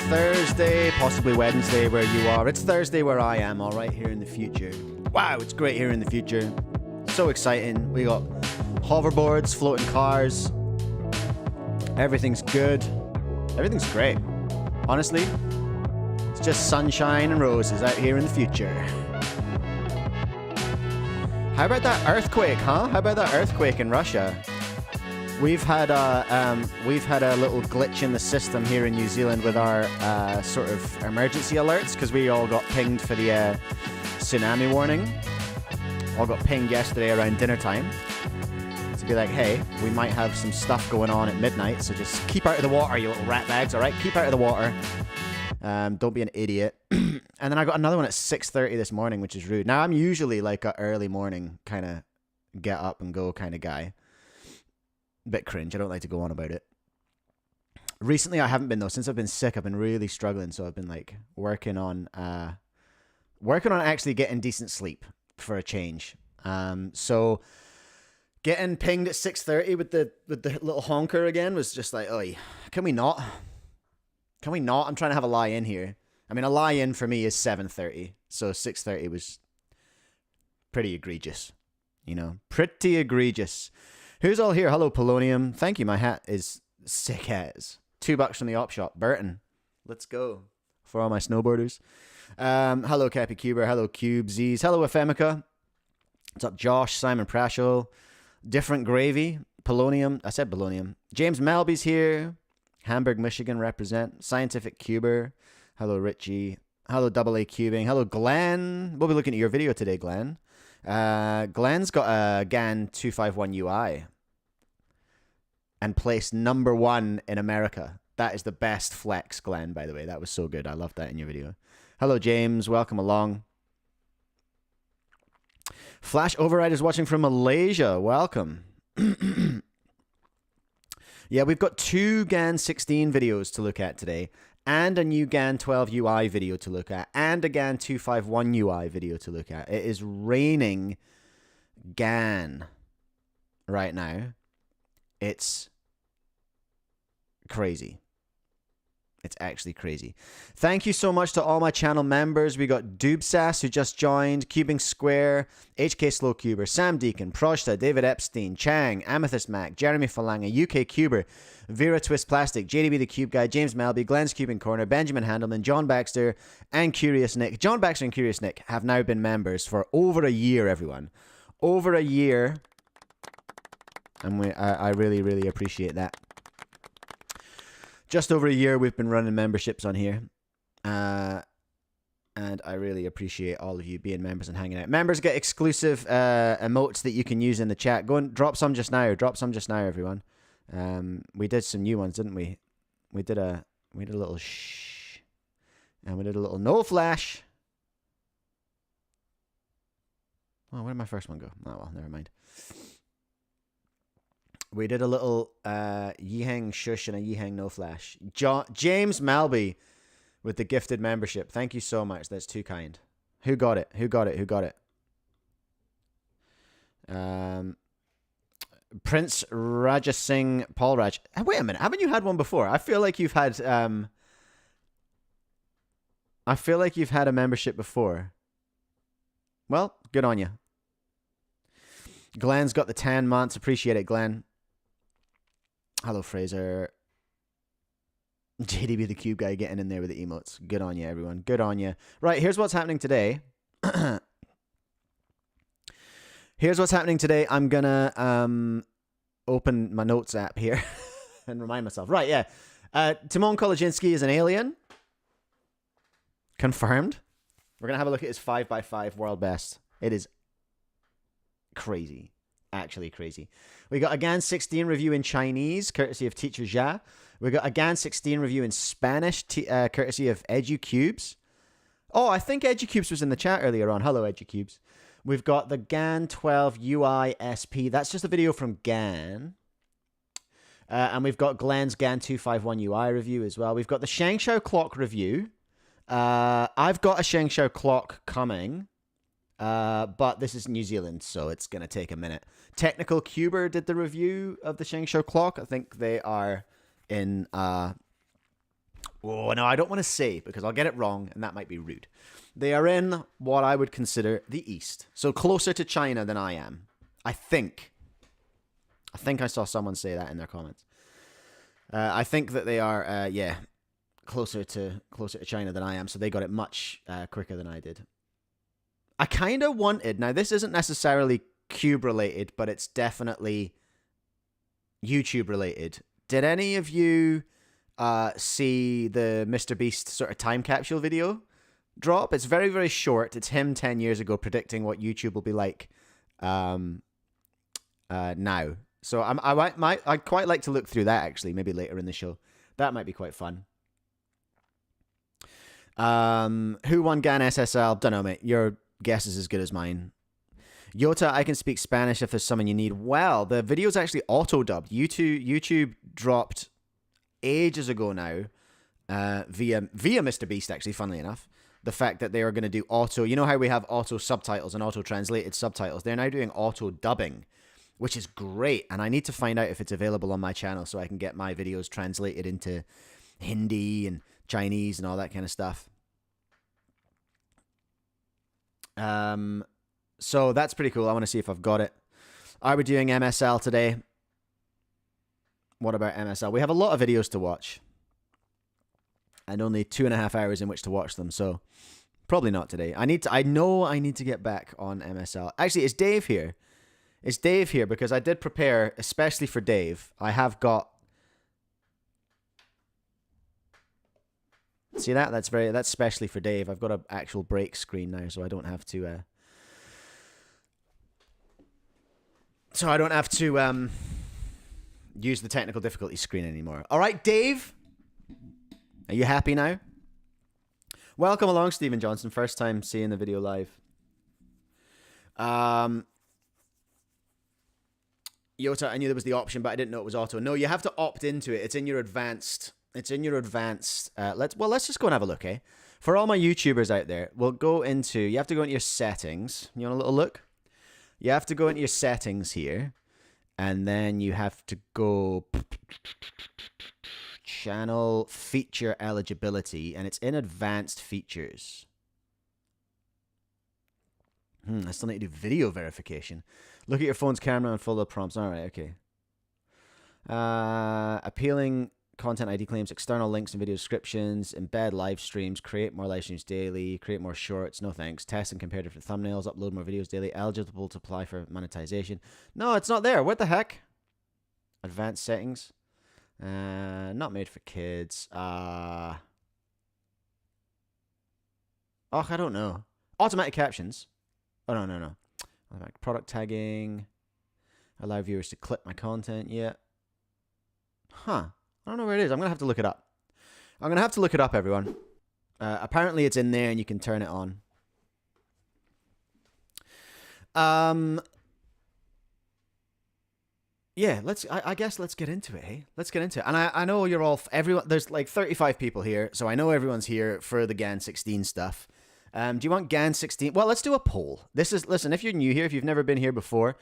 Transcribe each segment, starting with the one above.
Thursday, possibly Wednesday where you are. It's Thursday where I am, all right, here in the future. Wow, it's great here in the future. So exciting. We got hoverboards, floating cars. Everything's good. Everything's great. Honestly, it's just sunshine and roses out here in the future. How about that earthquake, huh? How about that earthquake in Russia? We've had a little glitch in the system here in New Zealand with our sort of emergency alerts because we all got pinged for the tsunami warning. All got pinged yesterday around dinner time to be like, hey, we might have some stuff going on at midnight, so just keep out of the water, you little rat bags. All right, keep out of the water. Don't be an idiot. And then I got another one at 6:30 this morning, which is rude. Now I'm usually like a early morning kind of get up and go kind of guy. Bit cringe. I don't like to go on about it. Recently, I haven't been though. Since I've been sick, I've been really struggling. So I've been like working on actually getting decent sleep for a change. So getting pinged at 6:30 with the little honker again was just like, oi, can we not? Can we not? I'm trying to have a lie in here. I mean, a lie in for me is 7:30. So 6:30 was pretty egregious. You know, pretty egregious. Who's all here? Hello, Polonium. Thank you. My hat is sick as. $2 from the op shop. Burton. Let's go. For all my snowboarders. Hello, Cappy Cuber. Hello, Cubesies. Hello, Ephemica. What's up, Josh? Simon Prashel. Different Gravy. Polonium. I said Polonium. James Melby's here. Hamburg, Michigan represent. Scientific Cuber. Hello, Richie. Hello, AA Cubing. Hello, Glenn. We'll be looking at your video today, Glenn. Glenn's got a GAN 251 UI and placed #1 in America. That is the best flex, Glenn, by the way. That was so good. I loved that in your video. Hello, James. Welcome along. Flash Override is watching from Malaysia. Welcome. Yeah, we've got 2 GAN 16 videos to look at today, and a new GAN 12 UI video to look at, and a GAN 251 UI video to look at. It is raining GAN right now. It's crazy. It's actually crazy. Thank you so much to all my channel members. We got Doobsas, who just joined, Cubing Square, HK Slow Cuber, Sam Deacon, Proshta, David Epstein, Chang, Amethyst Mac, Jeremy Falanga, UK Cuber, Vera Twist Plastic, JDB the Cube Guy, James Melby, Glenn's Cubing Corner, Benjamin Handelman, John Baxter, and Curious Nick. John Baxter and Curious Nick have now been members for over a year, everyone. Over a year. And I really, really appreciate that. Just over a year we've been running memberships on here. And I really appreciate all of you being members and hanging out. Members get exclusive emotes that you can use in the chat. Go and drop some just now. Drop some just now, everyone. We did some new ones, didn't we? We did a little shh. And we did a little no flash. Oh, where did my first one go? Oh, well, never mind. We did a little Yihang Shush and a Yihang No Flash. James Malby with the gifted membership. Thank you so much. That's too kind. Who got it? Who got it? Who got it? Prince Rajasingh Paul Raj. Wait a minute. Haven't you had one before? I feel like you've had a membership before. Well, good on you. Glenn's got the 10 months. Appreciate it, Glenn. Hello, Fraser. JDB the Cube Guy getting in there with the emotes. Good on you, everyone. Good on you. Right, here's what's happening today. Here's what's happening today. I'm going to open my notes app here and remind myself. Right, yeah. Tymon Kolasinski is an alien. Confirmed. We're going to have a look at his 5x5 world best. It is crazy. Actually crazy. We got a GAN 16 review in Chinese, courtesy of TeacherXia. We got a GAN 16 review in Spanish, courtesy of EduCubes. Oh, I think EduCubes was in the chat earlier on. Hello, EduCubes. We've got the GAN 12 UI SP. That's just a video from GAN. And we've got Glenn's GAN 251 UI review as well. We've got the Sengso Clock review. I've got a Sengso Clock coming. But this is New Zealand, so it's going to take a minute. TechnicalCuber did the review of the Sengso Clock. I think they are in Oh, no, I don't want to say because I'll get it wrong and that might be rude. They are in what I would consider the East. So closer to China than I am. I think I saw someone say that in their comments. I think that they are, closer to China than I am. So they got it much quicker than I did. I kind of wanted, now this isn't necessarily Cube related, but it's definitely YouTube related. Did any of you see the Mr. Beast sort of time capsule video drop? It's very, very short. It's him 10 years ago predicting what YouTube will be like now. So I'd quite like to look through that actually, maybe later in the show. That might be quite fun. Who won GAN SSL? Don't know, mate. Your guess is as good as mine. Yota, I can speak Spanish if there's someone you need. Well, the video's actually auto-dubbed. YouTube dropped ages ago now via Mr. Beast, actually, funnily enough. The fact that they are going to do auto... You know how we have auto subtitles and auto-translated subtitles? They're now doing auto-dubbing, which is great. And I need to find out if it's available on my channel so I can get my videos translated into Hindi and Chinese and all that kind of stuff. So that's pretty cool. I want to see if I've got it. Are we doing MSL today? What about MSL? We have a lot of videos to watch. And only 2.5 hours in which to watch them, so probably not today. I know I need to get back on MSL. Actually, is Dave here? Is Dave here? Because I did prepare, especially for Dave. I have got... See that? That's especially for Dave. I've got an actual break screen now, so I don't have to... use the technical difficulty screen anymore. All right, Dave. Are you happy now? Welcome along, Stephen Johnson. First time seeing the video live. Yota, I knew there was the option, but I didn't know it was auto. No, you have to opt into it. It's in your advanced. Let's just go and have a look, eh? For all my YouTubers out there, we'll go into. You have to go into your settings. You want a little look? You have to go into your settings here, and then you have to go channel feature eligibility, and it's in advanced features. I still need to do video verification. Look at your phone's camera and follow the prompts. All right, okay. Appealing content ID claims, external links and video descriptions, embed live streams, create more live streams daily, create more shorts, no thanks, test and compare different thumbnails, upload more videos daily, eligible to apply for monetization. No, it's not there. What the heck? Advanced settings. Not made for kids. Oh, I don't know. Automatic captions. Oh, no. Automatic product tagging. Allow viewers to clip my content. Yeah. Huh. I don't know where it is. I'm going to have to look it up. I'm going to have to look it up, everyone. Apparently it's in there and you can turn it on. Yeah, I guess let's get into it, hey? Let's get into it. And I know you're all... There's like 35 people here, so I know everyone's here for the GAN 16 stuff. Do you want GAN 16? Well, let's do a poll. Listen, if you're new here, if you've never been here before,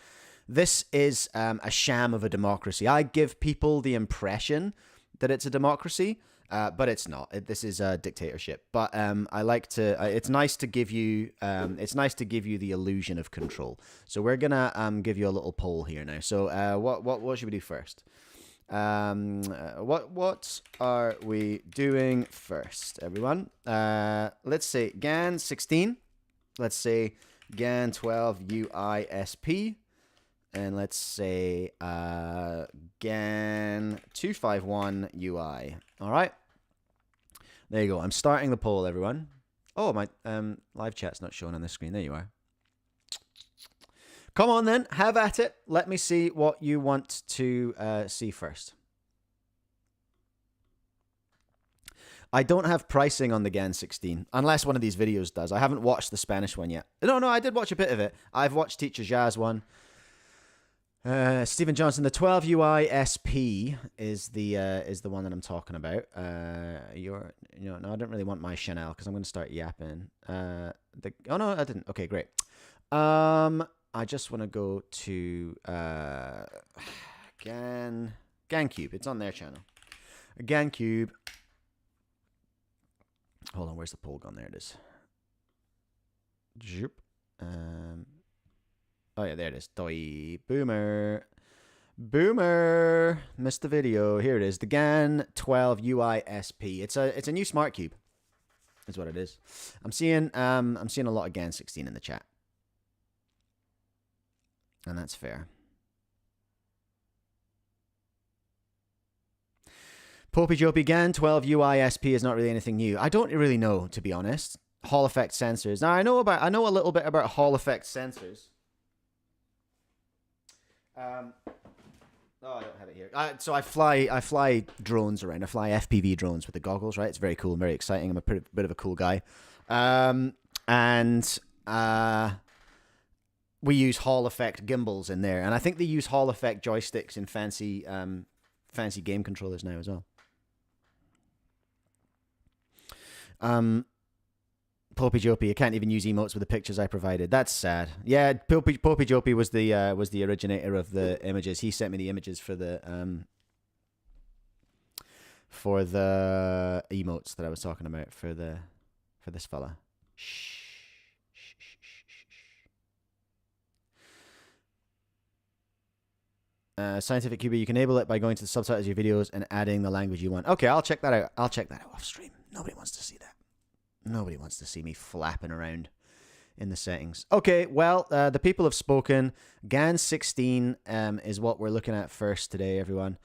this is a sham of a democracy. I give people the impression that it's a democracy, but it's not. This is a dictatorship. But I like to. It's nice to give you. It's nice to give you the illusion of control. So we're gonna give you a little poll here now. So what should we do first? What are we doing first, everyone? Let's say GAN 16. Let's say GAN 12 UISP. And let's say GAN 251 UI. All right. There you go. I'm starting the poll, everyone. Oh, my live chat's not showing on the screen. There you are. Come on, then. Have at it. Let me see what you want to see first. I don't have pricing on the GAN 16, unless one of these videos does. I haven't watched the Spanish one yet. No, I did watch a bit of it. I've watched TeacherXia's one. Stephen Johnson, the 12 UI SP is the one that I'm talking about. No, I don't really want my Chanel because I'm going to start yapping. Oh no, I didn't. Okay, great. I just want to go to GAN Cube. It's on their channel. GAN Cube. Hold on, where's the poll gone? There it is. Zoop. Oh yeah, there it is. Doi boomer. Boomer. Missed the video. Here it is. The GAN 12 UI SP. It's a new smart cube. Is what it is. I'm seeing a lot of GAN 16 in the chat. And that's fair. Popey Jopey, GAN 12 UI SP is not really anything new. I don't really know, to be honest. Hall effect sensors. Now I know a little bit about Hall effect sensors. Oh, I don't have it here. So I fly drones around. I fly FPV drones with the goggles, right? It's very cool and very exciting. I'm a bit of a cool guy. We use Hall effect gimbals in there, and I think they use Hall effect joysticks in fancy game controllers now as well. Popey Jopey, I can't even use emotes with the pictures I provided. That's sad. Yeah, Popey Jopey was the originator of the images. He sent me the images for the emotes that I was talking about for this fella. Shh. Scientific Cuba, you can enable it by going to the subtitles of your videos and adding the language you want. Okay, I'll check that out. I'll check that out off stream. Nobody wants to see that. Nobody wants to see me flapping around in the settings. Okay, well, the people have spoken. GAN 16 is what we're looking at first today, everyone.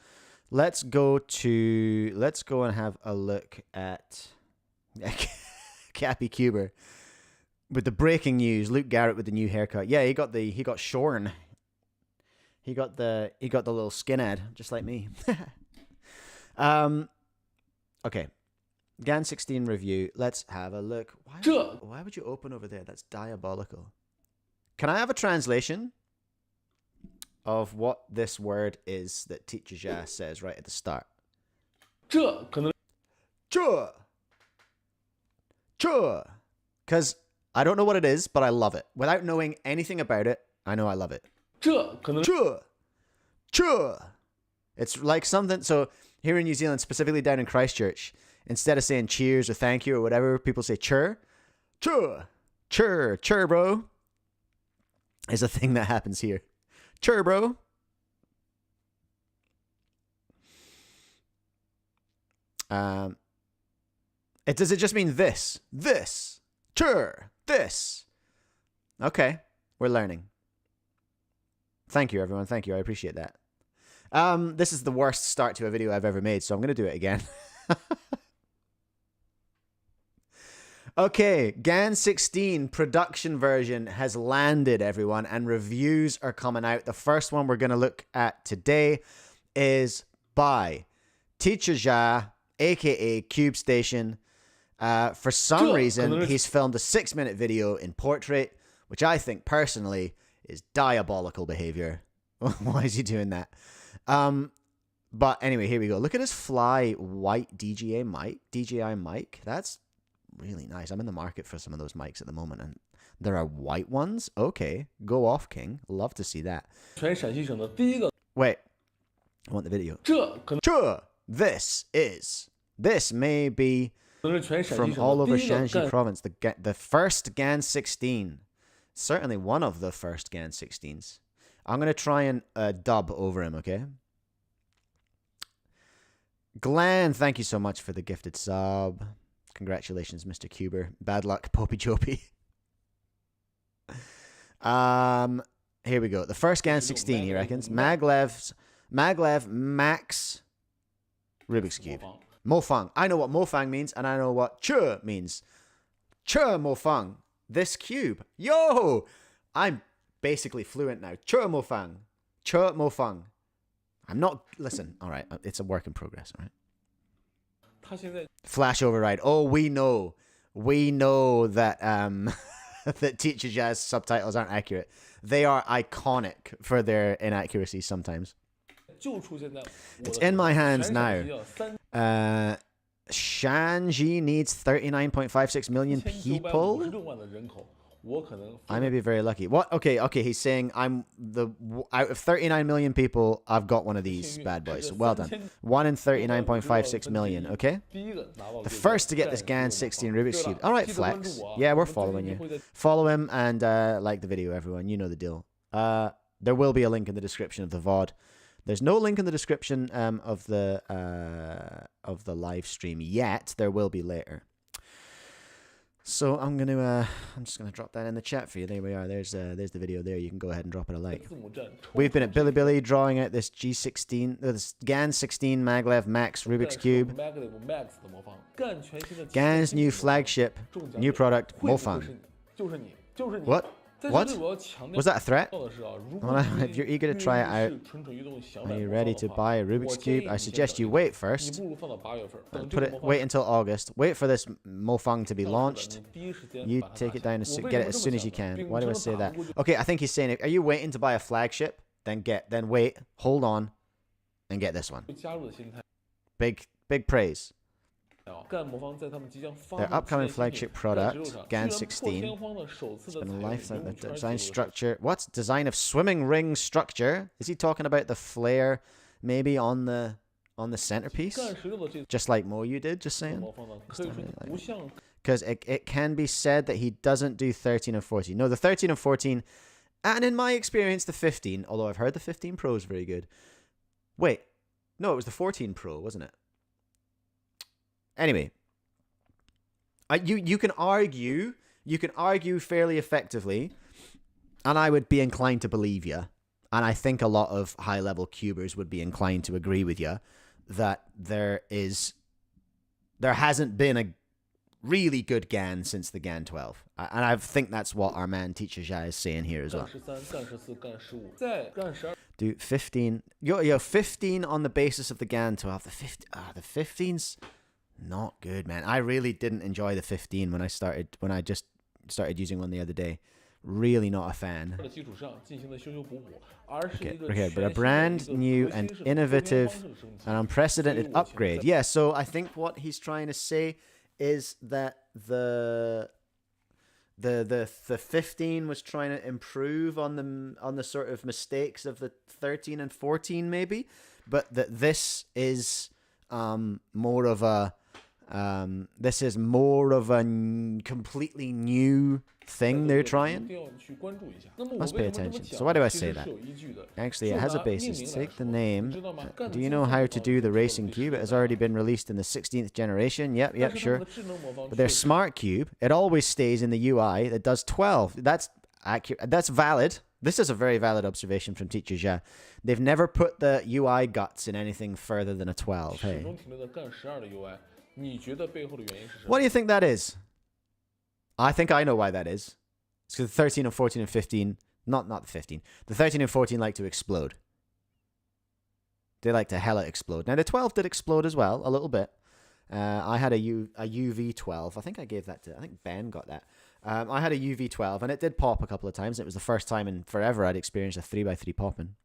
Let's go and have a look at Cappy Cuber with the breaking news. Luke Garrett with the new haircut. Yeah, he got shorn. He got the little skinhead, just like me. Okay. GAN 16 review. Let's have a look. Why would you open over there? That's diabolical. Can I have a translation of what this word is that TeacherXia says right at the start? Because I don't know what it is, but I love it. Without knowing anything about it, I know I love it. It's like something. So here in New Zealand, specifically down in Christchurch, instead of saying cheers or thank you or whatever, people say chur. Chur, bro. Is a thing that happens here. Chur, bro. Does it just mean this? This. Chur. This. Okay. We're learning. Thank you, everyone. Thank you. I appreciate that. This is the worst start to a video I've ever made, so I'm going to do it again. Okay, GAN 16 production version has landed, everyone, and reviews are coming out. The first one we're going to look at today is by TeacherXia, aka Cube Station. For some reason, he's filmed a 6-minute video in portrait, which I think personally is diabolical behavior. Why is he doing that? But anyway, here we go. Look at his fly white DJI mic. That's really nice. I'm in the market for some of those mics at the moment, and there are white ones. Okay, go off, King. Love to see that. Wait, I want the video. This may be from all over Shanxi province. The first GAN 16. Certainly one of the first GAN 16s. I'm going to try and dub over him, okay? Glenn, thank you so much for the gifted sub. Congratulations, Mr. Cuber. Bad luck, Popey Jopey. Here we go. The first GAN 16, he reckons. Maglev Max Rubik's Cube. Mofang. I know what Mofang means, and I know what Chur means. Chur Mofang. This cube. Yo! I'm basically fluent now. Chur Mofang. Chur Mofang. I'm not... Listen, all right. It's a work in progress, all right? Flash override. Oh, we know. We know that that TeacherXia's subtitles aren't accurate. They are iconic for their inaccuracies sometimes. It's in my hands now. Shanxi needs 39.56 million people. I may be very lucky. What? Okay, he's saying out of 39 million people, I've got one of these bad boys. Well done. 1 in 39.56 million, okay? The first to get this GAN 16 Rubik's Cube. All right, Flex. Yeah, we're following you. Follow him and like the video, everyone. You know the deal. There will be a link in the description of the VOD. There's no link in the description of the live stream yet. There will be later. So I'm just gonna drop that in the chat for you. There we are. There's the video there. You can go ahead and drop it a like. We've been at Bilibili drawing out this G16, this GAN 16 Maglev Max Rubik's Cube. GAN's new flagship, new product, Mofang. What? What? Was that a threat? If you're eager to try it out, are you ready to buy a Rubik's Cube? I suggest you wait first. Wait until August. Wait for this Mofang to be launched. You take it down and get it as soon as you can. Why do I say that? Okay, I think he's saying, are you waiting to buy a flagship? Then wait, hold on, and get this one. Big praise. Their upcoming flagship product, GAN 16. It's been a lifetime. The design structure. What? Design of swimming ring structure? Is he talking about the flare maybe on the centerpiece? Just like Moyu did, just saying? Because it can be said that he doesn't do 13 and 14. No, the 13 and 14, and in my experience, the 15, although I've heard the 15 Pro is very good. Wait. No, it was the 14 Pro, wasn't it? Anyway, you can argue fairly effectively, and I would be inclined to believe you, and I think a lot of high-level cubers would be inclined to agree with you, that there hasn't been a really good GAN since the GAN 12, and I think that's what our man TeacherXia is saying here as well. Do 15, yo 15 on the basis of the GAN 12. The 15's. Not good, man. I really didn't enjoy the 15 when I just started using one the other day. Really not a fan. Okay, okay, but a brand new and innovative and unprecedented upgrade. Yeah, so I think what he's trying to say is that the 15 was trying to improve on the sort of mistakes of the 13 and 14 maybe, but that this is more of a completely new thing they're trying. Must pay attention. So why do I say that? Actually, it has a basis. Take the name. Do you know how to do the racing cube? It has already been released in the 16th generation. Yep, sure. But their smart cube, it always stays in the UI that does 12. That's accurate. That's valid. This is a very valid observation from TeacherXia. They've never put the UI guts in anything further than a 12. Hey. What do you think that is? I think I know why that is. It's because the 13 and 14 and 15, not the 15, the 13 and 14 like to explode. They like to hella explode. Now, the 12 did explode as well, a little bit. I had a UV12. I think I gave that to, I think Ben got that. I had a UV12, and it did pop a couple of times. It was the first time in forever I'd experienced a 3x3 popping.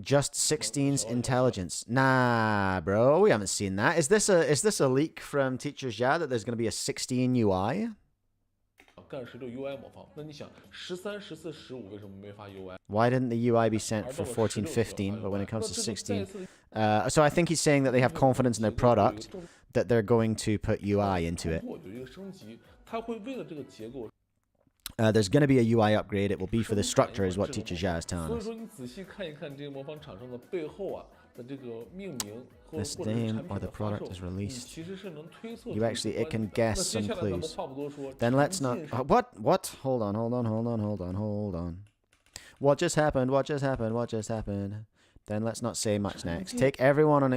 Just 16's intelligence. Nah, bro, we haven't seen that. Is this a leak from TeacherXia that there's going to be a 16 UI? Why didn't the UI be sent for 14, 15, but when it comes to 16? So I think he's saying that they have confidence in their product, that they're going to put UI into it. There's going to be a UI upgrade. It will be for the structure, is what TeacherXia is telling us. This name or the product is released. It can guess some clues. Then let's not... What? Hold on. What just happened? Then let's not say much next. Take everyone to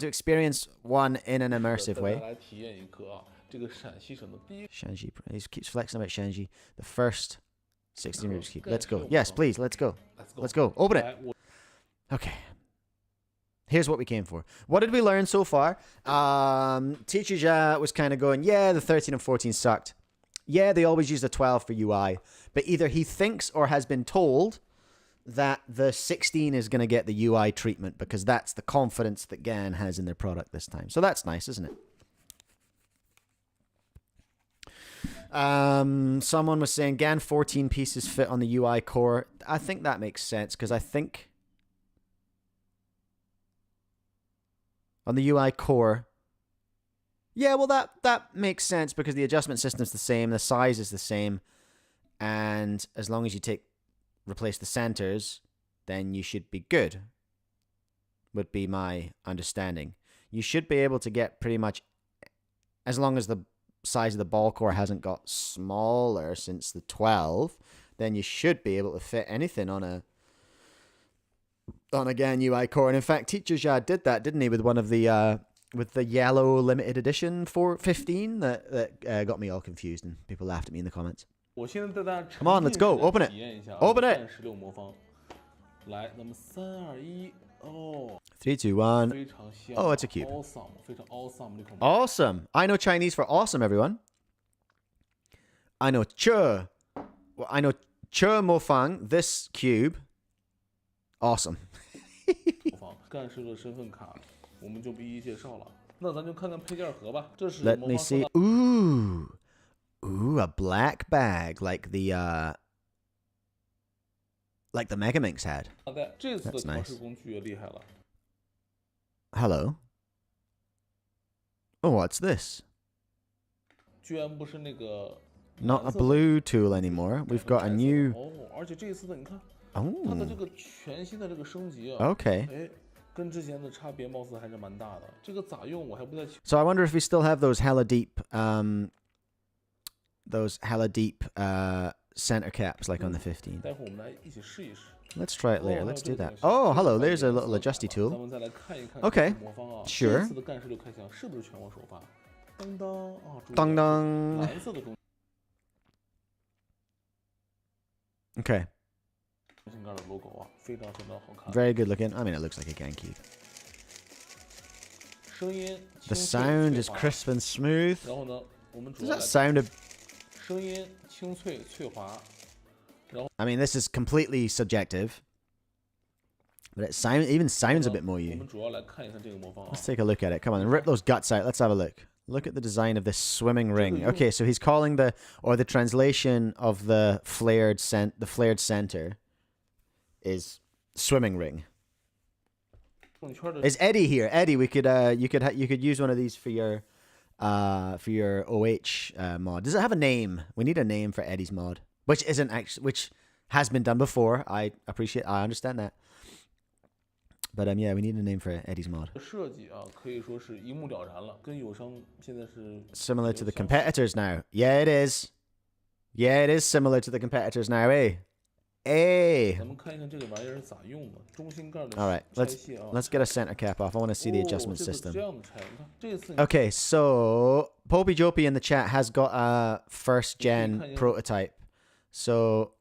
experience one in an immersive way. Shanji, he keeps flexing about Shanji. The first 16 Rubik's Cube. Let's go. Yes, please, let's go. Let's go. Open it. Okay. Here's what we came for. What did we learn so far? TeacherXia was kind of going, yeah, the 13 and 14 sucked. Yeah, they always use the 12 for UI. But either he thinks or has been told that the 16 is going to get the UI treatment because that's the confidence that GAN has in their product this time. So that's nice, isn't it? Someone was saying GAN 14 pieces fit on the UI core. I think that makes sense because I think on the UI core, yeah, well that makes sense because the adjustment system's the same, the size is the same, and as long as you replace the centers, then you should be good. Would be my understanding. You should be able to get pretty much, as long as the size of the ball core hasn't got smaller since the 12, then you should be able to fit anything on a GAN UI core. And in fact, TeacherXia did that, didn't he, with one of the with the yellow limited edition 415 that got me all confused and people laughed at me in the comments. Come on, let's go. Open it. Open it. 3, 2, 1. Oh, it's a cube. Awesome. I know Chinese for awesome, everyone. I know che. Well, I know che mo fang, this cube. Awesome. Let me see. Ooh, a black bag like the Megaminx had. That's nice. Hello. Oh, what's this? Not a blue tool anymore. We've got a new. Oh. Okay. So I wonder if we still have those hella deep center caps like on the 15. Let's try it later. Let's do that. Oh, hello. There's a little adjusty tool. Okay. Sure. Dong dong. Okay. Very good looking. I mean, it looks like a GAN cube. The sound is crisp and smooth. Does that sound a... I mean, this is completely subjective, but it even sounds a bit more you. Let's take a look at it. Come on, rip those guts out. Let's have a look. Look at the design of this swimming ring. Okay, so he's calling the translation of the flared center is swimming ring. Is Eddie here? Eddie, you could use one of these for your OH mod. Does it have a name? We need a name for Eddie's mod, which has been done before. I understand that. But yeah, we need a name for Eddie's mod. Similar to the competitors now. Yeah, it is. Yeah, it is similar to the competitors now, eh? Hey. All right, let's get a center cap off. I want to see the adjustment system. Okay, so Popey Jopey in the chat has got a first gen prototype. So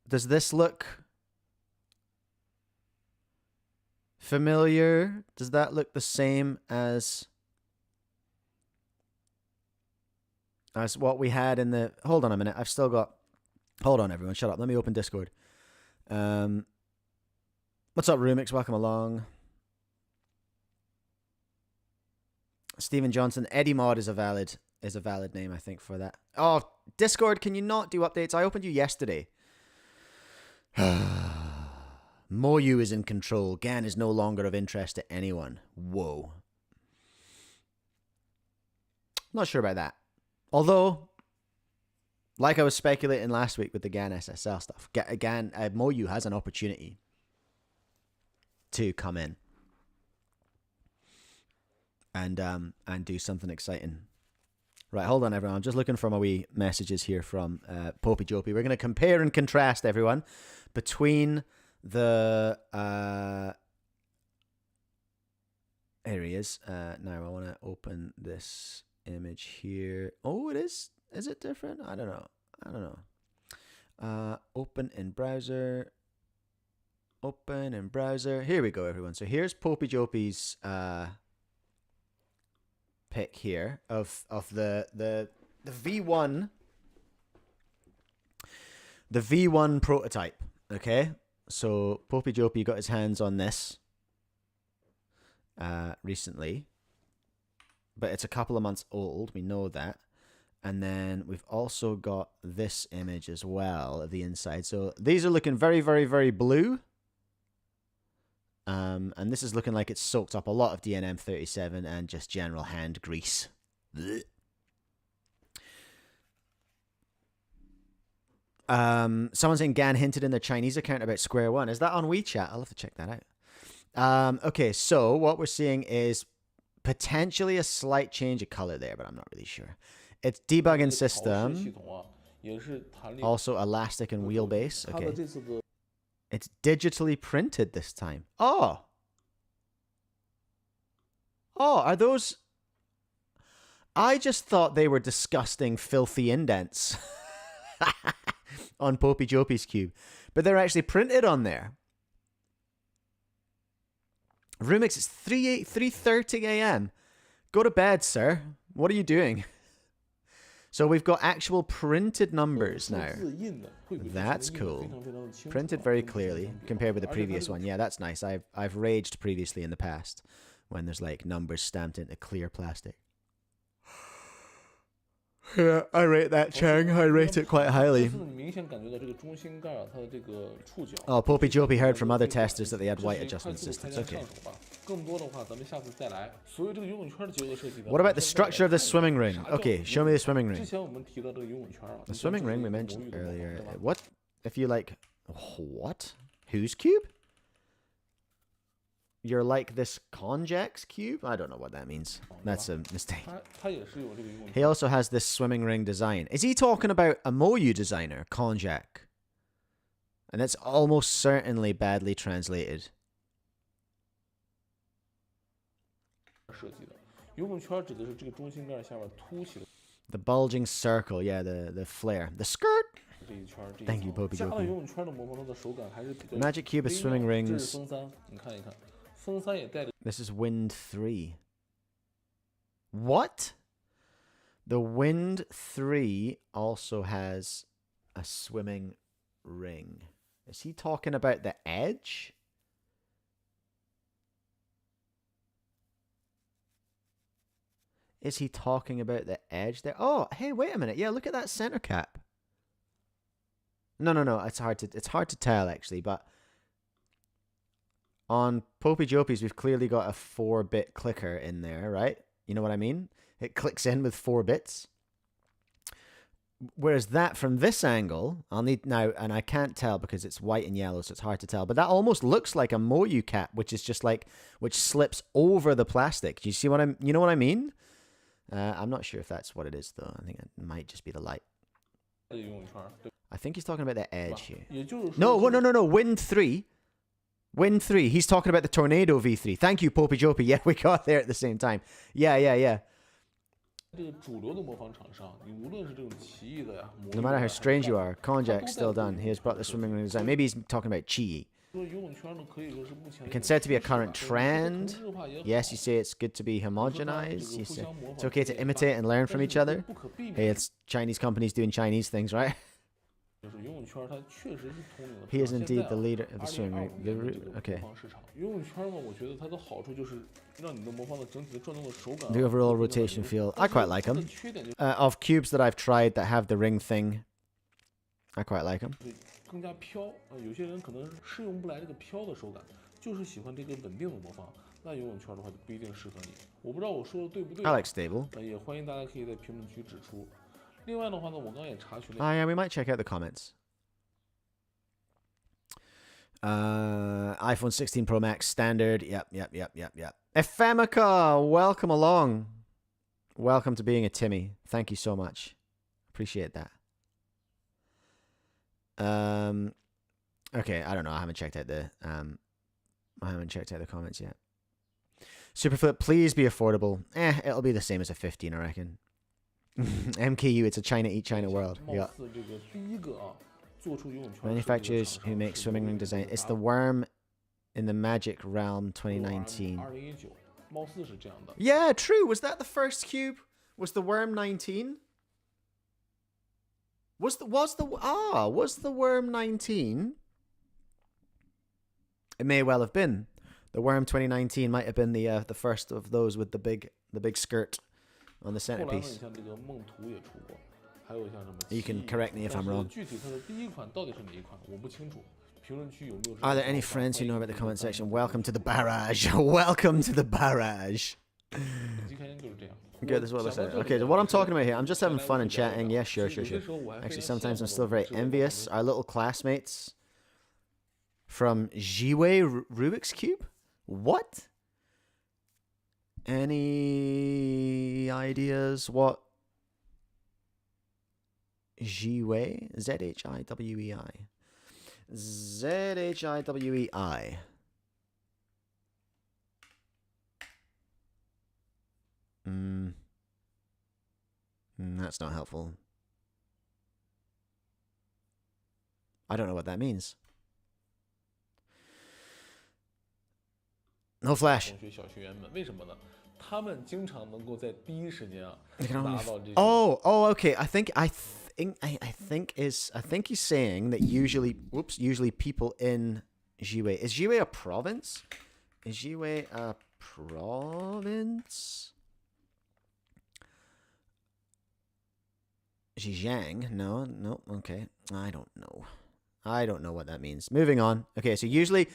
does this look familiar? Does that look the same as what we had in the... Hold on a minute. I've still got... Hold on, everyone. Shut up. Let me open Discord. What's up, Rumix? Welcome along. Stephen Johnson. Eddie Mod is a valid name, I think, for that. Oh, Discord, can you not do updates? I opened you yesterday. Moyu is in control. GAN is no longer of interest to anyone. Whoa. Not sure about that. Although, like I was speculating last week with the GAN SSL stuff, Moyu has an opportunity to come in and do something exciting. Right, hold on, everyone. I'm just looking for my wee messages here from Popey Jopey. We're going to compare and contrast, everyone, between the... here he is. Now I want to open this image here. Oh, it is. Is it different? I don't know. Open in browser. Open in browser. Here we go, everyone. So here's Popey Jopey's pick here of the V1 prototype. Okay, so Popey Jopey got his hands on this recently, but it's a couple of months old. We know that. And then we've also got this image as well of the inside. So these are looking very, very, very blue. And this is looking like it's soaked up a lot of DNM37 and just general hand grease. Blech. Someone saying Gan hinted in their Chinese account about Square One. Is that on WeChat? I'll have to check that out. Okay, so what we're seeing is potentially a slight change of color there, but I'm not really sure. It's debugging system. Also elastic and wheelbase. Okay. It's digitally printed this time. Oh, are those... I just thought they were disgusting, filthy indents on Popey Jopey's cube. But they're actually printed on there. Rumix, it's 3:30 a.m. Go to bed, sir. What are you doing? So we've got actual printed numbers now. That's cool. Printed very clearly compared with the previous one. Yeah, that's nice. I've raged previously in the past when there's like numbers stamped into clear plastic. Yeah, I rate that, Chang. I rate it quite highly. Oh, Popey Jopey heard from other testers that they had white adjustment systems. Okay. What about the structure of the swimming ring? Okay, show me the swimming ring. The swimming ring we mentioned earlier. What? If you like... What? Whose cube? You're like this convex cube? I don't know what that means. That's a mistake. He also has this swimming ring design. Is he talking about a Moyu designer, convex? And it's almost certainly badly translated. The bulging circle, yeah, the flare. The skirt! Thank you, Popey Jopey. The Magic Cube is swimming rings. This is Wind 3. What? The Wind 3 also has a swimming ring. Is he talking about the edge? Is he talking about the edge there? Oh, hey, wait a minute. Yeah, look at that center cap. No. It's hard to tell actually, but on Popey Jopey's, we've clearly got a 4-bit clicker in there, right? You know what I mean? It clicks in with 4 bits. Whereas that from this angle, I'll need now, and I can't tell because it's white and yellow, so it's hard to tell. But that almost looks like a Moyu cap, which is just like, which slips over the plastic. Do you see what you know what I mean? I'm not sure if that's what it is though. I think it might just be the light. I think he's talking about the edge here. No. Wind 3. Wind 3. He's talking about the Tornado V3. Thank you, Popey Jopey. Yeah, we got there at the same time. Yeah. No matter how strange you are, Konjak's still done. He has brought the swimming ring design. Maybe he's talking about Chi. It can said to be a current trend. Yes, you say it's good to be homogenized. You say it's okay to imitate and learn from each other. Hey, it's Chinese companies doing Chinese things, right? He is indeed the leader of the swimming ring. Okay. The overall rotation feel, I quite like them. Of cubes that I've tried that have the ring thing, I quite like them. I like stable. Yeah, we might check out the comments. iPhone 16 Pro Max standard. Yep. Ephemica, welcome along. Welcome to being a Timmy. Thank you so much. Appreciate that. Okay, I don't know. I haven't checked out the comments yet. Superflip, please be affordable. It'll be the same as a 15, I reckon. MKU, it's a China eat China world. Yeah. Manufacturers who make swimming ring design. It's the Worm in the Magic Realm 2019. Yeah, true. Was that the first cube? Was the Worm 19? Was the Worm 19 It may well have been. The Worm 2019 might have been the first of those with the big skirt on the centerpiece. You can correct me if I'm wrong. Are there any friends who know about the comment section? Welcome to the barrage. Welcome to the barrage. Okay, this is what it looks like. Okay, so what I'm talking about here, I'm just having fun and chatting. Yeah, sure. Actually, sometimes I'm still very envious. Our little classmates from Jiwei Rubik's Cube? What? Any ideas what Jiwei? Zhiwei. Zhiwei. That's not helpful. I don't know what that means. No flash. Oh, okay. I think he's saying that usually people in Jiwei. Is Jiwei a province? Is Jiwei a province? Zhejiang? No. Okay. I don't know what that means. Moving on. Okay, so usually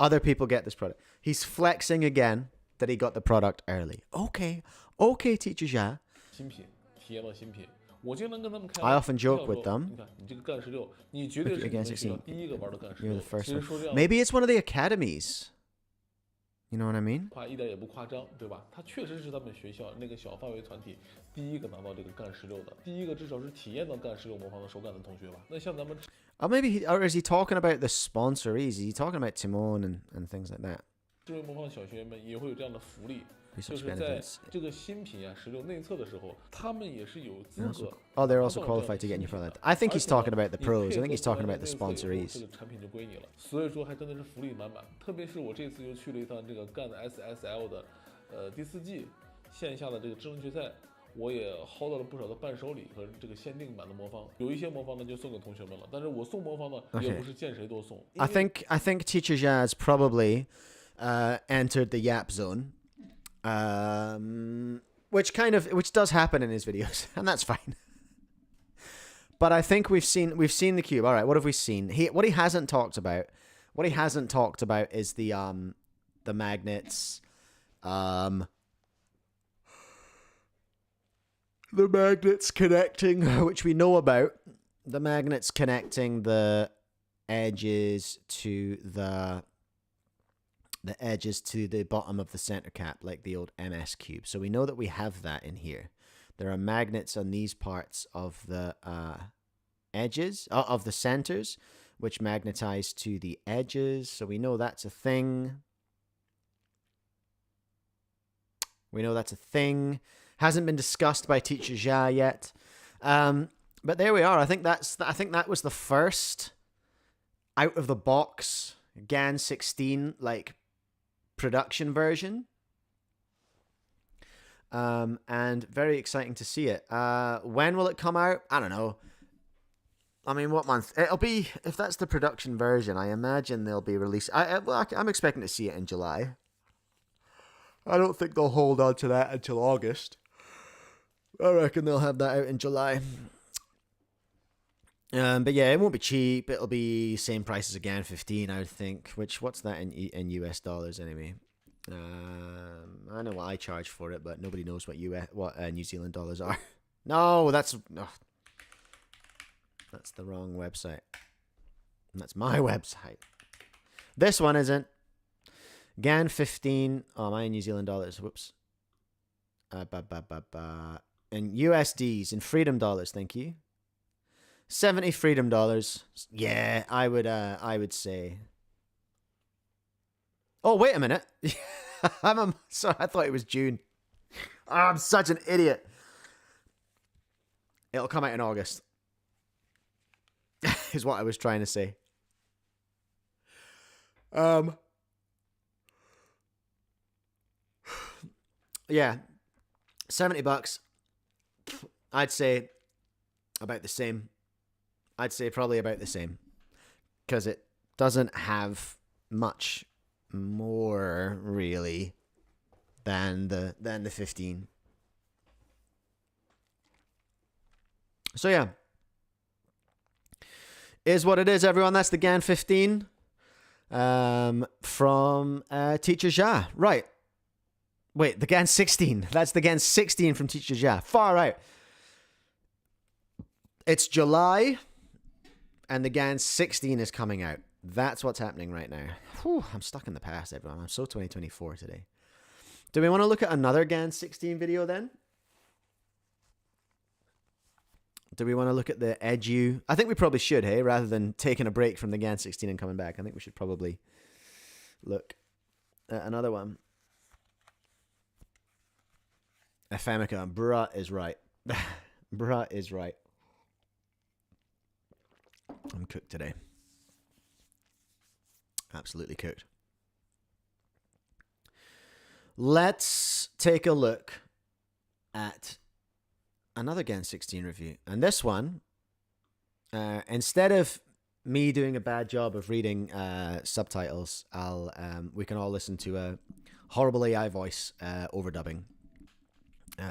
other people get this product. He's flexing again that he got the product early. Okay, TeacherXia. I often joke with them. Again, 16. You're the first one. Maybe it's one of the academies. You know what I mean? Or maybe or is he talking about the sponsorees? Is he talking about Tymon and things like that? Oh, they're also qualified to get new product. I think he's talking about the pros. I think he's talking about the sponsorees. I think TeacherXia has probably entered the Yap zone, which does happen in his videos, and that's fine. But I think we've seen the cube. All right, what have we seen? What he hasn't talked about is the magnets, the magnets connecting, which we know about. The magnets connecting the edges to the bottom of the center cap, like the old MS cube. So we know that we have that in here. There are magnets on these parts of the edges of the centers, which magnetize to the edges. So we know that's a thing. Hasn't been discussed by TeacherXia yet, but there we are. I think that was the first out of the box GAN 16 like production version, and very exciting to see it. When will it come out? I don't know. I mean, what month? It'll be, if that's the production version, I imagine they'll be released. I'm expecting to see it in July. I don't think they'll hold on to that until August. I reckon they'll have that out in July. But yeah, it won't be cheap. It'll be same price as a GAN 15, I would think. What's that in US dollars anyway? I know what I charge for it, but nobody knows what New Zealand dollars are. No, that's the wrong website. That's my website. This one isn't. GAN 15. Oh, my New Zealand dollars. Whoops. In USDs, in freedom dollars, thank you. 70 freedom dollars. Yeah, I would say. Oh, wait a minute. Sorry, I thought it was June. Oh, I'm such an idiot. It'll come out in August. Is what I was trying to say. Yeah. $70. I'd say about the same. I'd say probably about the same. Because doesn't have much more really than the 15. So yeah, is what it is, everyone. That's the GAN 15 from TeacherXia. Right. Wait, the GAN 16. That's the GAN 16 from TeacherXia. Far out. It's July, and the GAN 16 is coming out. That's what's happening right now. Whew, I'm stuck in the past, everyone. I'm so 2024 today. Do we want to look at another GAN 16 video then? Do we want to look at the Edu? I think we probably should, hey? Rather than taking a break from the GAN 16 and coming back. I think we should probably look at another one. Efemica, bruh is right. Bruh is right. I'm cooked today. Absolutely cooked. Let's take a look at another GAN 16 review. And this one, instead of me doing a bad job of reading subtitles, we can all listen to a horrible AI voice overdubbing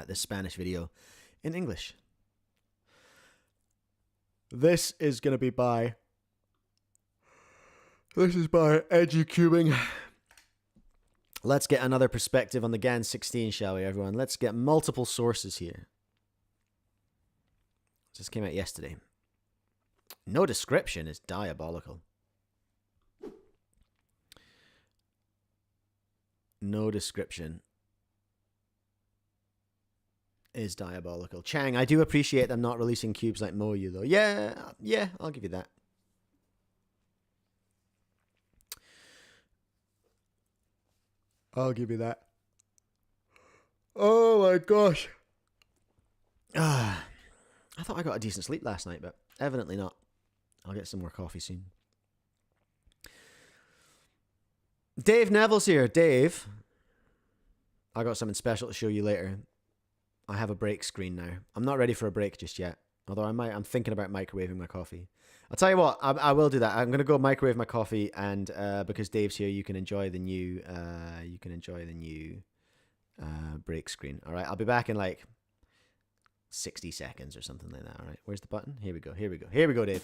this Spanish video in English. This is going to be by... This is by YTWB. Let's get another perspective on the GAN 16, shall we, everyone? Let's get multiple sources here. This came out yesterday. No description is diabolical. No description is diabolical. Chang, I do appreciate them not releasing cubes like Moyu, though. Yeah, I'll give you that. I'll give you that. Oh my gosh. I thought I got a decent sleep last night, but evidently not. I'll get some more coffee soon. Dave Neville's here. Dave, I got something special to show you later. I have a break screen now. I'm not ready for a break just yet. Although I'm thinking about microwaving my coffee. I'll tell you what, I will do that. I'm gonna go microwave my coffee, and because Dave's here, you can enjoy the new break screen. All right, I'll be back in like 60 seconds or something like that. All right, where's the button? Here we go. Here we go, Dave.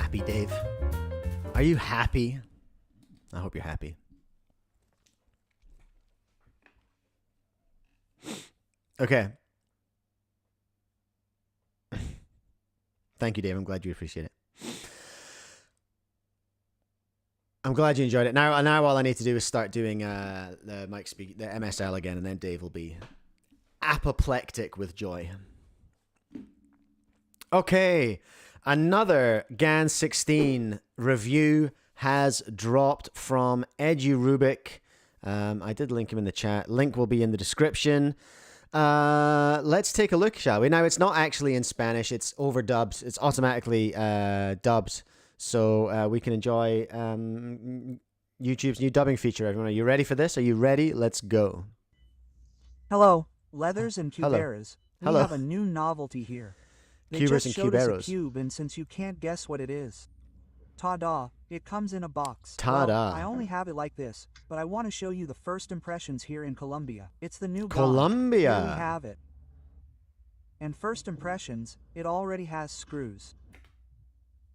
Happy, Dave? Are you happy? I hope you're happy. Okay. Thank you, Dave. I'm glad you appreciate it. I'm glad you enjoyed it. Now all I need to do is start doing the MSL again, and then Dave will be apoplectic with joy. Okay, another GAN 16 review has dropped from EduRubik. I did link him in the chat. Link will be in the description. Let's take a look, shall we? Now, it's not actually in Spanish. It's overdubbed. It's automatically dubbed. So we can enjoy YouTube's new dubbing feature. Everyone, are you ready for this? Are you ready? Let's go. Hello, Leathers and Cuberas. Hello. We have a new novelty here. They Cubers just and showed us Cuberos. a cube, and since you can't guess what it is, ta-da, it comes in a box. Ta-da. Well, I only have it like this, but I want to show you the first impressions here in Colombia. It's the new Colombia. Here we have it. And first impressions, it already has screws.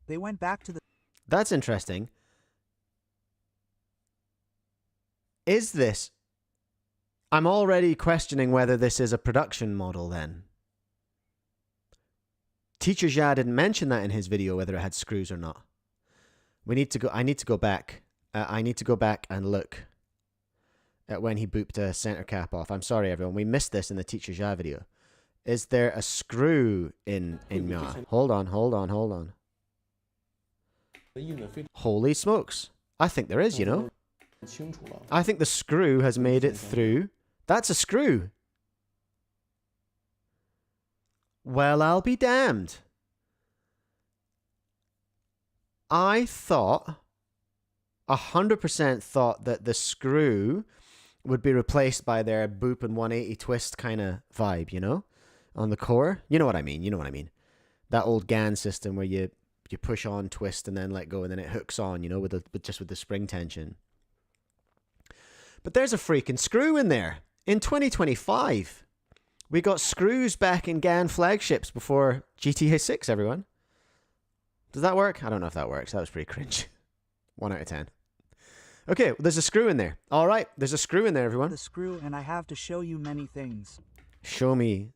They went back to the... That's interesting. Is this... I'm already questioning whether this is a production model then. TeacherXia didn't mention that in his video, whether it had screws or not. We need to go. I need to go back. I need to go back and look at when he booped a center cap off. I'm sorry, everyone. We missed this in the TeacherXia video. Is there a screw in Mia? Hold on. Holy smokes! I think there is. You know. I think the screw has made it through. That's a screw. Well, I'll be damned. I thought, 100% thought that the screw would be replaced by their boop and 180 twist kind of vibe, you know? On the core. You know what I mean. That old GAN system where you push on, twist, and then let go, and then it hooks on, you know, with the spring tension. But there's a freaking screw in there. In 2025. We got screws back in GAN flagships before GTA 6, everyone. Does that work? I don't know if that works. That was pretty cringe. 1 out of 10. Okay, well, there's a screw in there. All right, there's a screw in there, everyone. The screw, and I have to show you many things. Show me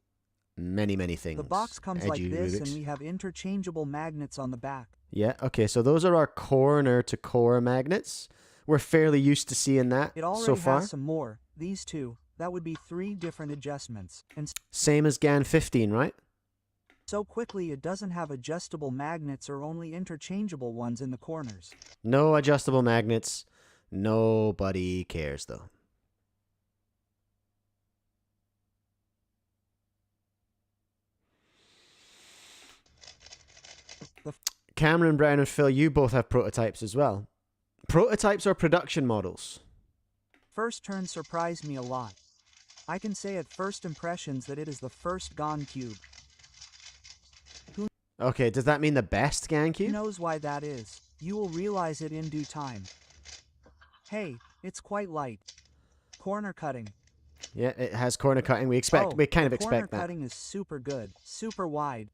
many things. The box comes like this, and we have interchangeable magnets on the back. Yeah, okay, so those are our corner-to-core magnets. We're fairly used to seeing that so far. It already has some more. These two. That would be 3 different adjustments. And same as GAN 15, right? So quickly it doesn't have adjustable magnets or only interchangeable ones in the corners. No adjustable magnets. Nobody cares, though. Cameron, Brown, and Phil, you both have prototypes as well. Prototypes or production models? First turn surprised me a lot. I can say at first impressions that it is the first GAN cube. Okay, does that mean the best GAN cube? Who knows why that is? You will realize it in due time. Hey, it's quite light. Corner cutting. Yeah, it has corner cutting. We kind of expect that. Corner cutting is super good, super wide.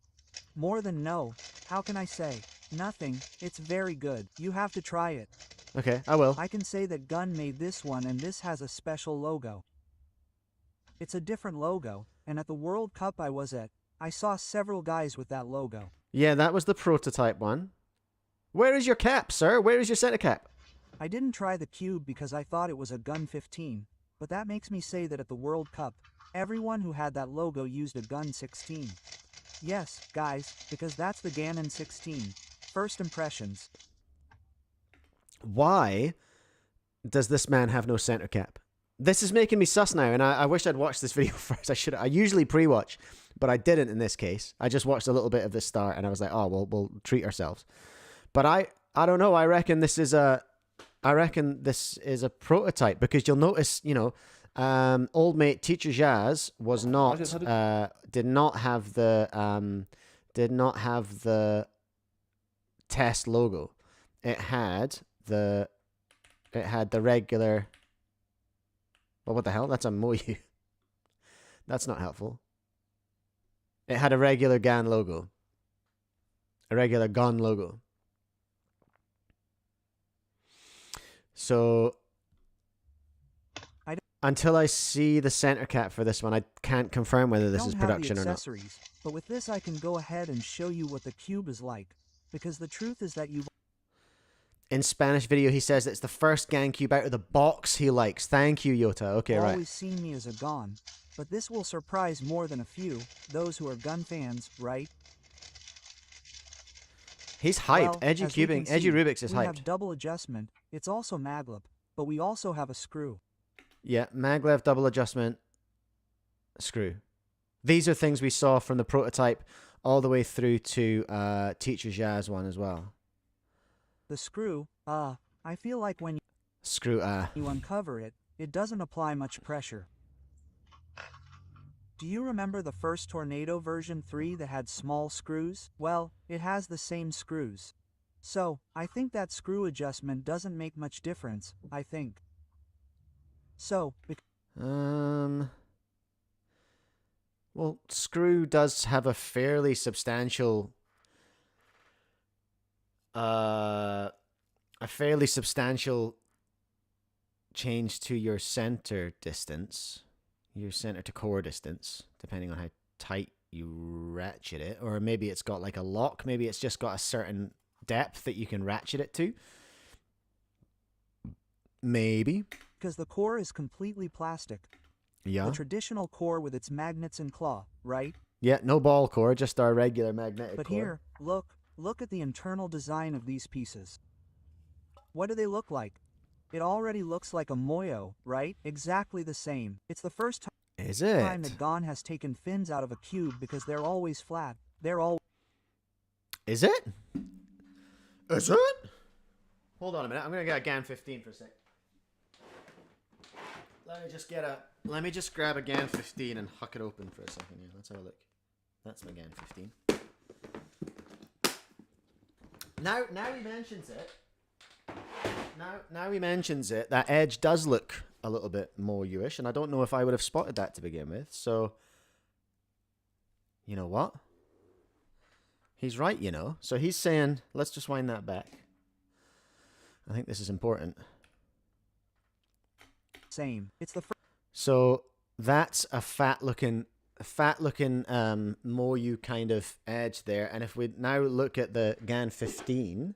More than no. How can I say? Nothing. It's very good. You have to try it. Okay, I will. I can say that Gun made this one, and this has a special logo. It's a different logo, and at the World Cup I was at, I saw several guys with that logo. Yeah, that was the prototype one. Where is your cap, sir? Where is your center cap? I didn't try the cube because I thought it was a Gun 15, but that makes me say that at the World Cup, everyone who had that logo used a Gun 16. Yes, guys, because that's the Ganon 16. First impressions. Why does this man have no center cap? This is making me sus now, and I wish I'd watched this video first. I usually pre-watch, but I didn't in this case. I just watched a little bit of the start, and I was like, oh, we'll treat ourselves. But I don't know. I reckon this is a prototype, because you'll notice, you know, old mate TeacherXia was not did not have the test logo. It had the regular. Well, what the hell? That's a Moyu. That's not helpful. It had a regular GAN logo. A regular GAN logo. So until I see the center cap for this one, I can't confirm whether this is production or not. But with this I can go ahead and show you what the cube is like. Because the truth is that you've... In Spanish video, he says it's the first GAN cube out of the box he likes. Thank you, Yota. Okay, right. Always seen me as a GAN, but this will surprise more than a few, those who are Gun fans, right? He's hyped. Well, Edgy as we cubing, can Edgy see, Rubik's is we hyped. have double adjustment. It's also maglev, but we also have a screw. Yeah, maglev, double adjustment, screw. These are things we saw from the prototype all the way through to TeacherXia's one as well. The screw, I feel like when Screw, you uncover it, it doesn't apply much pressure. Do you remember the first Tornado version 3 that had small screws? Well, it has the same screws. So, I think that screw adjustment doesn't make much difference, I think. So, well, screw does have a fairly substantial change to your center distance, your center to core distance, depending on how tight you ratchet it. Or maybe it's got like a lock. Maybe it's just got a certain depth that you can ratchet it to. Maybe. Because the core is completely plastic. Yeah. The traditional core with its magnets and claw, right? Yeah, no ball core, just our regular magnetic But core. here, look at the internal design of these pieces. What do they look like? It already looks like a moyo, right? Exactly the same. It's the first time that Gon has taken fins out of a cube because they're always flat. Is it? Is it? Hold on a minute. I'm gonna get a GAN 15 for a sec. Let me just grab a GAN 15 and huck it open for a second here. Let's have a look. That's my GAN 15. Now he mentions it. Now he mentions it. That edge does look a little bit more U-ish, and I don't know if I would have spotted that to begin with. So, you know what? He's right, you know. So he's saying, let's just wind that back. I think this is important. Same. It's the first. So that's a fat looking Moyu kind of edge there. And if we now look at the GAN 15,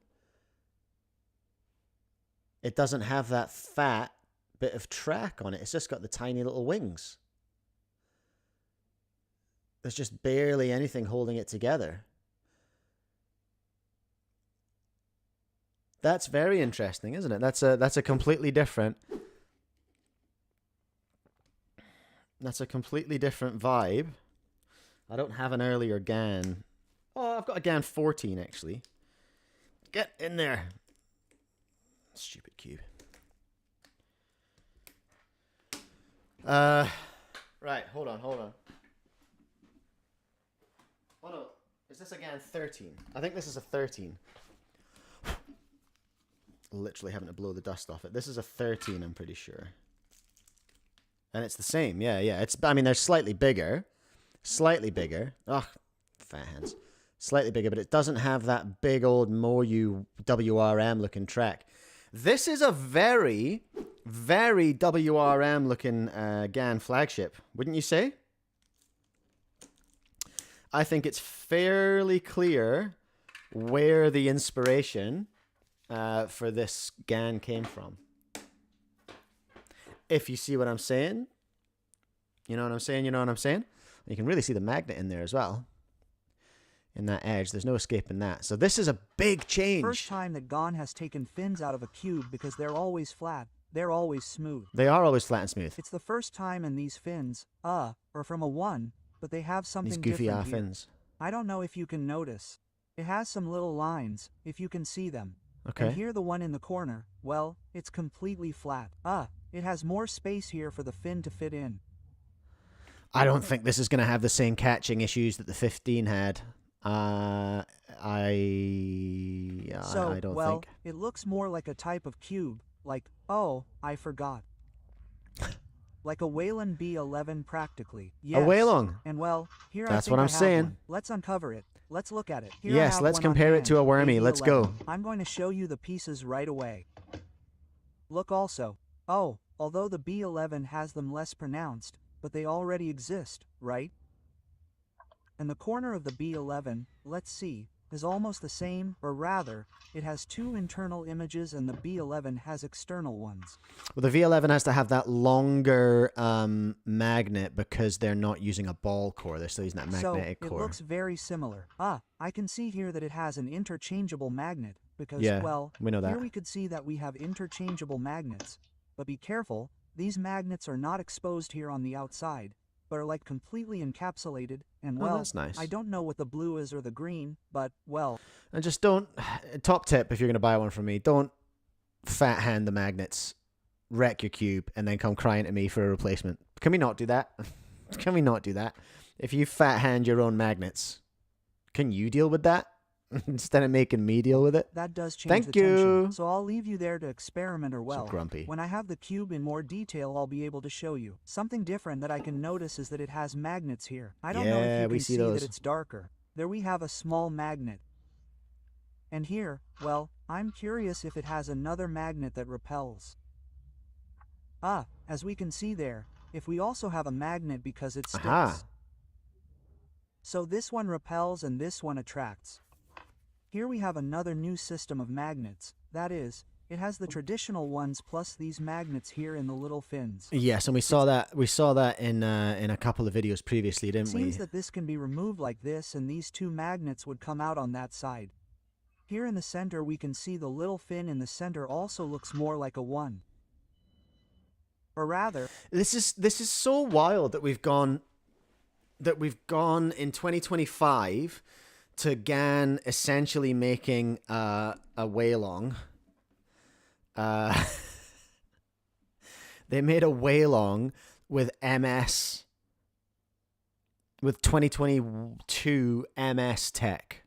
it doesn't have that fat bit of track on it. It's just got the tiny little wings. There's just barely anything holding it together. That's very interesting, isn't it? That's a completely different. That's a completely different vibe. I don't have an earlier GAN. Oh, I've got a GAN 14 actually. Get in there. Stupid cube. Right, hold on. Oh no, is this a GAN 13? I think this is a 13. Literally having to blow the dust off it. This is a 13, I'm pretty sure. And it's the same, yeah. I mean, they're slightly bigger. Ugh, fat hands. Slightly bigger, but it doesn't have that big old Moyu WRM looking track. This is a very, very WRM looking GAN flagship, wouldn't you say? I think it's fairly clear where the inspiration for this GAN came from. If you see what I'm saying. You know what I'm saying? You can really see the magnet in there as well. In that edge. There's no escaping that. So this is a big change. First time that Gon has taken fins out of a cube because they're always flat. They're always smooth. They are always flat and smooth. It's the first time in these fins, are from a 1, but they have something these goofy different here. fins. I don't know if you can notice. It has some little lines, if you can see them. Okay. And here the one in the corner, well, it's completely flat. It has more space here for the fin to fit in. I don't think this is going to have the same catching issues that the 15 had. I don't think. It looks more like a type of cube, like, oh, I forgot. Like a Wayland B11 practically. Yes. A Waylong. And well, here That's I think what I'm I have saying. one. Let's uncover it. Let's look at it. Here Yes, I have let's one compare on it to a wormy. hand, Let's AB11. go. I'm going to show you the pieces right away. Look also. Oh, although the B11 has them less pronounced, but they already exist, right? And the corner of the B11, let's see, is almost the same, or rather, it has two internal images and the B11 has external ones. Well, the V11 has to have that longer magnet because they're not using a ball core. They're still using that magnetic so, core. it looks very similar. I can see here that it has an interchangeable magnet, because, Yeah, well, we know that. here we could see that we have interchangeable magnets. But be careful, these magnets are not exposed here on the outside, but are like completely encapsulated, and well, that's nice. I don't know what the blue is or the green, but, well. And just don't, top tip if you're going to buy one from me, don't fat hand the magnets, wreck your cube, and then come crying to me for a replacement. Can we not do that? Can we not do that? If you fat hand your own magnets, can you deal with that? Instead of making me deal with it? That does change Thank the tension, you. so I'll leave you there to experiment, or well, So grumpy. when I have the cube in more detail I'll be able to show you. Something different that I can notice is that it has magnets here. I don't know if Yeah, you we can see see those. that it's darker. There we have a small magnet. And here, well, I'm curious if it has another magnet that repels. As we can see there, if we also have a magnet because it sticks. Aha. So this one repels and this one attracts. Here we have another new system of magnets. That is, it has the traditional ones plus these magnets here in the little fins. Yes, and we saw that in a couple of videos previously, didn't we? It seems that this can be removed like this and these two magnets would come out on that side. Here in the center we can see the little fin in the center also looks more like a 1. Or rather, this is so wild that we've gone in 2025 to GAN essentially making a Waylong. They made a Waylong with MS, with 2022 MS tech.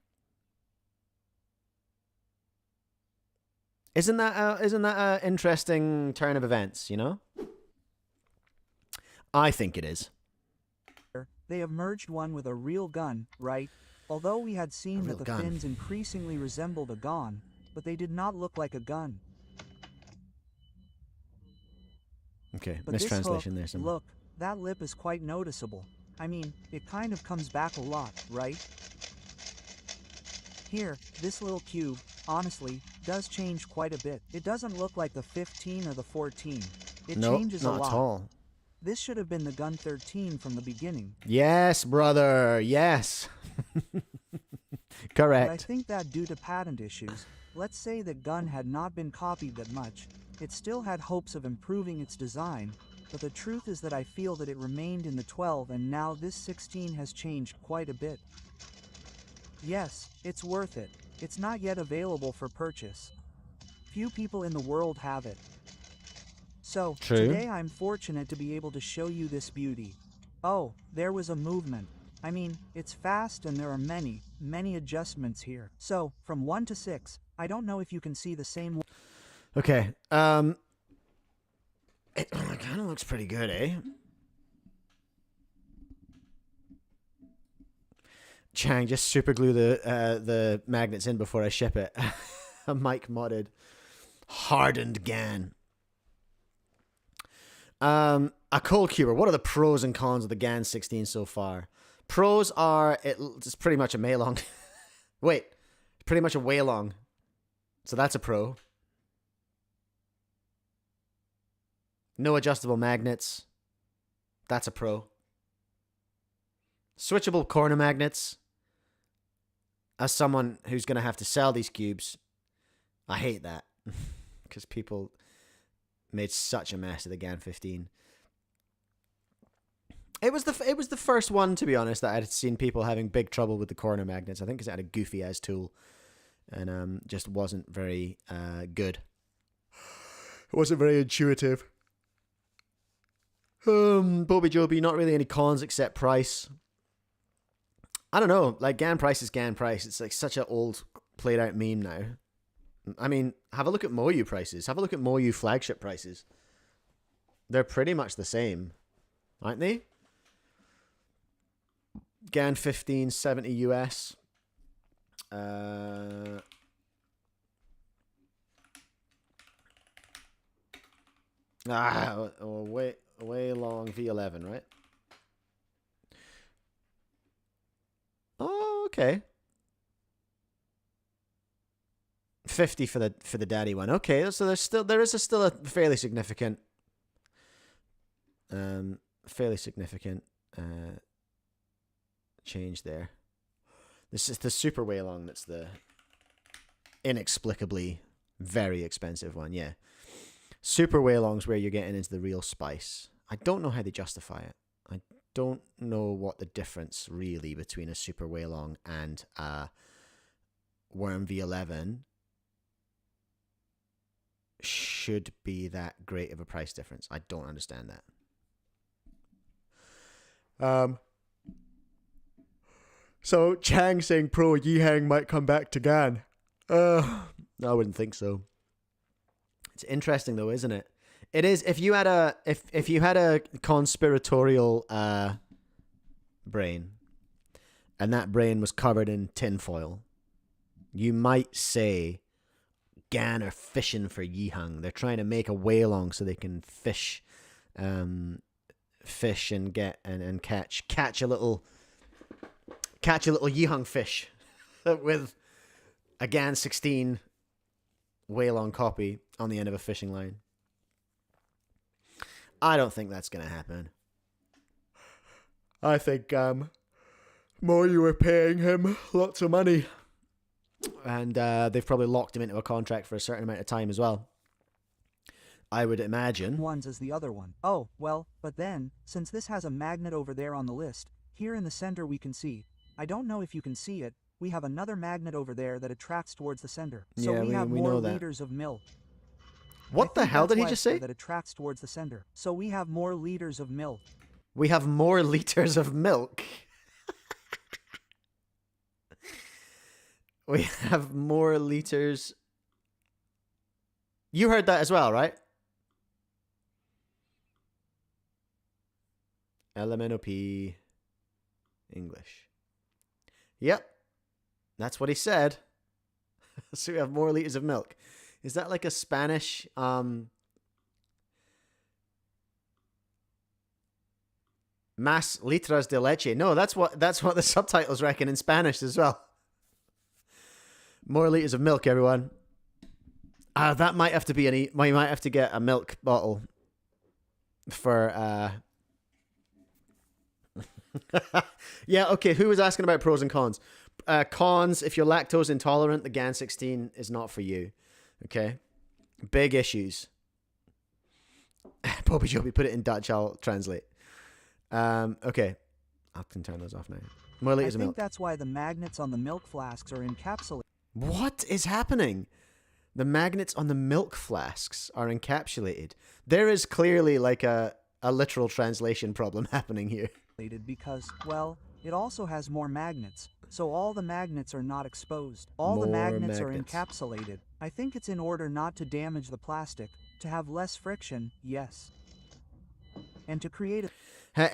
Isn't that a interesting turn of events, you know? I think it is. they have merged one with a real gun, right? Although we had seen that the fins increasingly resembled a gun, but they did not look like a gun. Okay, But mistranslation this hook, there. look, that lip is quite noticeable. I mean, it kind of comes back a lot, right? Here, this little cube, honestly, does change quite a bit. It doesn't look like the 15 or the 14. It changes a lot. Not at all. This should have been the gun 13 from the beginning. Yes, brother. Yes. Correct. But I think that due to patent issues, let's say that gun had not been copied that much, it still had hopes of improving its design, but the truth is that I feel that it remained in the 12 and now this 16 has changed quite a bit. Yes, it's worth it. It's not yet available for purchase. Few people in the world have it. So, today I'm fortunate to be able to show you this beauty. Oh, there was a movement. I mean, it's fast and there are many, many adjustments here. So, from 1 to 6, I don't know if you can see the same. Okay. It kind of looks pretty good, eh? Chang, just super glue the magnets in before I ship it. A mic modded hardened GAN. A cold cuber. What are the pros and cons of the GAN 16 so far? Pros are it's pretty much a Maylong. Wait, pretty much a Waylong. So that's a pro. No adjustable magnets. That's a pro. Switchable corner magnets. As someone who's going to have to sell these cubes, I hate that. Because people made such a mess of the GAN 15. It was the first one, to be honest, that I had seen people having big trouble with the corner magnets. I think because it had a goofy ass tool, and just wasn't very good. It wasn't very intuitive. Bobby Joby, not really any cons except price. I don't know. Like GAN price is GAN price. It's like such an old, played out meme now. I mean, have a look at Moyu prices. Have a look at Moyu flagship prices. They're pretty much the same, aren't they? GAN 1570 US. Way long V11, right? Oh, okay. 50 for the daddy one. Okay, so there is still a fairly significant change there. This is the super way long. That's the inexplicably very expensive one. Yeah, super way long's where you're getting into the real spice. I don't know how they justify it. I don't know what the difference really between a super way long and a Worm V11 should be that great of a price difference. I don't understand that. So Chang saying Pro Yihang might come back to GAN. I wouldn't think so. It's interesting though, isn't it? It is. If you had a conspiratorial brain, and that brain was covered in tinfoil, you might say GAN are fishing for Yihang. They're trying to make a whalong so they can fish and get and catch a little Yihang fish with a GAN 16 whalong copy on the end of a fishing line. I don't think that's going to happen. I think Moyu were paying him lots of money. And they've probably locked him into a contract for a certain amount of time as well. I would imagine. One's as the other one. Oh, well, but then, since this has a magnet over there on the list, here in the center we can see. I don't know if you can see it. We have another magnet over there that attracts towards the center. So yeah, we have we more know that. liters of milk. What the hell did he just say? That attracts towards the center. So we have more liters of milk. We have more liters of milk. We have more liters. You heard that as well, right? LMNOP English. Yep. That's what he said. So we have more liters of milk. Is that like a Spanish más litras de leche? No, that's what the subtitles reckon in Spanish as well. More liters of milk, everyone. That might have to be we might have to get a milk bottle for yeah, okay, who was asking about pros and cons? Cons, if you're lactose intolerant, the GAN 16 is not for you. Okay? Big issues. Bobby Joby, put it in Dutch, I'll translate. Okay. I can turn those off now. More liters of milk. I think that's why the magnets on the milk flasks are encapsulated. What is happening? The magnets on the milk flasks are encapsulated. There is clearly like a literal translation problem happening here. Because, well, it also has more magnets. So all the magnets are not exposed. All the magnets are encapsulated. I think it's in order not to damage the plastic, to have less friction, yes. And to create a...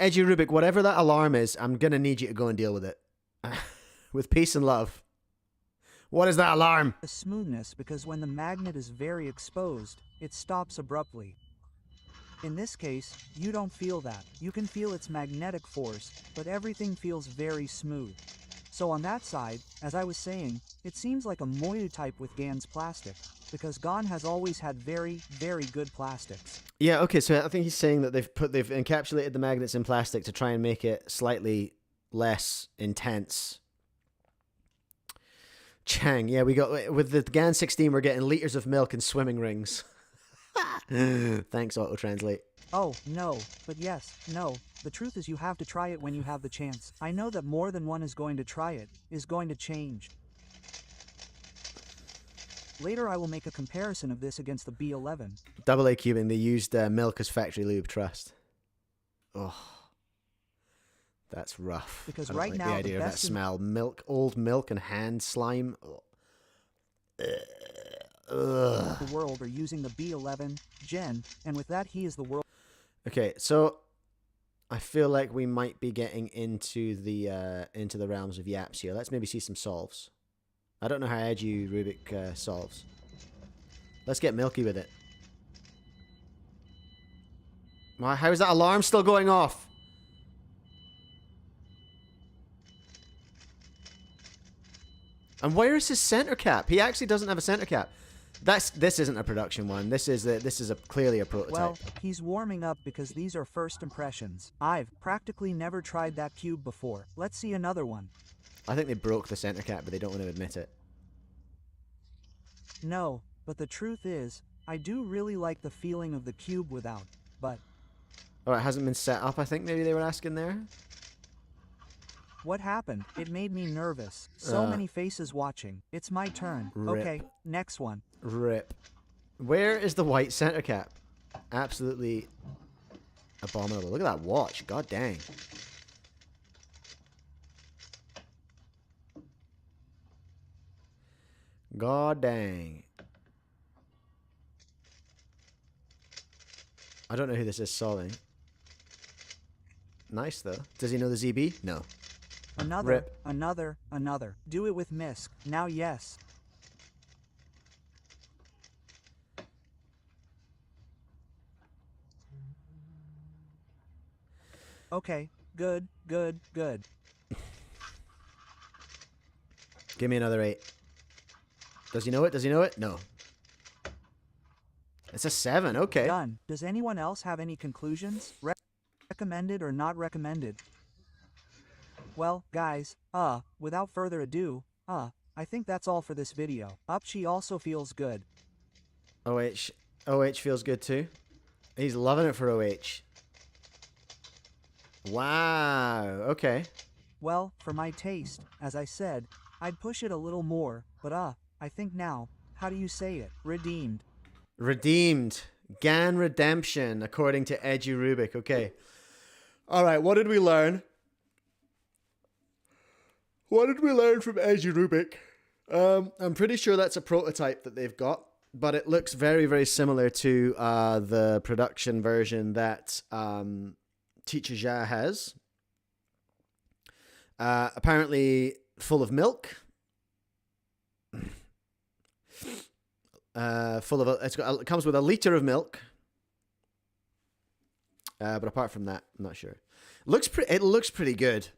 Edgy Rubik, whatever that alarm is, I'm going to need you to go and deal with it. With peace and love. What is that alarm? A smoothness, because when the magnet is very exposed, it stops abruptly. In this case, you don't feel that. You can feel its magnetic force, but everything feels very smooth. So on that side, as I was saying, it seems like a Moyu type with GAN's plastic, because GAN has always had very, very good plastics. Yeah, okay, so I think he's saying that they've encapsulated the magnets in plastic to try and make it slightly less intense. Chang, yeah, we got with the GAN 16 we're getting liters of milk and swimming rings. Thanks, auto-translate. Oh, no, but yes, no. The truth is you have to try it when you have the chance. I know that more than one is going to try it, is going to change. Later I will make a comparison of this against the B11. AA Cubing, they used milk as factory lube, trust. Oh, that's rough. Because I don't right like now the idea of that smell. Milk, old milk and hand slime. The world are using the B11 Gen, and with that he is the world. Okay, so I feel like we might be getting into the realms of yaps here. Let's maybe see some solves. I don't know how Edgy Rubik solves. Let's get milky with it. How is that alarm still going off? And where is his center cap? He actually doesn't have a center cap. This isn't a production one. This is clearly a prototype. Well, he's warming up because these are first impressions. I've practically never tried that cube before. Let's see another one. I think they broke the center cap, but they don't want to admit it. No, but the truth is, I do really like the feeling of the cube without, but... Oh, it hasn't been set up, I think maybe they were asking there. What happened? It made me nervous. So many faces watching. It's my turn. Rip. Okay, next one. Rip. Where is the white center cap? Absolutely abominable. Look at that watch. God dang. God dang. I don't know who this is solving. Nice though. Does he know the ZB? No. Another, Rip. another. Do it with Misk. Now yes. Okay, good. Give me another 8. Does he know it? Does he know it? No. It's a 7. Okay. Done. Does anyone else have any conclusions? Recommended or not recommended? Well, guys, without further ado, I think that's all for this video. She also feels good. OH feels good too. He's loving it for OH. Wow. Okay. Well, for my taste, as I said, I'd push it a little more, but I think now, how do you say it? Redeemed. Redeemed. GAN redemption, according to Edgy Rubik. Okay. All right, what did we learn? What did we learn from Edgy Rubik? I'm pretty sure that's a prototype that they've got, but it looks very, very similar to the production version that TeacherXia has. Apparently full of milk. It comes with a liter of milk. But apart from that, I'm not sure. It looks pretty good.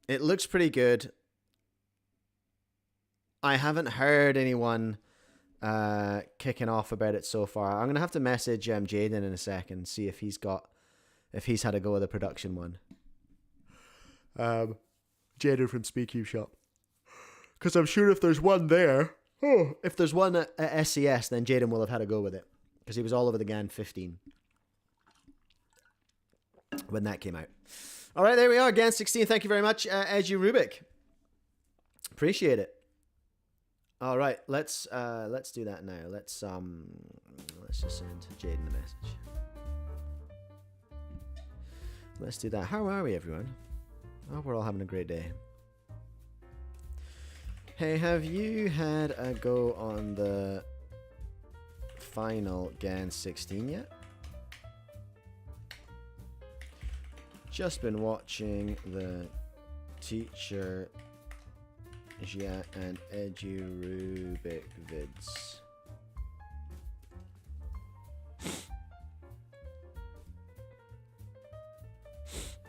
It looks pretty good. I haven't heard anyone kicking off about it so far. I'm gonna have to message Jaden in a second, see if he's had a go at the production one. Jaden from Speedcube Shop. Because I'm sure if there's one there, if there's one at SCS, then Jaden will have had a go with it. Because he was all over the GAN 15 when that came out. All right, there we are. GAN 16. Thank you very much, Edgy Rubik. Appreciate it. All right, let's do that now. Let's just send Jaden a message. Let's do that. How are we, everyone? I hope we're all having a great day. Hey, have you had a go on the final GAN 16 yet? Just been watching the TeacherXia and Edgy Rubik vids.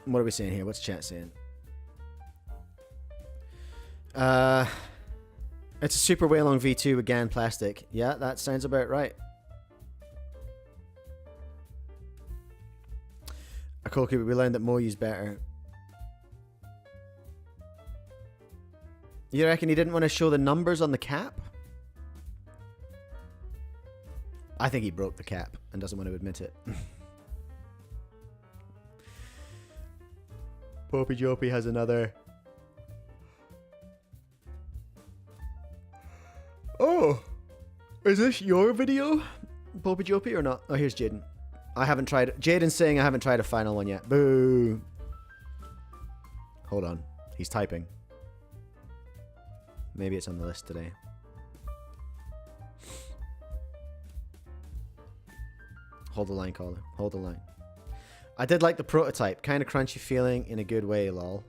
What are we saying here? What's chat saying? It's a super way long V2 with GAN plastic. Yeah, that sounds about right. Akoki, we learned that Moyu's better. You reckon he didn't want to show the numbers on the cap? I think he broke the cap and doesn't want to admit it. Poppy Jopy has another. Oh! Is this your video, Poppy Jopy, or not? Oh, here's Jaden. I haven't tried. Jaden's saying I haven't tried a final one yet. Boo! Hold on. He's typing. Maybe it's on the list today. Hold the line, caller. Hold the line. I did like the prototype. Kind of crunchy feeling in a good way, lol.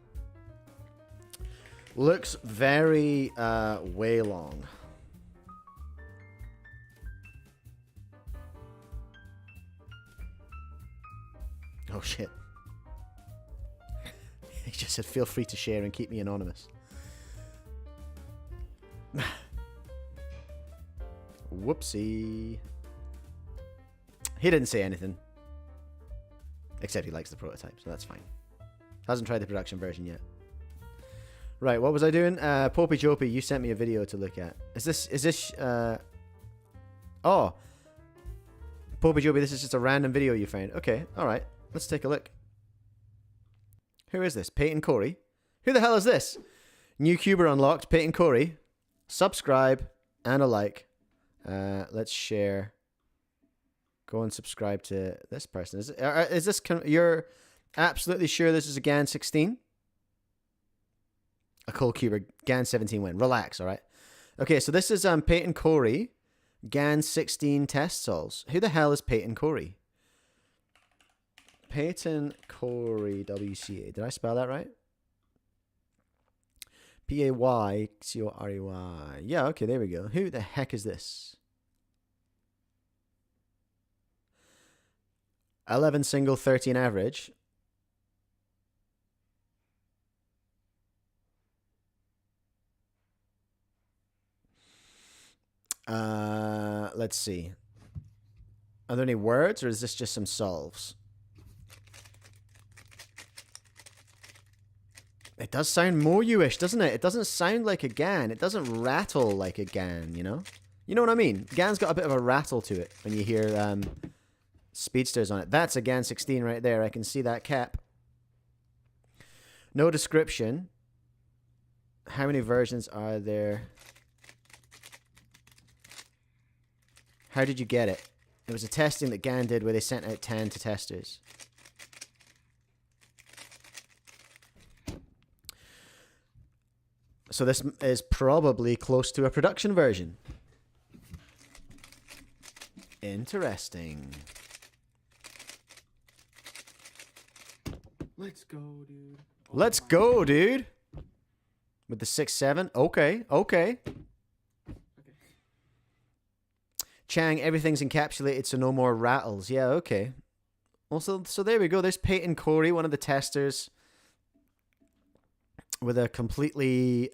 Looks very way long. Oh shit. He just said feel free to share and keep me anonymous. Whoopsie. He didn't say anything. Except he likes the prototype, so that's fine. Hasn't tried the production version yet. Right, what was I doing? Popey Jopey, you sent me a video to look at. Is this, oh. Popey Jopey, this is just a random video you found. Okay, alright. Let's take a look. Who is this? Peyton Corey? Who the hell is this? New Cuber unlocked, Peyton Corey. Subscribe and a like. Let's share. Go and subscribe to this person. Is this, you're absolutely sure this is a GAN 16? A cool Cuber, GAN 17 win. Relax, alright? Okay, so this is Peyton Corey, GAN 16 test solves. Who the hell is Peyton Corey? Peyton Corey WCA. Did I spell that right? P-A-Y-C-O-R-E-Y. Yeah, okay, there we go. Who the heck is this? 11 single, 13 average. Let's see. Are there any words, or is this just some solves? It does sound more you-ish, doesn't it? It doesn't sound like a GAN. It doesn't rattle like a GAN, you know? You know what I mean? GAN's got a bit of a rattle to it when you hear speedsters on it. That's a GAN 16 right there. I can see that cap. No description. How many versions are there? How did you get it? It was a testing that GAN did where they sent out 10 to testers. So this is probably close to a production version. Interesting. Let's go, dude. Oh, Let's go, dude. With the 6.7. Okay, okay. Chang, everything's encapsulated, so no more rattles. Yeah, okay. Also, so there we go. There's Peyton Corey, one of the testers, with a completely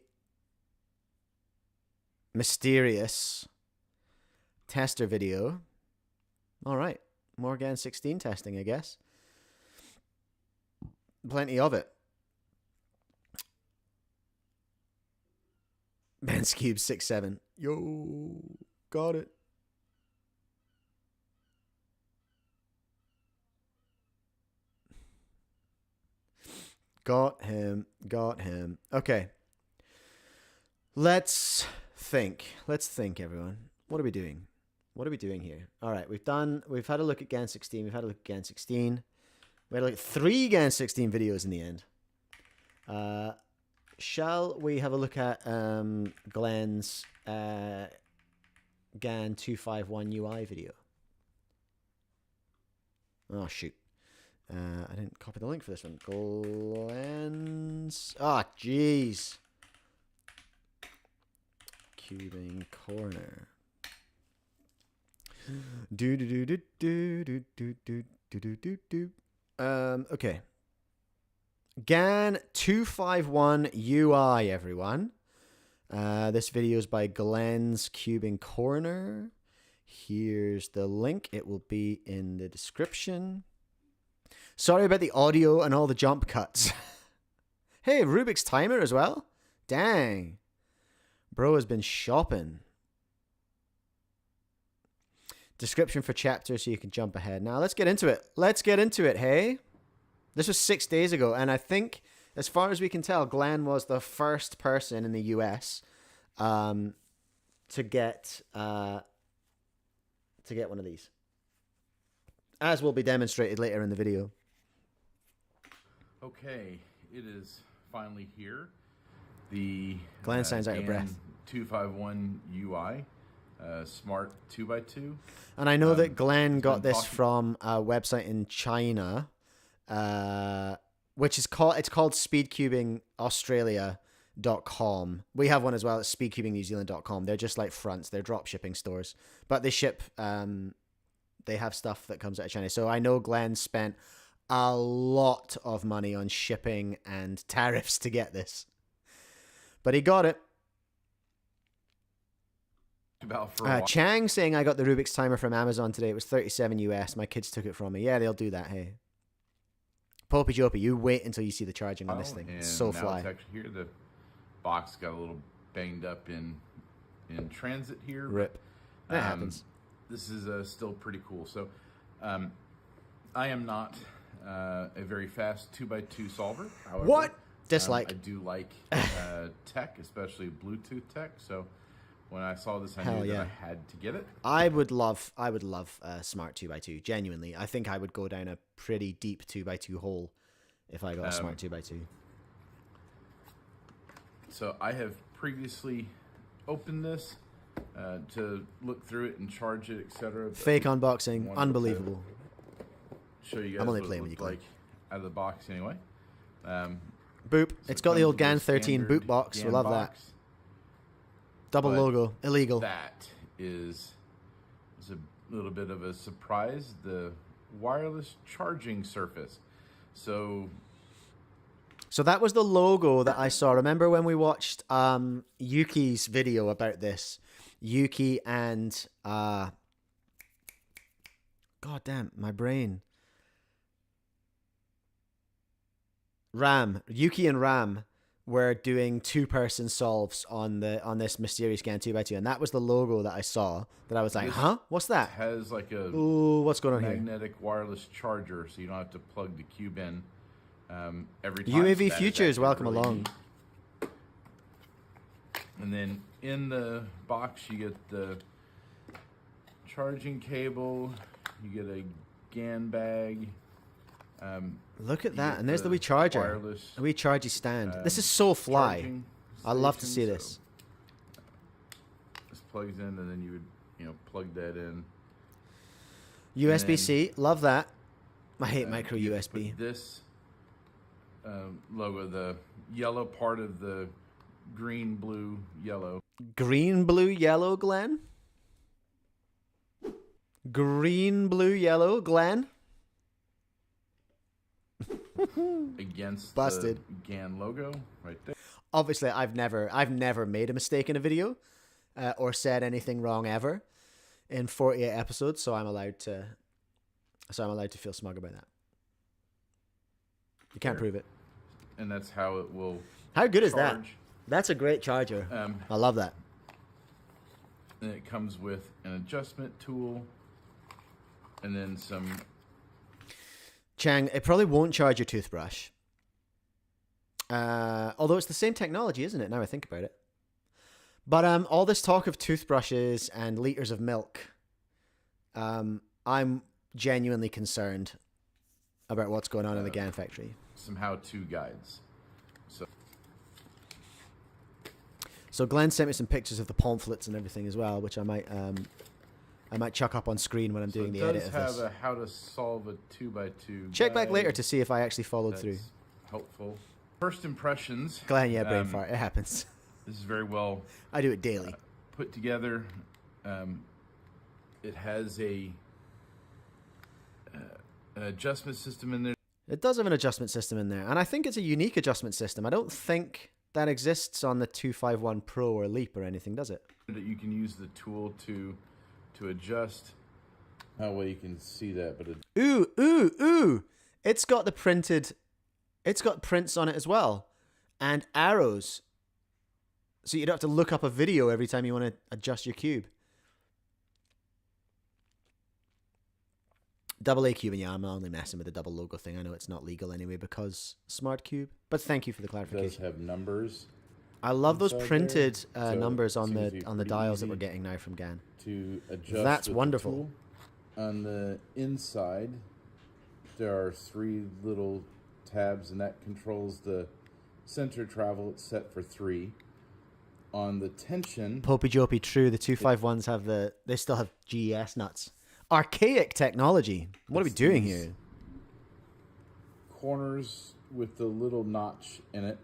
mysterious tester video. All right. More GAN 16 testing, I guess. Plenty of it. Ben's Cube 6.7. Yo, got it. Got him. Got him. Okay. Let's think. Let's think, everyone. What are we doing? What are we doing here? All right, we've had a look at GAN 16. We've had a look at GAN 16. We had like 3 GAN 16 videos in the end. Shall we have a look at Glenn's GAN 251 UI video? Oh, shoot. I didn't copy the link for this one. Glenn's... Ah, oh, jeez. Cubing corner. Okay. GAN 251 UI, everyone. This video is by Glenn's Cubing Corner. Here's the link. It will be in the description. Sorry about the audio and all the jump cuts. Hey, Rubik's timer as well? Dang. Bro has been shopping. Description for chapter so you can jump ahead. Now, let's get into it. Let's get into it, hey? This was 6 days ago, and I think, as far as we can tell, Glenn was the first person in the US to get one of these. As will be demonstrated later in the video. Okay, it is finally here. The Glenn sounds out of breath. 251 UI, smart 2x2. And I know that Glenn got this from a website in China, which is called speedcubingaustralia.com. We have one as well at speedcubingnewzealand.com. They're just like fronts. They're drop shipping stores, but they ship. They have stuff that comes out of China. So I know Glenn spent a lot of money on shipping and tariffs to get this. But he got it. about for a while. Chang saying I got the Rubik's timer from Amazon today. It was 37 US. My kids took it from me. Yeah, they'll do that. Hey, Popey Jopey, you wait until you see the charging on this thing. It's so now fly. It's actually here. The box got a little banged up in transit here. Rip. That happens. This is still pretty cool. So, I am not a very fast 2x2 solver. However, What? Dislike. I do like tech, especially Bluetooth tech. So when I saw this, I Hell knew yeah. that I had to get it. I would love a smart 2x2. Genuinely, I think I would go down a pretty deep 2x2 hole if I got a smart 2x2. So I have previously opened this to look through it and charge it, etc. Fake unboxing, unbelievable. Show you guys I'm only what playing it with you, looked like out of the box anyway. Boop. So It's it got the comes old with a GAN 13 boot standard box. We GAN love box. that. Double But logo. Illegal. That is a little bit of a surprise. The wireless charging surface. So that was the logo that I saw. Remember when we watched Yuki's video about this? Yuki and God damn, my brain. Yuki and Ram were doing two-person solves on this mysterious GAN 2x2, and that was the logo that I saw. That I was like, This huh? What's that? has like a Ooh, what's going on here? magnetic wireless charger, so you don't have to plug the cube in every time. UAV That is Futures, actually welcome really along. neat. And then in the box, you get the charging cable. You get a GAN bag. Look at You that, get and there's the the wee charger. wireless, A wee chargy stand. This is so fly. charging I love to see station, this. so this plugs in, and then you would plug that in. USB-C, love that. I hate micro You USB. put this logo, the yellow part of the green, blue, yellow. Green, blue, yellow, Glenn? Green, blue, yellow, Glenn? Against Busted. the GAN logo right there. Obviously, I've never made a mistake in a video or said anything wrong ever in 48 episodes, so I'm allowed to feel smug about that. You can't prove it. And that's how it will How good is that? charge. That's a great charger. I love that. And it comes with an adjustment tool and then some. Chang, it probably won't charge your toothbrush. Although it's the same technology, isn't it? Now I think about it. But all this talk of toothbrushes and liters of milk, I'm genuinely concerned about what's going on in the GAN factory. Some how-to guides. So Glenn sent me some pictures of the pamphlets and everything as well, which I might chuck up on screen when I'm doing the edit of It does this. have a how to solve a 2x2 Check back guide. later to see if I actually followed That's through. helpful. First impressions. Glenn, yeah, brain fart. It happens. This is very well I do it daily. put together. It has an adjustment system in there It does have an adjustment system in there, and I think it's a unique adjustment system. I don't think that exists on the 251 Pro or Leap or anything, does it? that you can use the tool to adjust. How well you can see that, but Ooh! It's got prints on it as well, and arrows. So you don't have to look up a video every time you want to adjust your cube. Double A cube, and yeah, I'm only messing with the double logo thing. I know it's not legal anyway because Smart Cube. But thank you for the it does clarification. have numbers I love those inside printed there. So numbers on seems to the be on the pretty dials that easy we're getting now from GAN. to adjust. That's with the wonderful. tool. On the inside, there are 3 little tabs, and that controls the center travel. It's set for 3. On the tension, Popey Jopey, true. The 251s have they still have GES nuts. Archaic technology. What are we It's doing these here? corners with the little notch in it,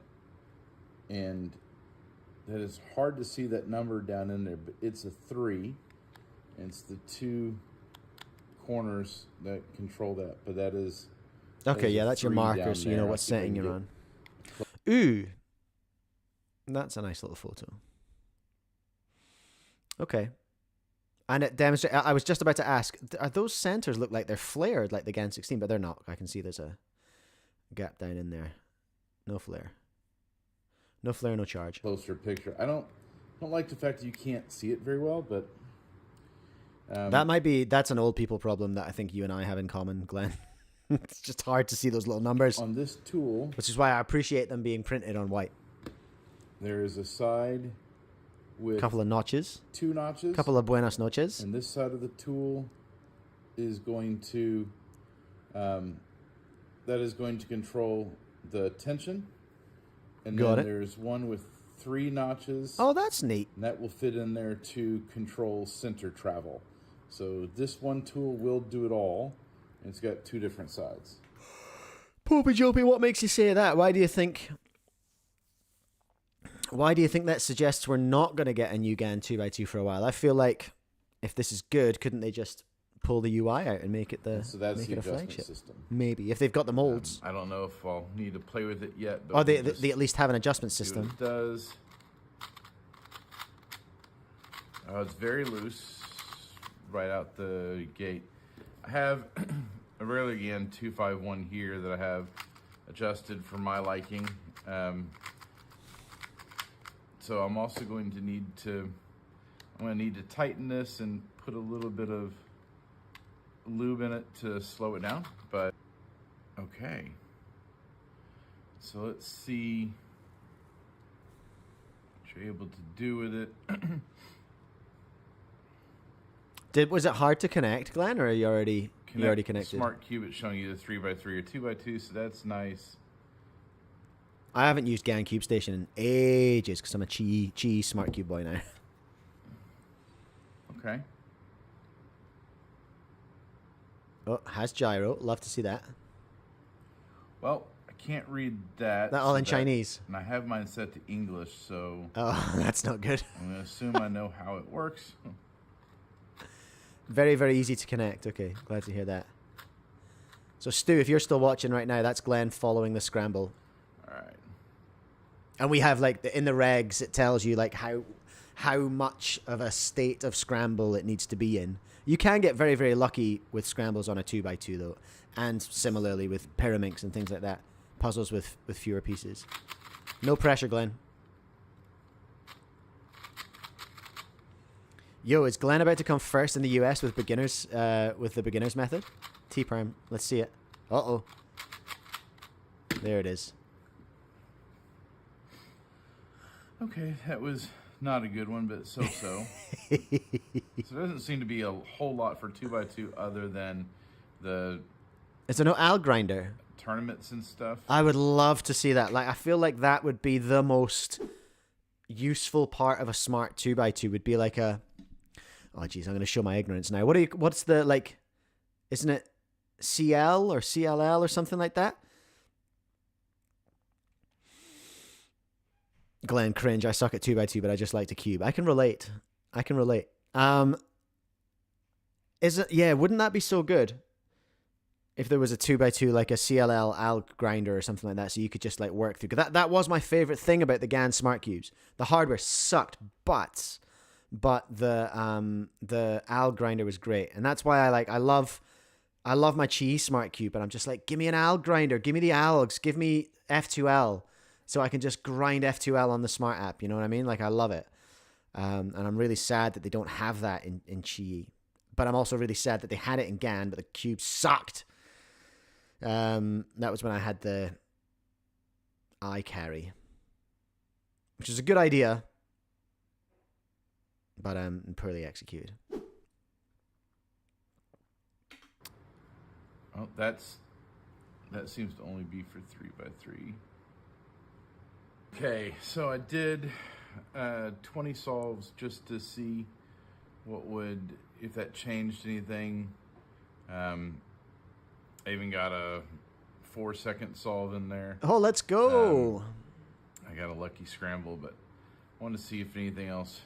and that is hard to see that number down in there, but it's a 3, and it's the 2 corners that control that. But that is Okay, there's yeah, a that's your 3 marker, down so you know there. what I think I setting can you're get- on. Ooh. That's a nice little photo. Okay. And it demonstrates. I was just about to ask, are those centers look like they're flared like the GAN 16, but they're not. I can see there's a gap down in there. No flare. No flare, no charge. Closer picture. I don't like the fact that you can't see it very well, but that's an old people problem that I think you and I have in common, Glenn. It's just hard to see those little numbers. On this tool, which is why I appreciate them being printed on white. There is a side with a couple of notches. 2 notches. A couple of buenas noches. And this side of the tool is going to that is going to control the tension. And then there's one with 3 notches. Oh, that's neat. And that will fit in there to control center travel. So this one tool will do it all. And it's got 2 different sides. Poopy Jopey, what makes you say that? Why do you think that suggests we're not going to get a new GAN 2x2 for a while? I feel like if this is good, couldn't they just pull the UI out and make it the so that's make the it a adjustment flagship system. Maybe if they've got the molds. I don't know if I'll need to play with it yet. But Or they at least have an adjustment system. It does. It's very loose right out the gate. I have a regular GAN 251 here that I have adjusted for my liking. So I'm also going to need to tighten this and put a little bit of lube in it to slow it down. But okay, so let's see what you're able to do with it. Was it hard to connect, Glenn, or are you already connected? Smart Cube, it's showing you the 3x3 or 2x2, so that's nice. I haven't used GAN Cube Station in ages because I'm a chi Smart Cube boy now. Okay. Oh, has gyro. Love to see that. Well, I can't read that. That all in Chinese. And I have mine set to English, so... Oh, that's not good. I'm going to assume I know how it works. Very, very easy to connect. Okay, glad to hear that. So, Stu, if you're still watching right now, that's Glenn following the scramble. All right. And we have, like, in the regs, it tells you, like, how much of a state of scramble it needs to be in. You can get very, very lucky with scrambles on a 2x2, though. And similarly with pyraminx and things like that. Puzzles with fewer pieces. No pressure, Glenn. Yo, is Glenn about to come first in the US with beginners, with the beginners method? T-Prime, let's see it. Uh-oh. There it is. Okay, that was not a good one, but so-so. So there doesn't seem to be a whole lot for 2x2 other than the... It's an AL grinder. Tournaments and stuff. I would love to see that. Like, I feel like that would be the most useful part of a smart 2x2 would be like a... Oh, geez, I'm going to show my ignorance now. What's the, like... Isn't it CL or CLL or something like that? Glenn, cringe. I suck at 2x2, but I just like to cube. I can relate. Is it? Yeah, wouldn't that be so good if there was a 2x2 like a CLL AL grinder or something like that, so you could just like work through? Because that was my favorite thing about the GAN Smart Cubes. The hardware sucked butts, but the AL grinder was great, and that's why I love my Chi Smart Cube, but I'm just like, give me an AL grinder, give me the ALGs, give me F2L. So I can just grind F2L on the Smart app, you know what I mean? Like, I love it. And I'm really sad that they don't have that in Qi. But I'm also really sad that they had it in GAN, but the cube sucked. That was when I had the iCarry, which is a good idea, but poorly executed. Oh, that seems to only be for 3x3. Okay, so I did 20 solves just to see if that changed anything. I even got a 4-second solve in there. Oh, let's go. I got a lucky scramble, but I wanted to see if anything else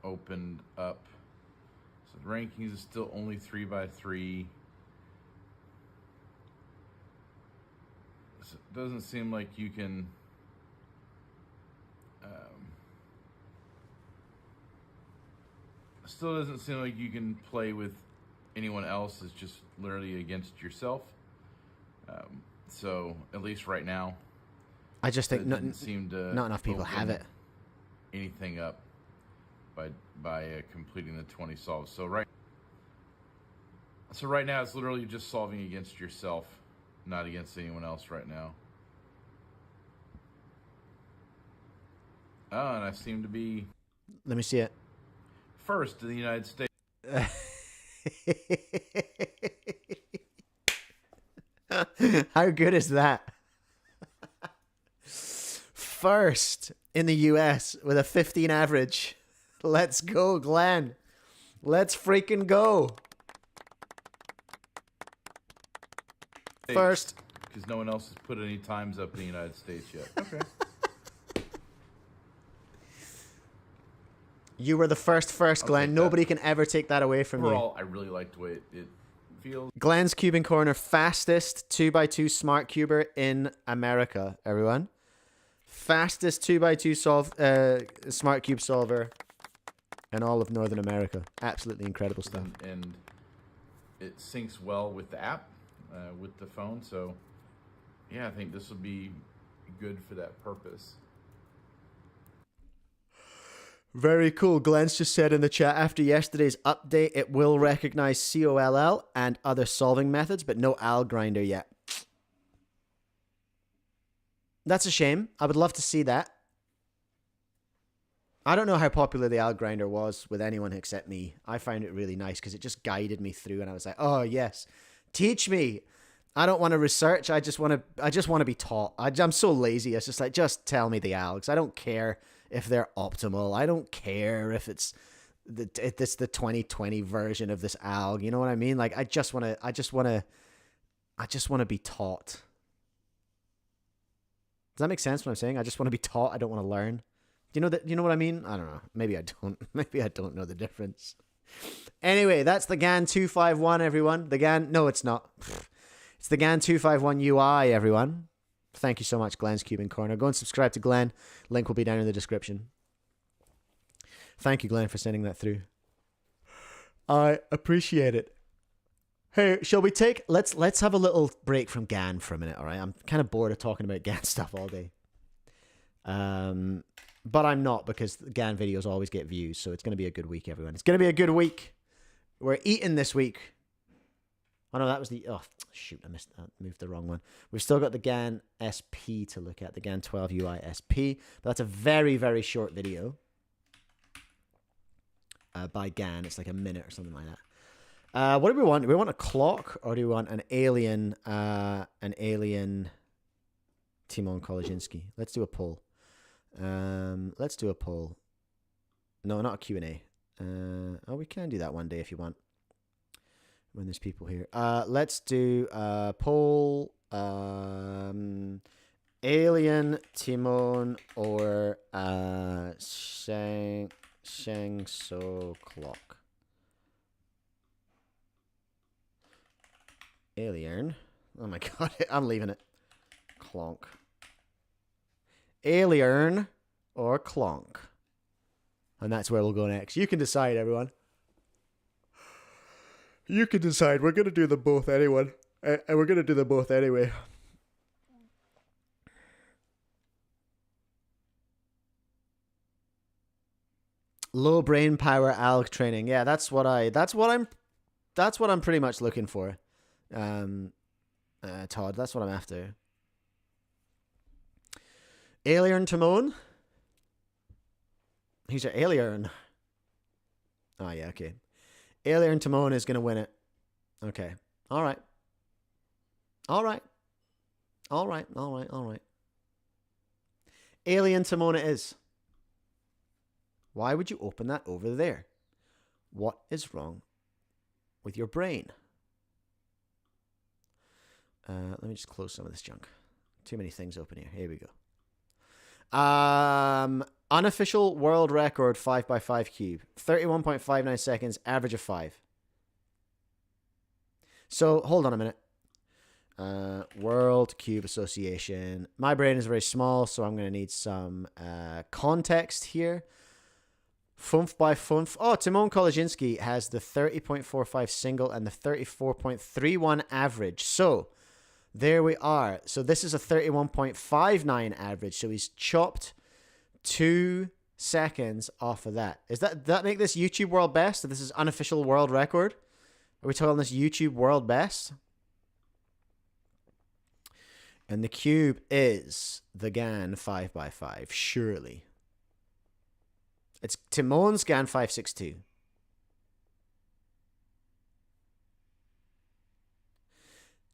opened up. So the rankings is still only 3x3. So it doesn't seem like you can Still doesn't seem like you can play with anyone else. It's just literally against yourself. So at least right now, I just think not not enough people have it. Anything up by completing the 20 solves. So right now it's literally just solving against yourself, not against anyone else right now. Oh, and I seem to be. Let me see it. First in the United States. How good is that? First in the US with a 15 average. Let's go, Glenn. Let's freaking go. First. Because no one else has put any times up in the United States yet. Okay. You were the first, Glenn. Nobody can ever take that away from you. Overall, I really like the way it feels. Glenn's Cubing Corner, fastest 2x2 smart cuber in America, everyone. Fastest 2x2 smart cube solver in all of Northern America. Absolutely incredible stuff. And it syncs well with the app, with the phone. So, yeah, I think this will be good for that purpose. Very cool. Glenn's just said in the chat, after yesterday's update, it will recognize COLL and other solving methods, but no AL grinder yet. That's a shame. I would love to see that. I don't know how popular the AL grinder was with anyone except me. I found it really nice because it just guided me through, and I was like, oh, yes, teach me. I don't want to research. I just want to be taught. I'm so lazy. It's just like, just tell me the ALGs. I don't care if they're optimal. I don't care if it's the 2020 version of this ALG. You know what I mean? Like, I just want to be taught. Does that make sense what I'm saying? I just want to be taught. I don't want to learn. You know what I mean? I don't know. Maybe I don't. Maybe I don't know the difference. Anyway, that's the GAN 251, everyone. No, it's not. It's the GAN 251 UI, everyone. Thank you so much, Glenn's Cubing Corner. Go and subscribe to Glenn. Link will be down in the description. Thank you, Glenn, for sending that through. I appreciate it. Hey, shall we let's have a little break from GAN for a minute, all right? I'm kind of bored of talking about GAN stuff all day. But I'm not, because the GAN videos always get views, so it's going to be a good week, everyone. It's going to be a good week. We're eating this week. Oh, no, that was the... Oh, shoot, I moved the wrong one. We've still got the GAN SP to look at, the GAN 12 UI SP. But that's a very, very short video by GAN. It's like a minute or something like that. What do we want? Do we want a clock, or do we want an alien Tymon Kolasinski? Let's do a poll. Let's do a poll. No, not a Q&A. Oh, we can do that one day if you want, when there's people here. Let's do a poll. Alien Tymon or Sengso Clock. Alien. Oh my god, I'm leaving it. Clonk. Alien or Clonk. And that's where we'll go next. You can decide, everyone. You can decide. We're going to do them both anyway. And we're going to do them both anyway. Low brain power ALG training. Yeah, that's what I'm pretty much looking for. Todd, that's what I'm after. Alien Tymon. He's your alien. Oh, yeah, okay. Alien Tymon is going to win it. Okay. All right. Alien Tymon it is. Why would you open that over there? What is wrong with your brain? Let me just close some of this junk. Too many things open here. Here we go. Unofficial world record 5x5 cube. 31.59 seconds, average of 5. So, hold on a minute. World Cube Association. My brain is very small, so I'm going to need some context here. Funf by Funf. Oh, Tymon Kolasinski has the 30.45 single and the 34.31 average. So, there we are. So, this is a 31.59 average. So, he's chopped 2 seconds off of that. Does that make this YouTube world best? If this is unofficial world record? Are we calling this YouTube world best? And the cube is the GAN 5x5, surely. It's Tymon's GAN 562.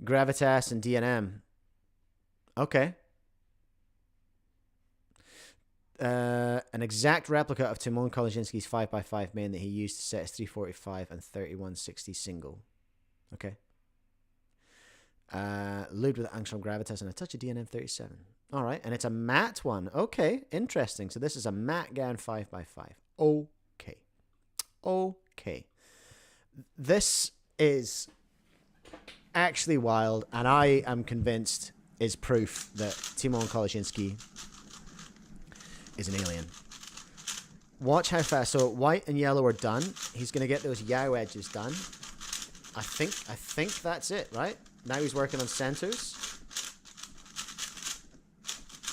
Gravitas and DNM. Okay. An exact replica of Tymon Kolasinski's 5x5 main that he used to set his 345 and 3160 single. Okay. Lubed with Angstrom Gravitas and a touch of DNM 37. All right, and it's a matte one. Okay, interesting. So this is a matte GAN 5x5. Okay. Okay. This is actually wild, and I am convinced is proof that Tymon Kolasinski is an alien. Watch how fast. So white and yellow are done. He's going to get those yaw edges done. I think that's it, right? Now he's working on centers.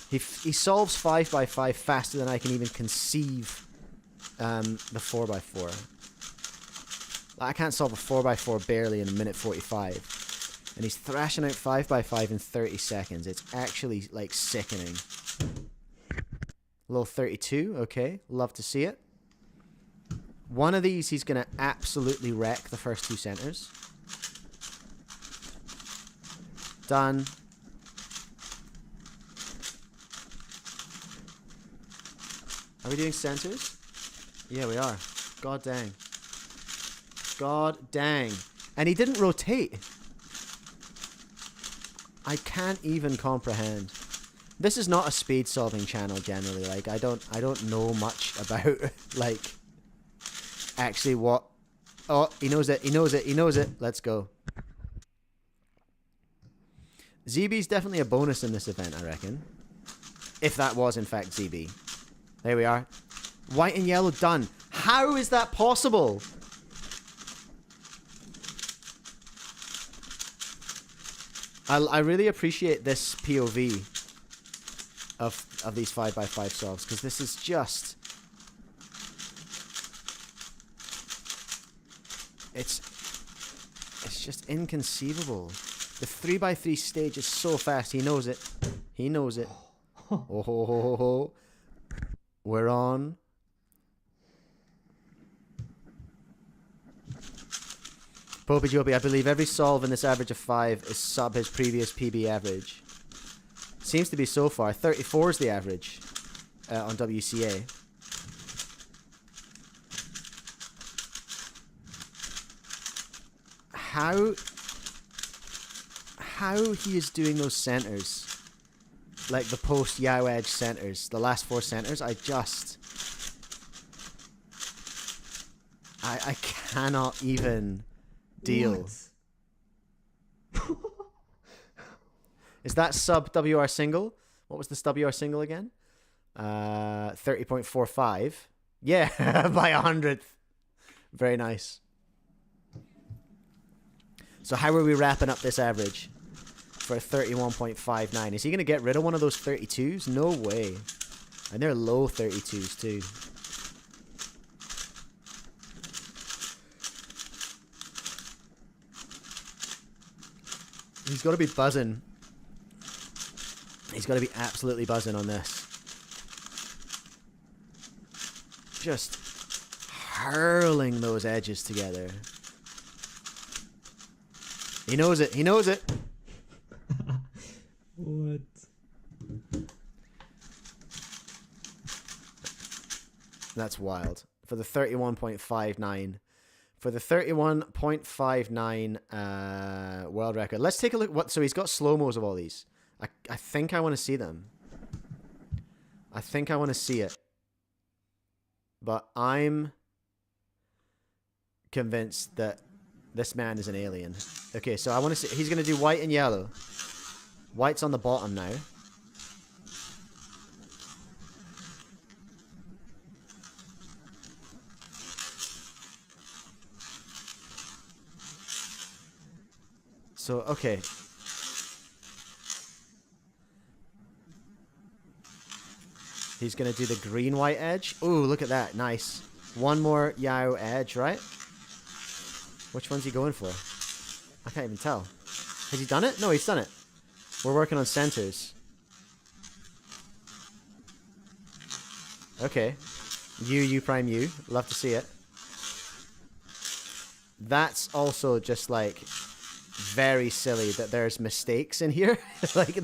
He solves 5x5 faster than I can even conceive the 4x4. I can't solve a 4x4 barely in a minute 45. And he's thrashing out 5x5 in 30 seconds. It's actually, like, sickening. Little 32, okay. Love to see it. One of these, he's going to absolutely wreck the first 2 centers. Done. Are we doing centers? Yeah, we are. God dang. God dang. And he didn't rotate. I can't even comprehend. This is not a speed solving channel generally. Like I don't know much about like actually what. Oh, he knows it. He knows it. He knows it. Let's go. ZB's definitely a bonus in this event, I reckon. If that was in fact ZB. There we are. White and yellow done. How is that possible? I really appreciate this POV of these 5x5 solves, because this is just... It's just inconceivable. The 3x3 stage is so fast. He knows it. He knows it. Oh, ho, ho, ho, ho. We're on. Popey Joby, I believe every solve in this average of 5 is sub his previous PB average. Seems to be so far. 34 is the average on WCA. How he is doing those centers, like the post yaw edge centers, the last 4 centers, I cannot even deal. Is that sub WR single? What was this WR single again? 30.45. Yeah, by 100th. Very nice. So how are we wrapping up this average for a 31.59? Is he going to get rid of one of those 32s? No way. And they're low 32s too. He's got to be buzzing. He's got to be absolutely buzzing on this. Just hurling those edges together. He knows it. He knows it. What? That's wild. For the 31.59. For the 31.59 world record. Let's take a look. So he's got slow-mos of all these. I think I want to see them. I think I want to see it. But I'm convinced that this man is an alien. Okay, so I want to see. He's going to do white and yellow. White's on the bottom now. So, okay. He's going to do the green-white edge. Ooh, look at that. Nice. One more Yao edge, right? Which one's he going for? I can't even tell. Has he done it? No, he's done it. We're working on centers. Okay. U prime U. Love to see it. That's also just like very silly that there's mistakes in here. Like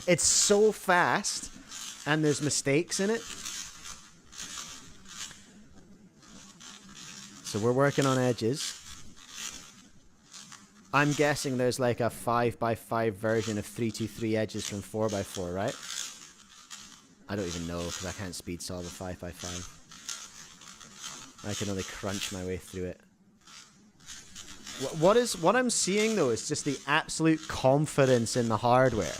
it's so fast and there's mistakes in it. So we're working on edges. I'm guessing there's like a 5x5 version of 323 edges from 4x4, right? I don't even know because I can't speed solve a 5x5. I can only crunch my way through it. What I'm seeing though is just the absolute confidence in the hardware.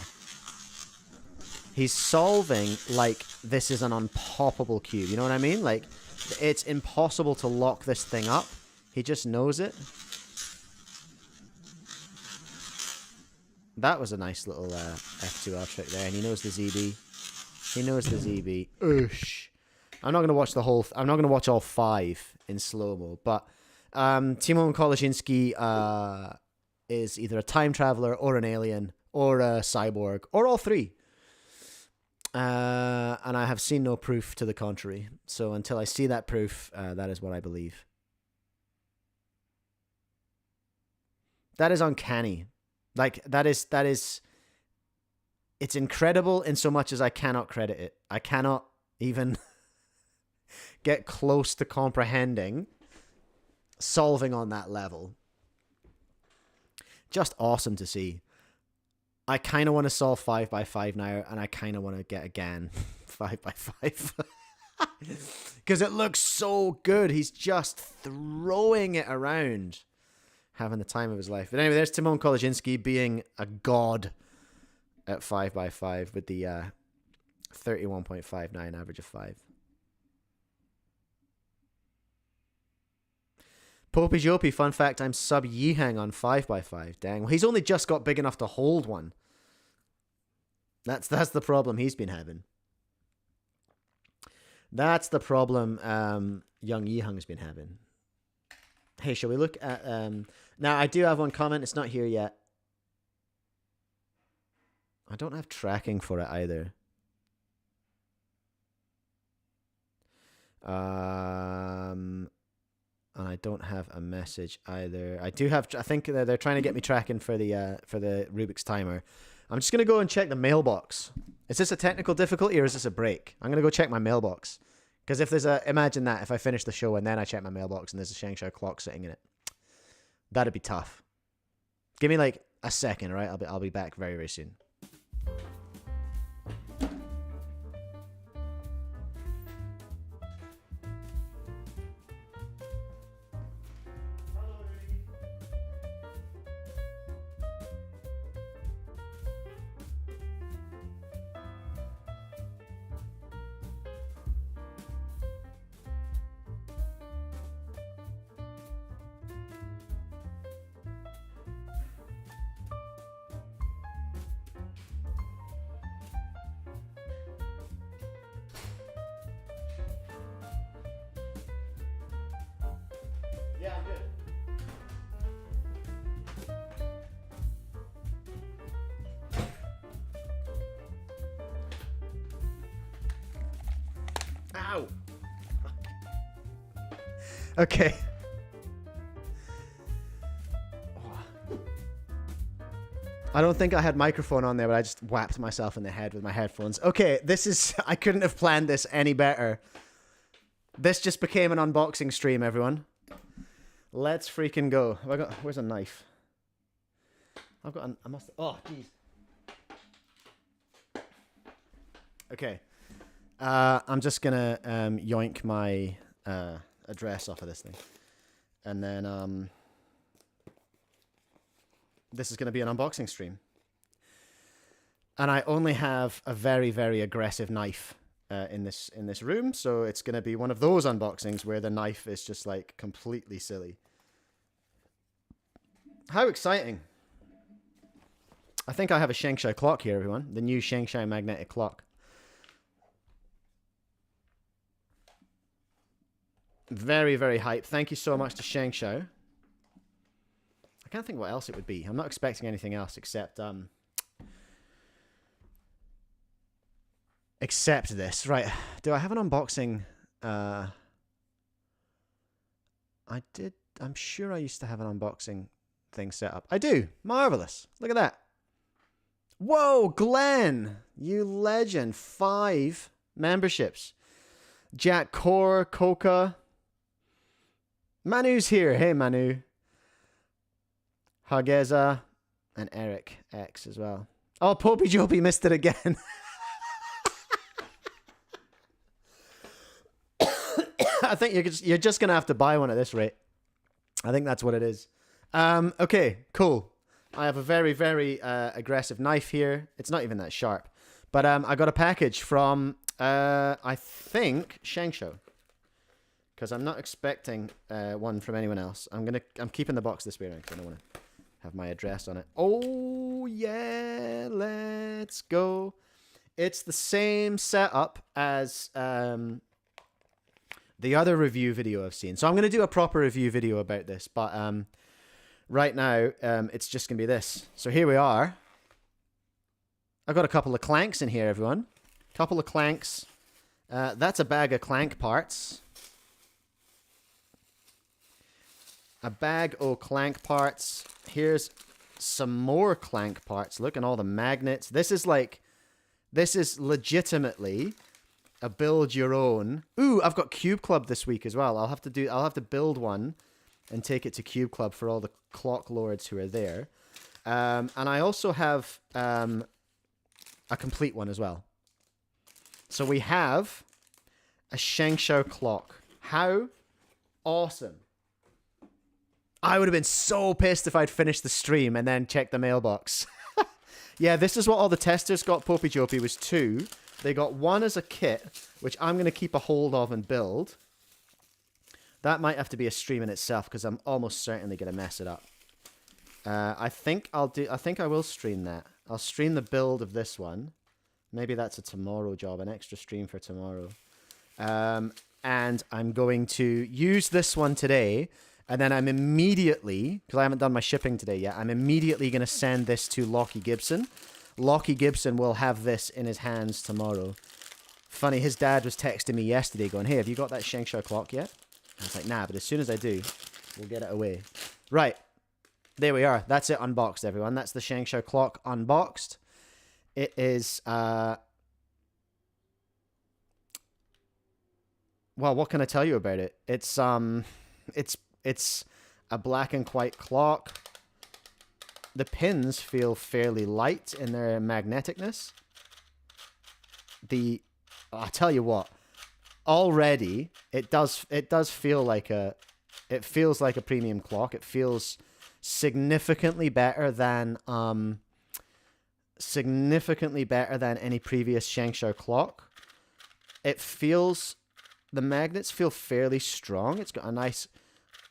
He's solving like this is an unpoppable cube. You know what I mean? Like it's impossible to lock this thing up. He just knows it. That was a nice little F2L trick there, and he knows the ZB. He knows the ZB. Oosh. I'm not gonna watch the whole. I'm not gonna watch all 5 in slow mo. But Tymon Kolasinski is either a time traveler or an alien or a cyborg or all 3. And I have seen no proof to the contrary. So until I see that proof, that is what I believe. That is uncanny. Like, that is, it's incredible in so much as I cannot credit it. I cannot even get close to comprehending solving on that level. Just awesome to see. I kind of want to solve 5x5 now, and I kind of want to get again 5x5. Because it looks so good. He's just throwing it around. Having the time of his life. But anyway, there's Tymon Kolasinski being a god at 5x5 with the 31.59 average of 5. Popey Jopey, fun fact, I'm sub Yihang on 5x5. Dang. Well, he's only just got big enough to hold one. That's the problem he's been having. That's the problem young Yihang's been having. Hey, shall we look at... now, I do have one comment. It's not here yet. I don't have tracking for it either. And I don't have a message either. I do have... I think they're trying to get me tracking for the Rubik's timer. I'm just going to go and check the mailbox. Is this a technical difficulty or is this a break? I'm going to go check my mailbox. Because if there's a... Imagine that if I finish the show and then I check my mailbox and there's a Sengso Clock sitting in it. That'd be tough. Give me like a second, all right? I'll be back very, very soon. Yeah, I'm good. Ow! Okay. I don't think I had microphone on there, but I just whapped myself in the head with my headphones. Okay, this is... I couldn't have planned this any better. This just became an unboxing stream, everyone. Let's freaking go. Have I got... Where's a knife? I've got... I must... Oh, jeez. Okay. I'm just gonna yoink my address off of this thing. And then... this is going to be an unboxing stream. And I only have a very, very aggressive knife in this room, so it's going to be one of those unboxings where the knife is just like completely silly. How exciting. I think I have a Sengso Clock here, everyone. The new Sengso magnetic clock. Very, very hype. Thank you so much to Sengso. I can't think what else it would be. I'm not expecting anything else except this. Right. Do I have an unboxing? I did. I'm sure I used to have an unboxing thing set up. I do. Marvelous. Look at that. Whoa, Glenn. You legend. 5 memberships. Jack Core, Coca. Manu's here. Hey, Manu. Hageza. And Eric X as well. Oh, Popey Jopey missed it again. I think you're just going to have to buy one at this rate. I think that's what it is. Okay, cool. I have a very, very aggressive knife here. It's not even that sharp. But I got a package from, I think, Sengso. Because I'm not expecting one from anyone else. I'm keeping the box this way around because I don't want to have my address on it. Oh, yeah, let's go. It's the same setup as the other review video I've seen. So I'm going to do a proper review video about this. But right now, it's just going to be this. So here we are. I've got a couple of clanks in here, everyone. Couple of clanks. That's a bag of clank parts. A bag of clank parts. Here's some more clank parts. Look at all the magnets. This is legitimately a build your own. Ooh, I've got Cube Club this week as well. I'll have to build one and take it to Cube Club for all the clock lords who are there. And I also have a complete one as well. So we have a Sengso Clock. How awesome. I would have been so pissed if I'd finished the stream and then checked the mailbox. Yeah, this is what all the testers got, Popey Jopey, was 2. They got 1 as a kit, which I'm going to keep a hold of and build. That might have to be a stream in itself because I'm almost certainly going to mess it up. I think I will stream that. I'll stream the build of this one. Maybe that's a tomorrow job, an extra stream for tomorrow. And I'm going to use this one today. And then I'm immediately, because I haven't done my shipping today yet, I'm immediately going to send this to Lockie Gibson. Lockie Gibson will have this in his hands tomorrow. Funny, his dad was texting me yesterday going, hey, have you got that Sengso Clock yet? I was like, nah, but as soon as I do, we'll get it away. Right. There we are. That's it unboxed, everyone. That's the Sengso Clock unboxed. It is, well, what can I tell you about it? It's a black and white clock. The pins feel fairly light in their magneticness. I'll tell you what, already it does feel like it feels like a premium clock. It feels significantly better than any previous Sengso clock. The magnets feel fairly strong. It's got a nice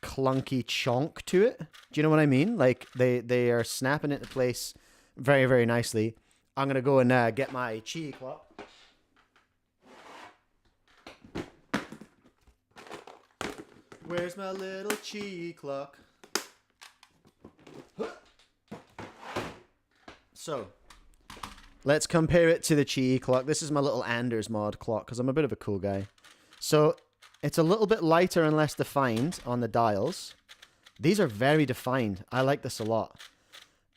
clunky chonk to it. Do you know what I mean? Like they are snapping into place very, very nicely. I'm gonna go and get my Chi clock. Where's my little Chi clock? So let's compare it to the Chi clock. This is my little Anders mod clock because I'm a bit of a cool guy. So it's a little bit lighter and less defined on the dials. These are very defined. I like this a lot.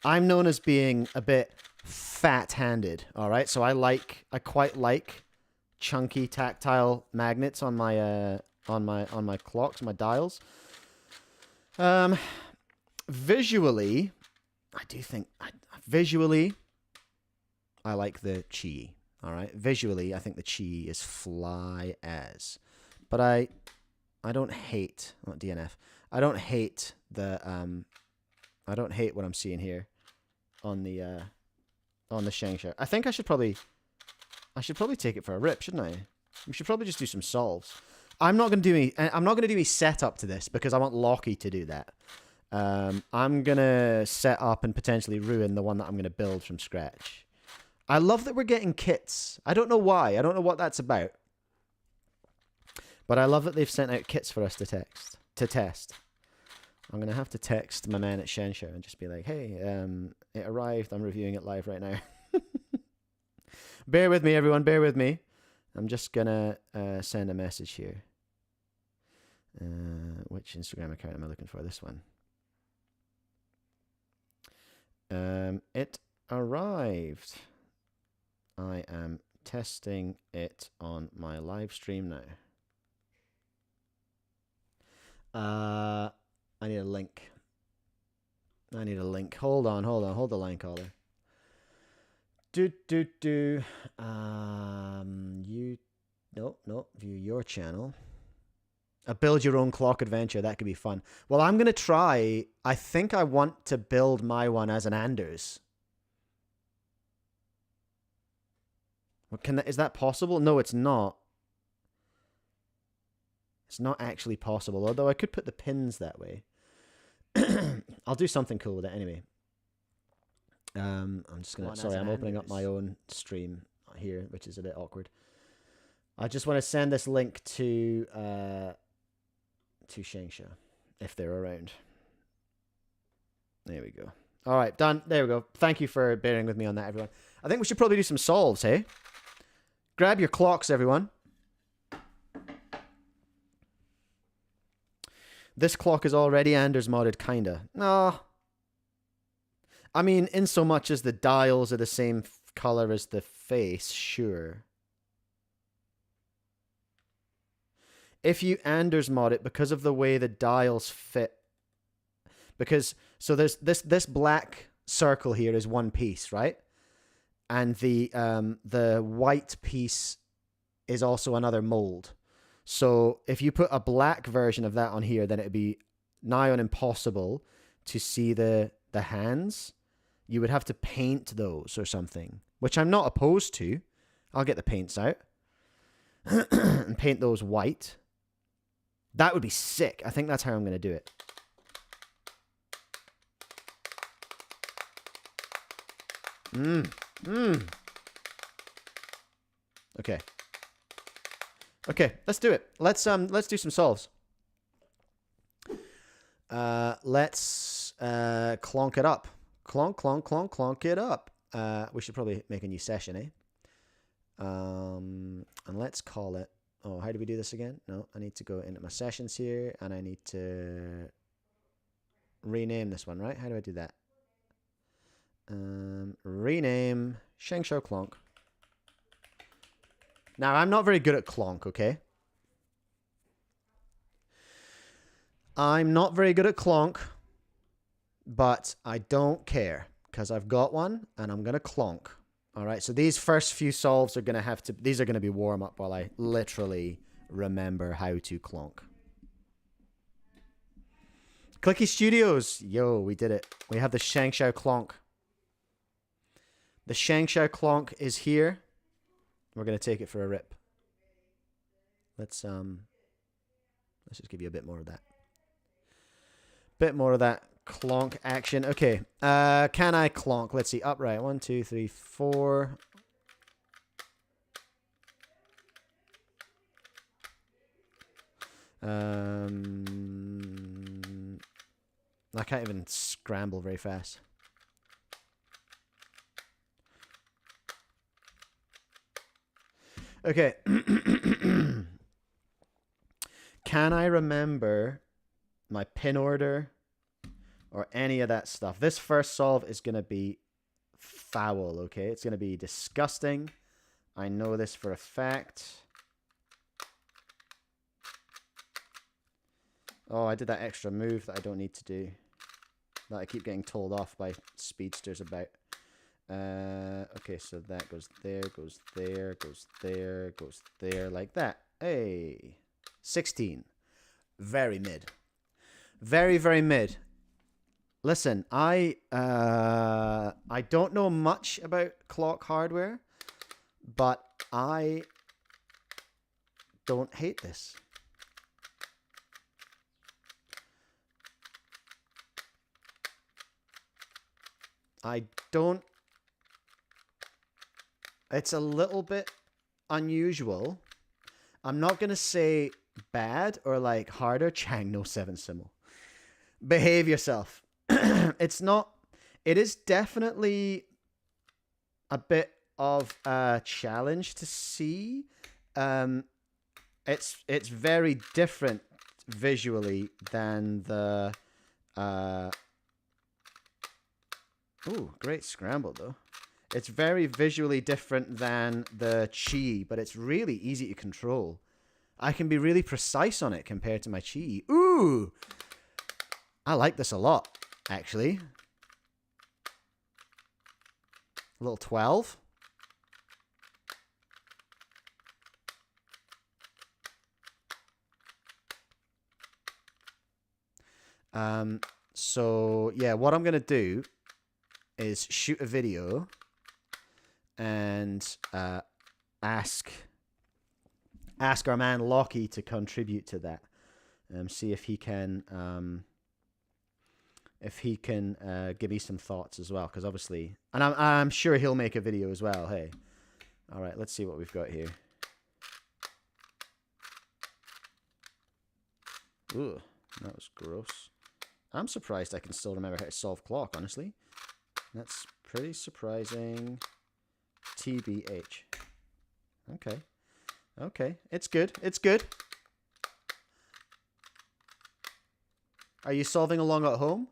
I'm known as being a bit fat-handed, all right? So I quite like chunky tactile magnets on my clocks, my dials. Visually, I like the Chi, all right? Visually, I think the Chi is fly as. But I don't hate DNF. I don't hate what I'm seeing here on the Sengso. I think I should probably take it for a rip, shouldn't I? We should probably just do some solves. I'm not going to do any setup to this because I want Lockie to do that. I'm going to set up and potentially ruin the one that I'm going to build from scratch. I love that we're getting kits. I don't know why. I don't know what that's about. But I love that they've sent out kits for us to test. I'm going to have to text my man at Sengso and just be like, hey, it arrived. I'm reviewing it live right now. Bear with me, everyone. Bear with me. I'm just going to send a message here. Which Instagram account am I looking for? This one. It arrived. I am testing it on my live stream now. I need a link. Hold on. Hold the line, caller. View your channel. A build your own clock adventure. That could be fun. Well, I'm going to try. I think I want to build my one as an Anders. Is that possible? No, it's not. It's not actually possible, although I could put the pins that way. I'll do something cool with it anyway. I'm just going to... Sorry, I'm opening up my own stream here, which is a bit awkward. I just want to send this link to Sengso, if they're around. There we go. All right, done. There we go. Thank you for bearing with me on that, everyone. I think we should probably do some solves, hey? Grab your clocks, everyone. This clock is already Anders modded, kinda. No. I mean, in so much as the dials are the same color as the face, sure. If you Anders mod it, because of the way the dials fit, because, so there's this black circle here is one piece, right? And the white piece is also another mold. So if you put a black version of that on here, then it'd be nigh on impossible to see the hands. You would have to paint those or something, which I'm not opposed to. I'll get the paints out and paint those white. That would be sick. I think that's how I'm going to do it. Okay. Okay, let's do it. Let's do some solves. Let's clonk it up. Clonk it up. We should probably make a new session, eh? And let's call it... Oh, how do we do this again? No, I need to go into my sessions here, and I need to rename this one, right? How do I do that? Rename Sengso Clonk. Now, I'm not very good at clonk, okay? I'm not very good at clonk, but I don't care, because I've got one, and I'm going to clonk. All right, so these first few solves are going to have to... These are going to be warm-up while I literally remember how to clonk. Clicky Studios. Yo, we did it. We have the Sengso Clonk. The Sengso Clonk is here. We're going to take it for a rip. Let's just give you a bit more of that. Bit more of that clonk action. Okay. Can I clonk? Let's see. Upright. 1, 2, 3, 4. I can't even scramble very fast. Okay. Can I remember my pin order or any of that stuff? This first solve is going to be foul, okay? It's going to be disgusting. I know this for a fact. Oh, I did that extra move that I don't need to do. That I keep getting told off by speedsters about. Okay, so that goes there, goes there, goes there, goes there, like that. Hey, 16. Very mid. Very, very mid. Listen, I don't know much about clock hardware, but I don't hate this. I don't... It's a little bit unusual. I'm not going to say bad or like harder. Chang, no 7 simul. Behave yourself. It's not... It is definitely a bit of a challenge to see. It's very different visually than the... Ooh, great scramble, though. It's very visually different than the Chi, but it's really easy to control. I can be really precise on it compared to my Chi. Ooh! I like this a lot, actually. A little 12. So, yeah, what I'm going to do is shoot a video and ask our man Lockie to contribute to that. See if he can give me some thoughts as well, because obviously, and I'm sure he'll make a video as well. Hey, all right, let's see what we've got here. Ooh, that was gross. I'm surprised I can still remember how to solve clock, honestly. That's pretty surprising. TBH. Okay. Okay. It's good. It's good. Are you solving along at home?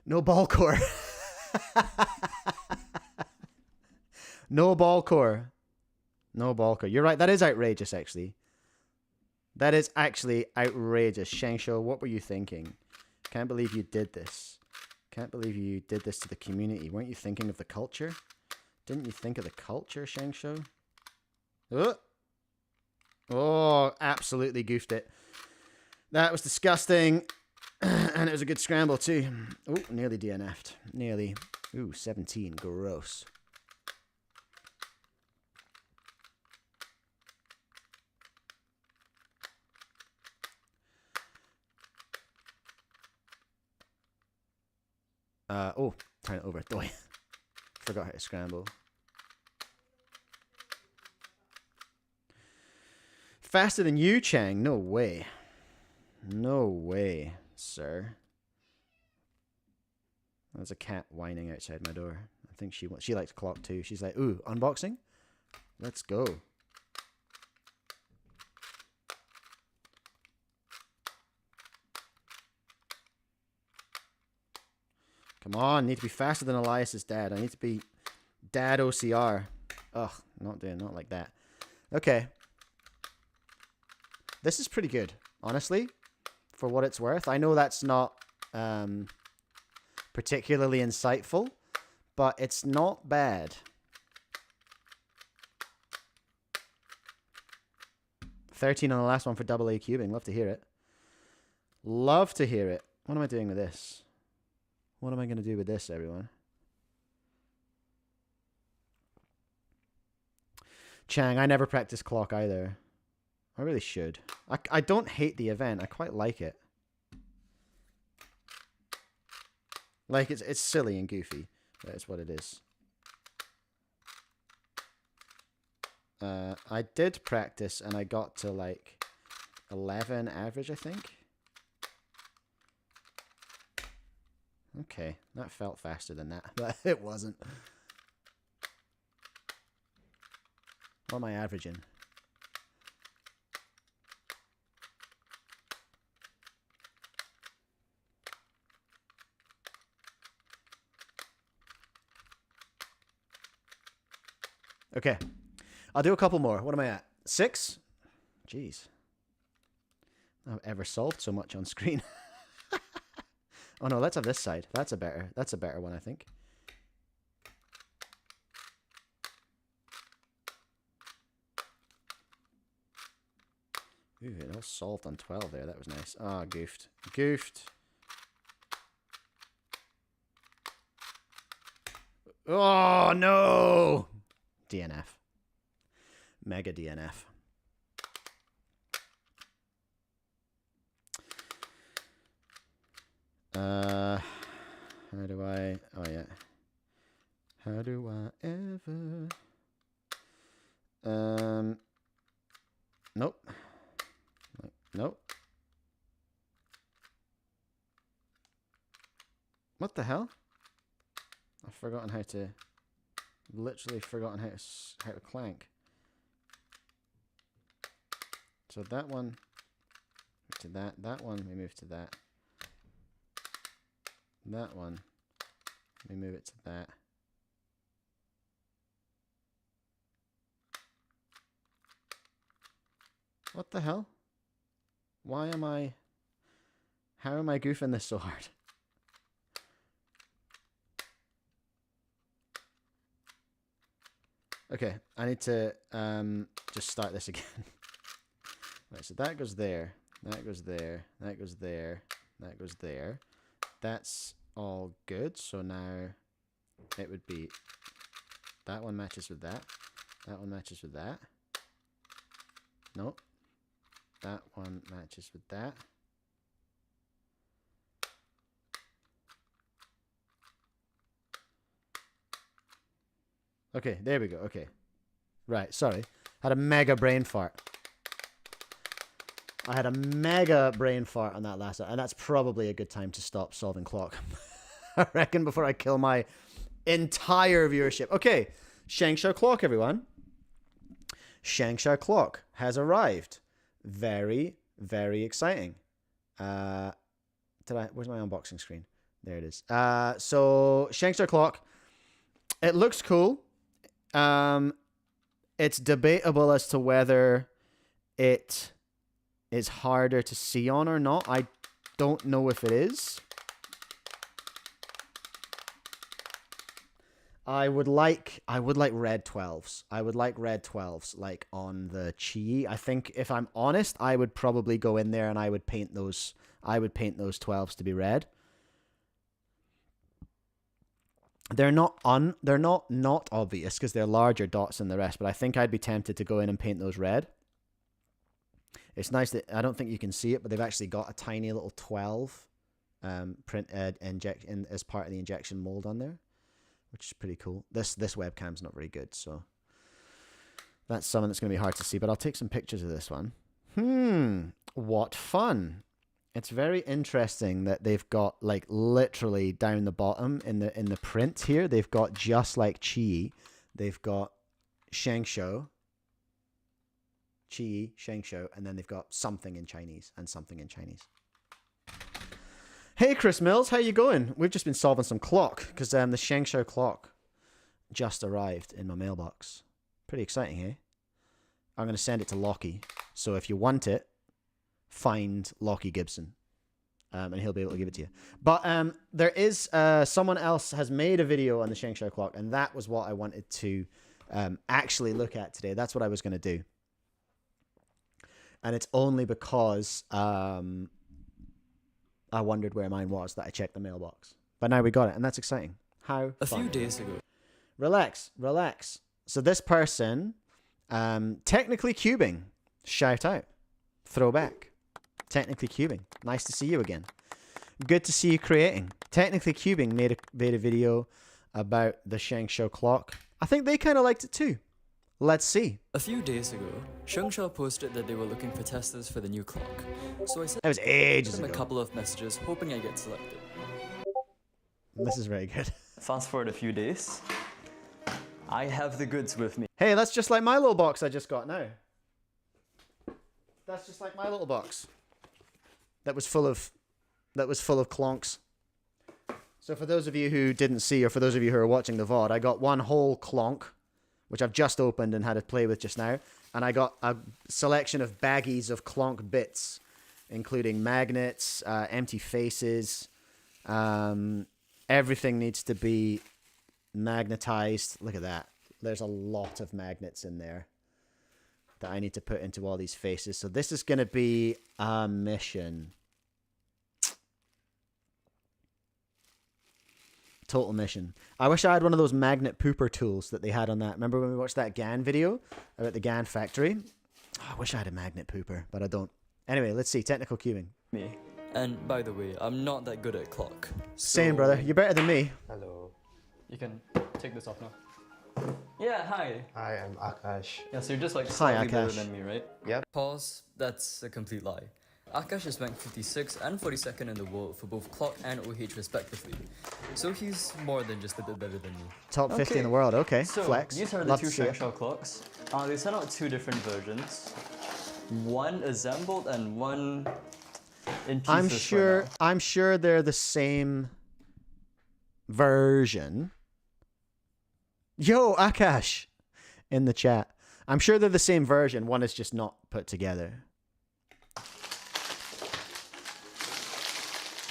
No ball core. No ball core. No ball core. You're right. That is outrageous, actually. That is actually outrageous. Sengso, what were you thinking? Can't believe you did this. Can't believe you did this to the community. Weren't you thinking of the culture? Didn't you think of the culture, Sengso? Oh, absolutely goofed it. That was disgusting. And it was a good scramble too. Oh, nearly DNF'd. Nearly. Ooh, 17. Gross. Oh, turn it over. Doy. Forgot how to scramble. Faster than you, Chang? No way. No way, sir. There's a cat whining outside my door. I think she likes clock too. She's like, ooh, unboxing? Let's go. Come on, need to be faster than Elias's dad. I need to be dad OCR. Ugh, not like that. Okay. This is pretty good, honestly, for what it's worth. I know that's not particularly insightful, but it's not bad. 13 on the last one for double A cubing. Love to hear it. Love to hear it. What am I doing with this? What am I going to do with this, everyone? Chang, I never practiced clock either. I really should. I don't hate the event. I quite like it. Like, it's silly and goofy. That's what it is. I did practice and I got to like 11 average, I think. Okay, that felt faster than that, but it wasn't. What am I averaging? Okay, I'll do a couple more. What am I at? 6? Jeez. I've ever solved so much on screen. Oh no, let's have this side. That's a better one, I think. Ooh, it all solved on 12 there. That was nice. Ah, goofed. Goofed. Oh, no. DNF. Mega DNF. How do I... Oh, yeah. How do I ever... Nope. Nope. What the hell? I've forgotten how to... Literally forgotten how to clank. So that one... To that. That one, we move to that. That one, we move it to that. What the hell? Why am I... How am I goofing this so hard? Okay, I need to just start this again. Right, so that goes there. That goes there. That goes there. That goes there. That's all good. So now it would be that one matches with that. That one matches with that. Nope. That one matches with that. Okay, there we go. Okay. Right, sorry. Had a mega brain fart. I had a mega brain fart on that last one, and that's probably a good time to stop solving clock. I reckon before I kill my entire viewership. Okay, Sengso Clock, everyone. Sengso Clock has arrived. Very, very exciting. Where's my unboxing screen? There it is. So Sengso Clock. It looks cool. It's debatable as to whether it is harder to see on or not. I don't know if it is. I would like red 12s. I would like red 12s like on the Chi. I think if I'm honest, I would probably go in there and I would paint those 12s to be red. They're not obvious because they're larger dots than the rest, but I think I'd be tempted to go in and paint those red. It's nice that I don't think you can see it, but they've actually got a tiny little 12 as part of the injection mold on there, which is pretty cool. This webcam's not very good, so that's something that's going to be hard to see, but I'll take some pictures of this one. What fun. It's very interesting that they've got like literally down the bottom in the print here, they've got just like Chi, they've got Sengso, Chi, Sengso, and then they've got something in Chinese and something in Chinese. Hey Chris Mills, how you going? We've just been solving some clock because the Sengso Clock just arrived in my mailbox. Pretty exciting, eh? I'm going to send it to Lockie. So if you want it, find Lockie Gibson, and he'll be able to give it to you. But there is someone else has made a video on the Sengso Clock, and that was what I wanted to actually look at today. That's what I was going to do, and it's only because I wondered where mine was that I checked the mailbox. But now we got it, and that's exciting. How A fun. few days ago. Relax. So this person, TechnicallyCubing, shout out, throwback. TechnicallyCubing, nice to see you again. Good to see you creating. TechnicallyCubing made a video about the Sengso Clock. I think they kind of liked it too. Let's see. A few days ago, Sengso posted that they were looking for testers for the new clock. So I sent That was ages them a ago. couple of messages, hoping I get selected. This is very good. Fast forward a few days. I have the goods with me. Hey, that's just like my little box I just got now. That's just like my little box. That was full of clonks. So for those of you who didn't see, or for those of you who are watching the VOD, I got one whole clonk, which I've just opened and had to play with just now. And I got a selection of baggies of clonk bits, including magnets, empty faces. Everything needs to be magnetized. Look at that. There's a lot of magnets in there that I need to put into all these faces. So this is going to be a mission. Total mission. I wish I had one of those magnet pooper tools that they had on that. Remember when we watched that GAN video about the GAN factory? Oh, I wish I had a magnet pooper, but I don't. Anyway, let's see. Technical cubing. Me. And by the way, I'm not that good at clock. Same, so brother. You're better than me. Hello. You can take this off now. Yeah, hi. Hi, I'm Akash. Yeah, so you're just like slightly better Akash. than me, right? Yep. Pause. That's a complete lie. Akash is ranked 56th and 42nd in the world for both clock and OH respectively. So he's more than just a bit better than me. Top 50 in the world. Okay, So flex. these are the Love two to see it. Sengso clocks. They sent out two different versions. One assembled and one in pieces. I'm sure they're the same version. Yo, Akash in the chat. I'm sure they're the same version. One is just not put together.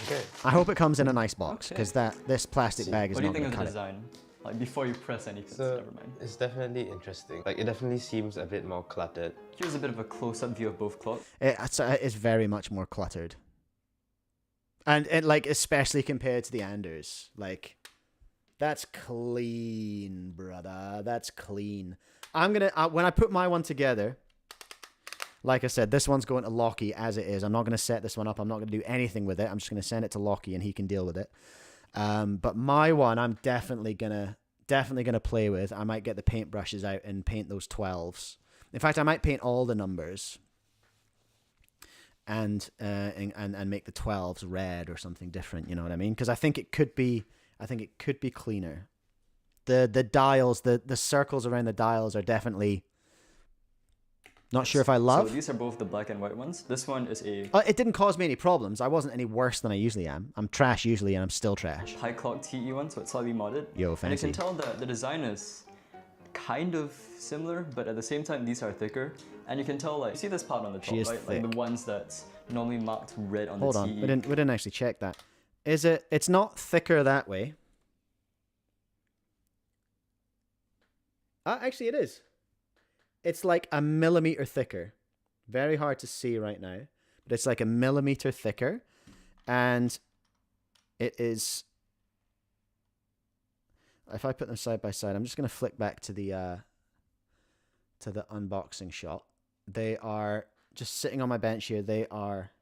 Okay. I hope it comes in a nice box because this plastic bag is What do you not think going of to the cut it. design? Like before you press anything, So never mind. it's definitely interesting. Like it definitely seems a bit more cluttered. Here's a bit of a close-up view of both clocks. It's very much more cluttered. And like especially compared to the Anders. Like that's clean, brother. That's clean. I'm going to when I put my one together, like I said, this one's going to Lockie as it is. I'm not going to set this one up. I'm not going to do anything with it. I'm just going to send it to Lockie and he can deal with it. But my one, I'm definitely gonna play with. I might get the paintbrushes out and paint those 12s. In fact, I might paint all the numbers and make the 12s red or something different. You know what I mean? Because I think it could be cleaner. The dials, the circles around the dials are definitely. Not sure if I love. So these are both the black and white ones. This one is a It didn't cause me any problems. I wasn't any worse than I usually am. I'm trash usually, and I'm still trash. high clock TE one, so it's slightly modded. Yo, And you fancy. can tell that the design is kind of similar, but at the same time, these are thicker. And you can tell, like, you see this part on the top, She is right? Like thick. the ones that's normally marked red on Hold the on, TE. we didn't actually check that. Is it? It's not thicker that way. Actually, it is. It's like a millimeter thicker. Very hard to see right now, but it's like a millimeter thicker, and it is. If I put them side by side, I'm just gonna flick back to the unboxing shot. They are just sitting on my bench here. They are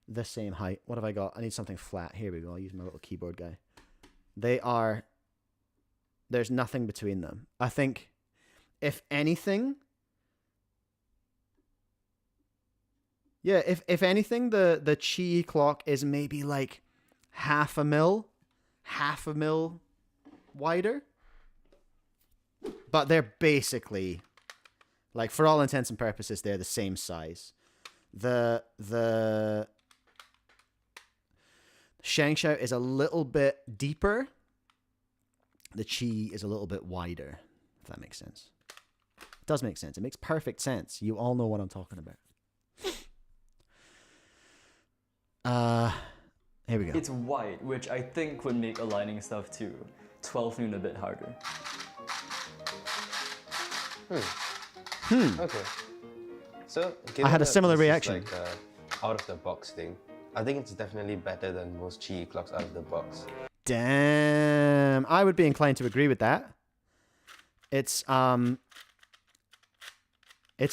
the same height. What have I got? I need something flat. Here we go. I'll use my little keyboard guy. They are. There's nothing between them. I think, if anything. Yeah, if anything, the Chi clock is maybe like half a mil wider. But they're basically, like, for all intents and purposes, they're the same size. The Sengso is a little bit deeper. The Chi is a little bit wider, if that makes sense. It does make sense. It makes perfect sense. You all know what I'm talking about. Here we go. It's white, which I think would make aligning stuff to 12 noon a bit harder. Okay. So I had a given similar that this is reaction. like a out of the box thing. I think it's definitely better than most Chi clocks out of the box. Damn, I would be inclined to agree with that. It's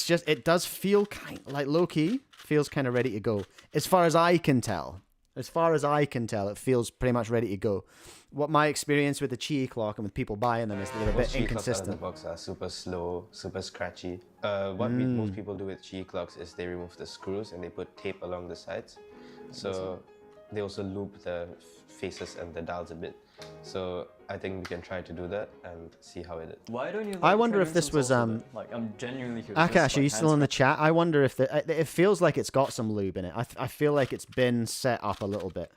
just, it does feel kind like low key, feels kind of ready to go. As far as I can tell, it feels pretty much ready to go. What my experience with the Chi clock and with people buying them is they're a Most bit Chi clocks out of the inconsistent. box are super slow, super scratchy. What most people do with Chi clocks is they remove the screws and they put tape along the sides. So they also loop the faces and the dials a bit. So I think we can try to do that and see how it is. Why don't you? I wonder try if doing this some was, salsa then? Like, I'm genuinely curious. Akash, are you still in the chat? I wonder if it feels like it's got some lube in it. I feel like it's been set up a little bit.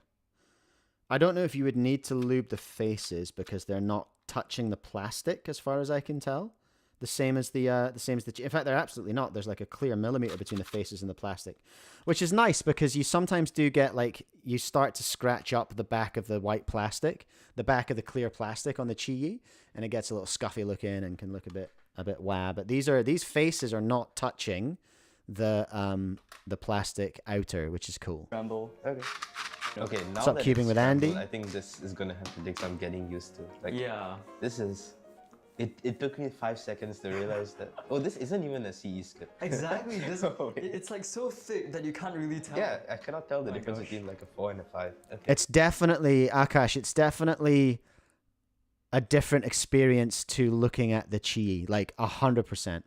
I don't know if you would need to lube the faces because they're not touching the plastic, as far as I can tell. The same as the in fact, they're absolutely not. There's like a clear millimeter between the faces and the plastic, which is nice because you sometimes do get like you start to scratch up the back of the white plastic, the back of the clear plastic on the Chi, and it gets a little scuffy looking and can look a bit wah. But these faces are not touching the plastic outer, which is cool. Ramble. Okay. Okay, now Stop that cubing it's with Andy. scrambled, I think this is gonna have to take some getting used to. Like, Yeah. this is. It took me 5 seconds to realize that. Oh, this isn't even a CE script. Exactly. This, Oh, wait. it's like so thick that you can't really tell. Yeah, I cannot tell the my difference gosh. between like a 4 and a 5. Okay. It's definitely, Akash, it's definitely a different experience to looking at the Chi, like 100%.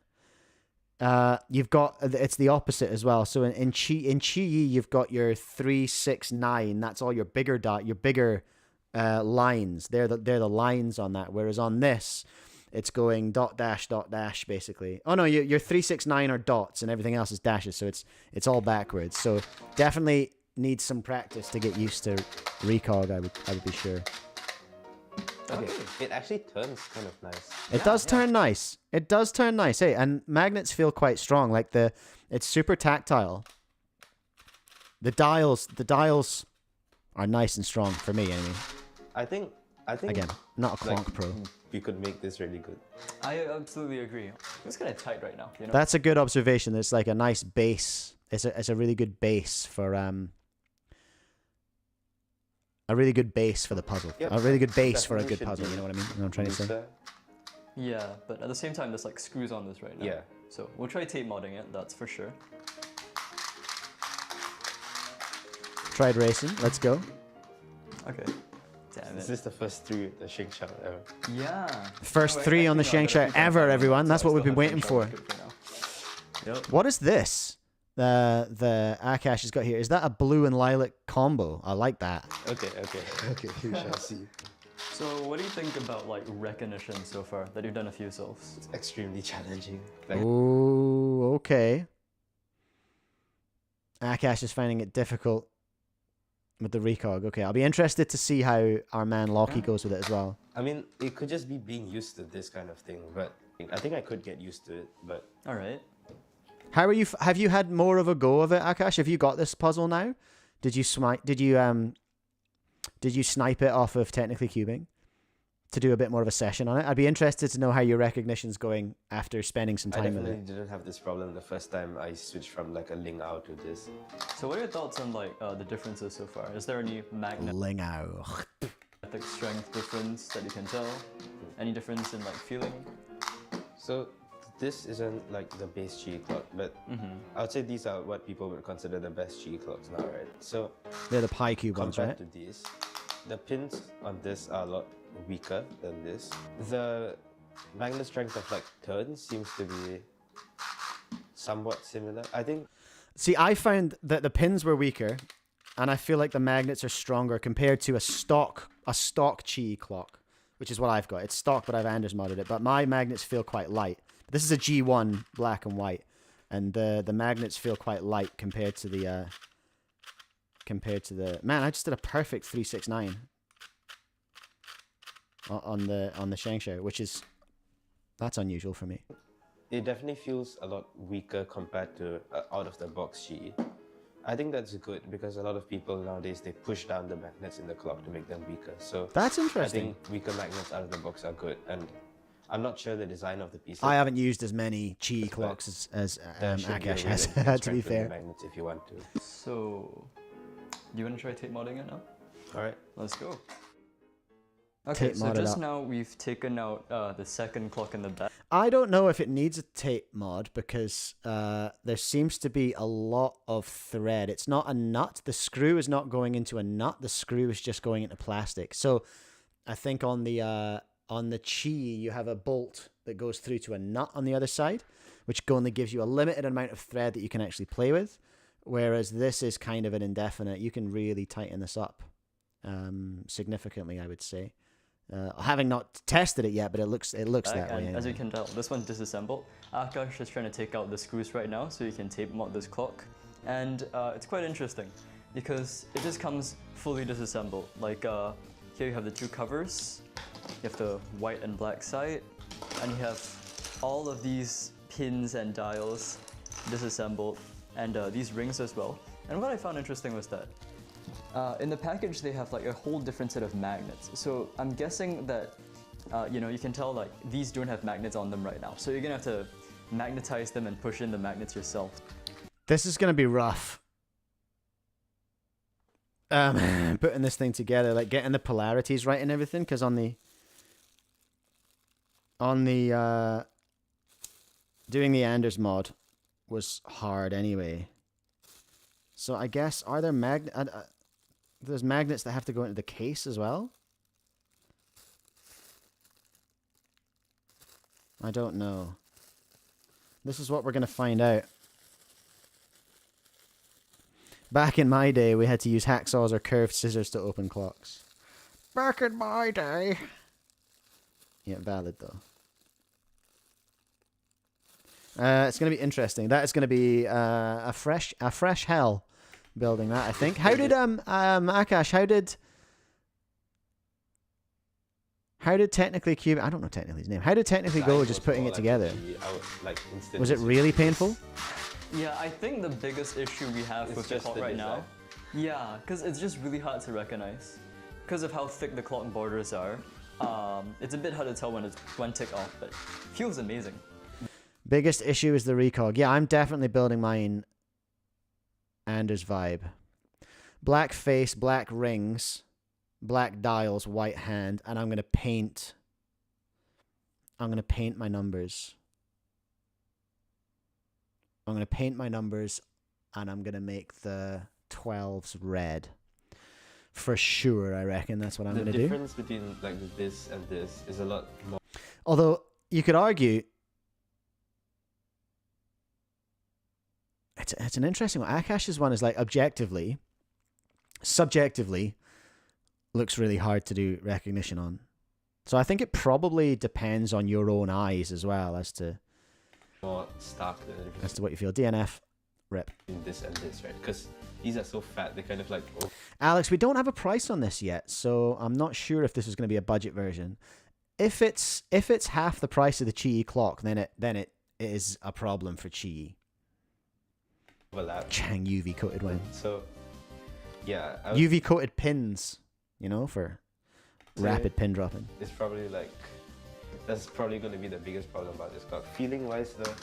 You've got, it's the opposite as well. So in Chi, you've got your 3, 6, 9. That's all your bigger lines. They're the lines on that. Whereas on this, it's going dot dash basically. Oh no, your 3, 6, 9 are dots and everything else is dashes. So it's all backwards. So definitely needs some practice to get used to recog. I would be sure. Okay, it actually turns kind of nice. It does turn nice. It does turn nice. Hey, and magnets feel quite strong. Like it's super tactile. The dials are nice and strong for me anyway. I think Again, not a Clonk like, Pro. we could make this really good. I absolutely agree. It's kind of tight right now, you know? That's a good observation. It's like a nice base. It's a really good base for a really good base for the puzzle. Yep. A really good base for a Definitely good should puzzle. be You know what I mean? You know what I'm trying to say? looser. Yeah, but at the same time, there's like screws on this right now. Yeah. So we'll try tape modding it, that's for sure. Tried racing. Let's go. Okay. Damn This it. is the first 3 with the Shake Shout ever. Yeah. First No, 3 on the actually, no, Shengshire I got a ever, 3.5, everyone. so That's I what still we've been have waiting for. Shengshire good now. Yep. What is this? The Akash has got here. Is that a blue and lilac combo? I like that. Okay. We shall see. So what do you think about like recognition so far that you've done a few solves? It's extremely challenging. Like, Oh, okay. Akash is finding it difficult with the recog. Okay, I'll be interested to see how our man Lockie goes with it as well. I mean, it could just be being used to this kind of thing, but I think I could get used to it. But All right. How are you? Have you had more of a go of it, Akash? Have you got this puzzle now? Did you snipe it off of TechnicallyCubing to do a bit more of a session on it? I'd be interested to know how your recognition's going after spending some I time with definitely it. didn't have this problem the first time I switched from like a Ling out to this. So what are your thoughts on like the differences so far? Is there any magnetic Lingao. strength difference that you can tell? Any difference in like feeling? So this isn't like the base Chi clock, but I would say these are what people would consider the best Chi clocks now, right? So They're the Pi Cube ones, compared right? to these, the pins on this are a lot weaker than this. The magnet strength of like turns seems to be somewhat similar. I think See, I found that the pins were weaker, and I feel like the magnets are stronger compared to a stock Chi clock, which is what I've got. It's stock, but I've Anders modded it. But my magnets feel quite light. This is a G1 black and white, and the magnets feel quite light compared to the man. I just did a perfect 369 on the Shengshire, which is that's unusual for me. it definitely feels a lot weaker compared to out of the box Chi. I think that's good because a lot of people nowadays they push down the magnets in the clock to make them weaker. So That's I interesting. think weaker magnets out of the box are good, and I'm not sure the design of the piece. I haven't used as many Chi clocks as Akash has, to be fair. Magnets if you want to. So, do you want to try tape modding it now? All right. Let's go. Okay, Tape so mod it just up. now we've taken out the second clock in the back. I don't know if it needs a tape mod because there seems to be a lot of thread. It's not a nut. The screw is not going into a nut. The screw is just going into plastic. So I think on the Chi, you have a bolt that goes through to a nut on the other side, which only gives you a limited amount of thread that you can actually play with. Whereas this is kind of an indefinite. You can really tighten this up significantly, I would say. Having not tested it yet, but it looks that way. And as you Anyway. can tell, this one's disassembled. Akash is trying to take out the screws right now so you can tape mod this clock. And it's quite interesting because it just comes fully disassembled. Like here you have the two covers, you have the white and black side, and you have all of these pins and dials disassembled, and these rings as well. And what I found interesting was that in the package they have like a whole different set of magnets. So I'm guessing that you can tell like these don't have magnets on them right now. So you're gonna have to magnetize them and push in the magnets yourself. This is going to be rough. putting this thing together, like getting the polarities right and everything, because on the doing the Anders mod was hard anyway. So I guess, are there there's magnets that have to go into the case as well? I don't know. This is what we're going to find out. Back in my day, we had to use hacksaws or curved scissors to open clocks. Back in my day. Yeah, valid though. It's going to be interesting. That is going to be a fresh hell building that, I think. How did Akash? How did TechnicallyCubing? I don't know technically his name. How did Technically go just putting it together? Was it really painful? Yeah, I think the biggest issue we have with the clock right now, yeah, because it's just really hard to recognize. Because of how thick the clock borders are, it's a bit hard to tell when it's tick off, but it feels amazing. Biggest issue is the recog. Yeah, I'm definitely building mine Anders vibe. Black face, black rings, black dials, white hand, and I'm gonna paint my numbers. I'm going to paint my numbers, and I'm going to make the 12s red. For sure, I reckon that's what I'm going to do. The difference between like this and this is a lot more. Although, you could argue, it's an interesting one. Akash's one is like objectively, subjectively, looks really hard to do recognition on. So I think it probably depends on your own eyes as well as to... more stark than the difference as to what you feel. DNF, rip. between this and this, right? Because these are so fat, they kind of like... Oh. Alex, we don't have a price on this yet, so I'm not sure if this is going to be a budget version. If it's half the price of the Qi clock, then it is a problem for Qi. Overlap. Chang UV coated one. So, yeah. UV coated pins, you know, for rapid pin dropping. It's probably like... That's probably going to be the biggest problem about this clock. Feeling-wise though,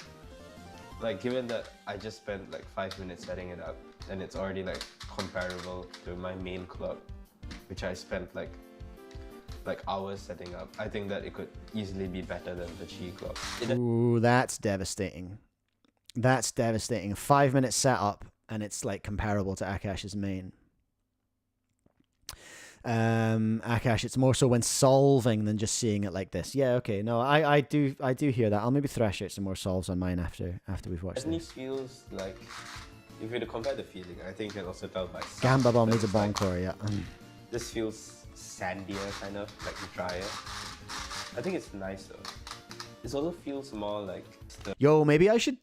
like given that I just spent like 5 minutes setting it up and it's already like comparable to my main clock, which I spent like hours setting up, I think that it could easily be better than the Qi clock. Ooh, that's devastating. That's devastating. 5 minute setup and it's like comparable to Akash's main. Akash, it's more so when solving than just seeing it like this. Yeah, okay. No, I do hear that. I'll maybe thrash out some more solves on mine after we've watched It this. feels like, if you were to compare the feeling, I think you can also tell by sound. Gamba Bomb needs a Like, Boncore, yeah. This feels sandier, kind of, like drier. I think it's nice though. This also feels more like... Yo, maybe I should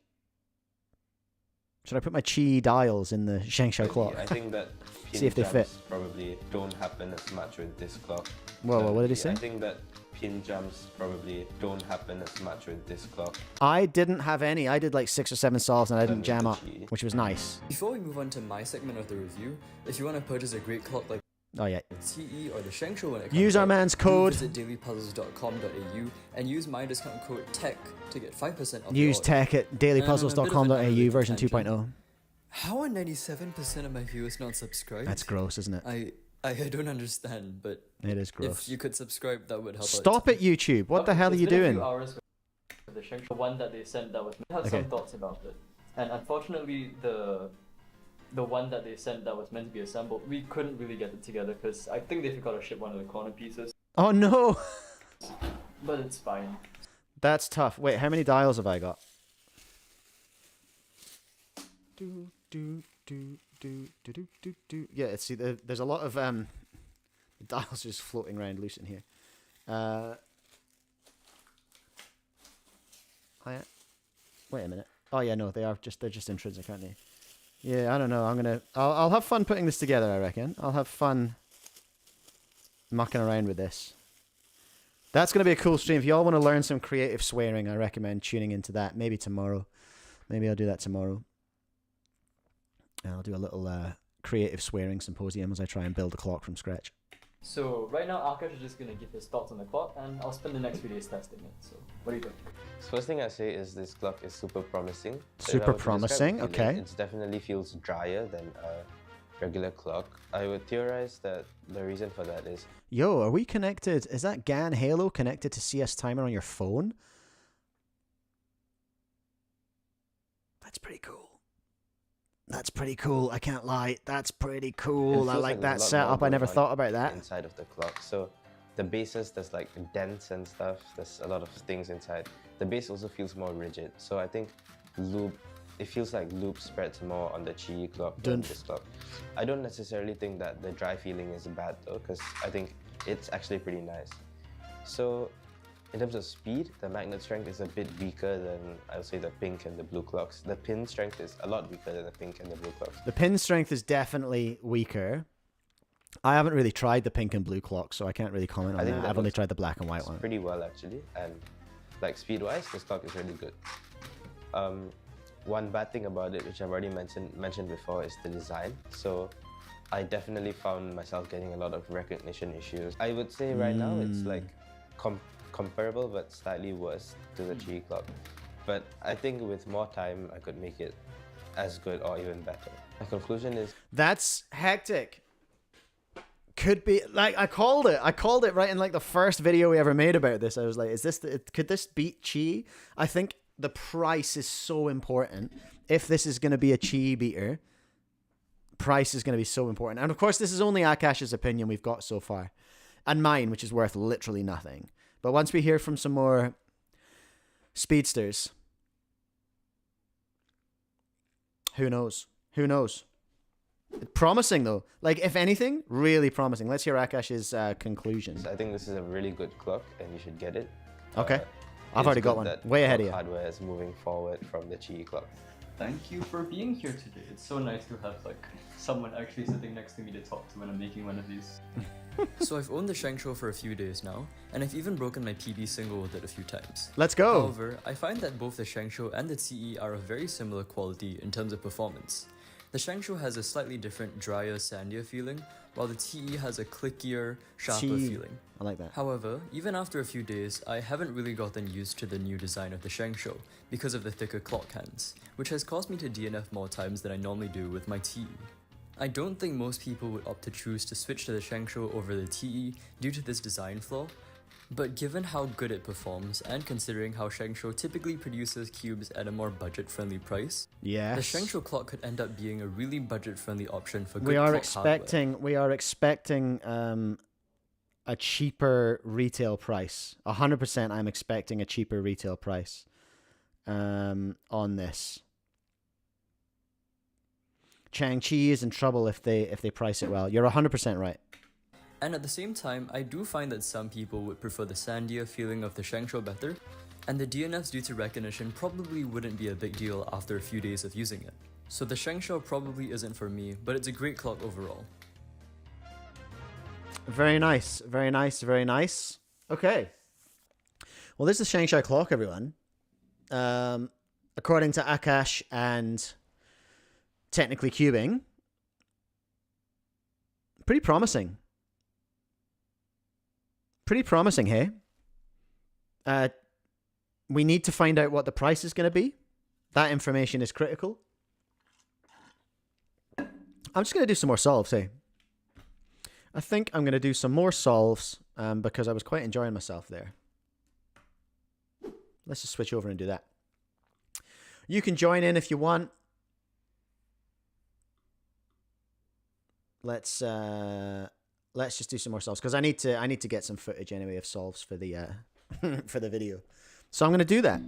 I put my Qi dials in the Sengso Clock? I think that See if they fit. Probably don't happen as much with this clock. Whoa, what did he say? I think that pin jumps probably don't happen as much with this clock. I didn't have any. I did like 6 or 7 solves and I didn't jam up, which was nice. Before we move on to my segment of the review, if you want to purchase a great clock like Oh yeah. TE or the Sengso when it comes Use our out, man's do code. visit dailypuzzles.com.au and use my discount code TECH to get 5% off. Use your order. tech at dailypuzzles.com.au version 2.0. How are 97% of my viewers not subscribed? That's gross, isn't it? I don't understand, but It is gross. if you could subscribe, that would help. Stop it, YouTube. What the hell are you doing? The Sengso one that they sent that was I had Okay. some thoughts about it, and unfortunately the one that they sent that was meant to be assembled, we couldn't really get it together because I think they forgot to ship one of the corner pieces. Oh no! But it's fine. That's tough. Wait, how many dials have I got? Yeah, see, there's a lot of dials just floating around loose in here. Wait a minute. Oh yeah, no, they're just intrinsic, aren't they? Yeah, I don't know. I'll have fun putting this together, I reckon. I'll have fun mucking around with this. That's going to be a cool stream. If you all want to learn some creative swearing, I recommend tuning into that. Maybe tomorrow. Maybe I'll do that tomorrow. I'll do a little creative swearing symposium as I try and build a clock from scratch. So right now Akash is just gonna give his thoughts on the clock, and I'll spend the next few days testing it. So what do you think? So first thing I say is this clock is super promising. So if I Super were to describe promising, the feeling, okay. It definitely feels drier than regular clock. I would theorize that the reason for that is Yo, are we connected? Is that GAN Halo connected to CS Timer on your phone? That's pretty cool. That's pretty cool. I can't lie. That's pretty cool. I feels like there's that a lot more setup. I never going on thought about that. inside of the clock. So the bases, there's like dents and stuff. There's a lot of things inside. The base also feels more rigid. So I think loop, it feels like loop spreads more on the Qi clock than this clock. I don't necessarily think that the dry feeling is bad though, because I think it's actually pretty nice. So in terms of speed, the magnet strength is a bit weaker than, I would say, the pink and the blue clocks. The pin strength is a lot weaker than the pink and the blue clocks. The pin strength is definitely weaker. I haven't really tried the pink and blue clock, so I can't really comment on that. I've only tried the black and white one. Pretty well actually, and like speed-wise, this clock is really good. One bad thing about it, which I've already mentioned before, is the design. So I definitely found myself getting a lot of recognition issues. I would say right now it's like comparable but slightly worse to the Qi clock. But I think with more time, I could make it as good or even better. My conclusion is... That's hectic. Could be, like, I called it right in like the first video we ever made about this. I was like, could this beat Qi? I think the price is so important. If this is going to be a Qi beater, price is going to be so important. And of course, this is only Akash's opinion we've got so far. And mine, which is worth literally nothing. But once we hear from some more speedsters, who knows? Who knows? Promising though. Like, if anything, really promising. Let's hear Akash's conclusions. I think this is a really good clock and you should get it. Okay. I've already got one. Way ahead of you. Hardware is moving forward from the Qi clock. Thank you for being here today. It's so nice to have like someone actually sitting next to me to talk to when I'm making one of these. So I've owned the Sengso for a few days now, and I've even broken my PB single with it a few times. Let's go! However, I find that both the Sengso and the TE are of very similar quality in terms of performance. The Sengso has a slightly different, drier, sandier feeling, while the TE has a clickier, sharper feeling. I like that. However, even after a few days, I haven't really gotten used to the new design of the Sengso because of the thicker clock hands, which has caused me to DNF more times than I normally do with my TE. I don't think most people would opt to choose to switch to the Sengso over the TE due to this design flaw, but given how good it performs and considering how Sengso typically produces cubes at a more budget-friendly price, yes, the Sengso clock could end up being a really budget-friendly option for good we are clock expecting hardware. we are expecting a cheaper retail price. 100% I'm expecting a cheaper retail price on this. Chang-Chi is in trouble if they price it well. You're 100% right. And at the same time, I do find that some people would prefer the sandier feeling of the Sengso better, and the DNFs due to recognition probably wouldn't be a big deal after a few days of using it. So the Sengso probably isn't for me, but it's a great clock overall. Very nice, very nice, very nice. Okay. Well, this is the Sengso clock, everyone. According to Akash and TechnicallyCubing, pretty promising. Pretty promising, hey? We need to find out what the price is going to be. That information is critical. I'm just going to do some more solves, hey? I think I'm going to do some more solves because I was quite enjoying myself there. Let's just switch over and do that. You can join in if you want. Let's just do some more solves because I need to get some footage anyway of solves for the for the video. So I'm going to do that.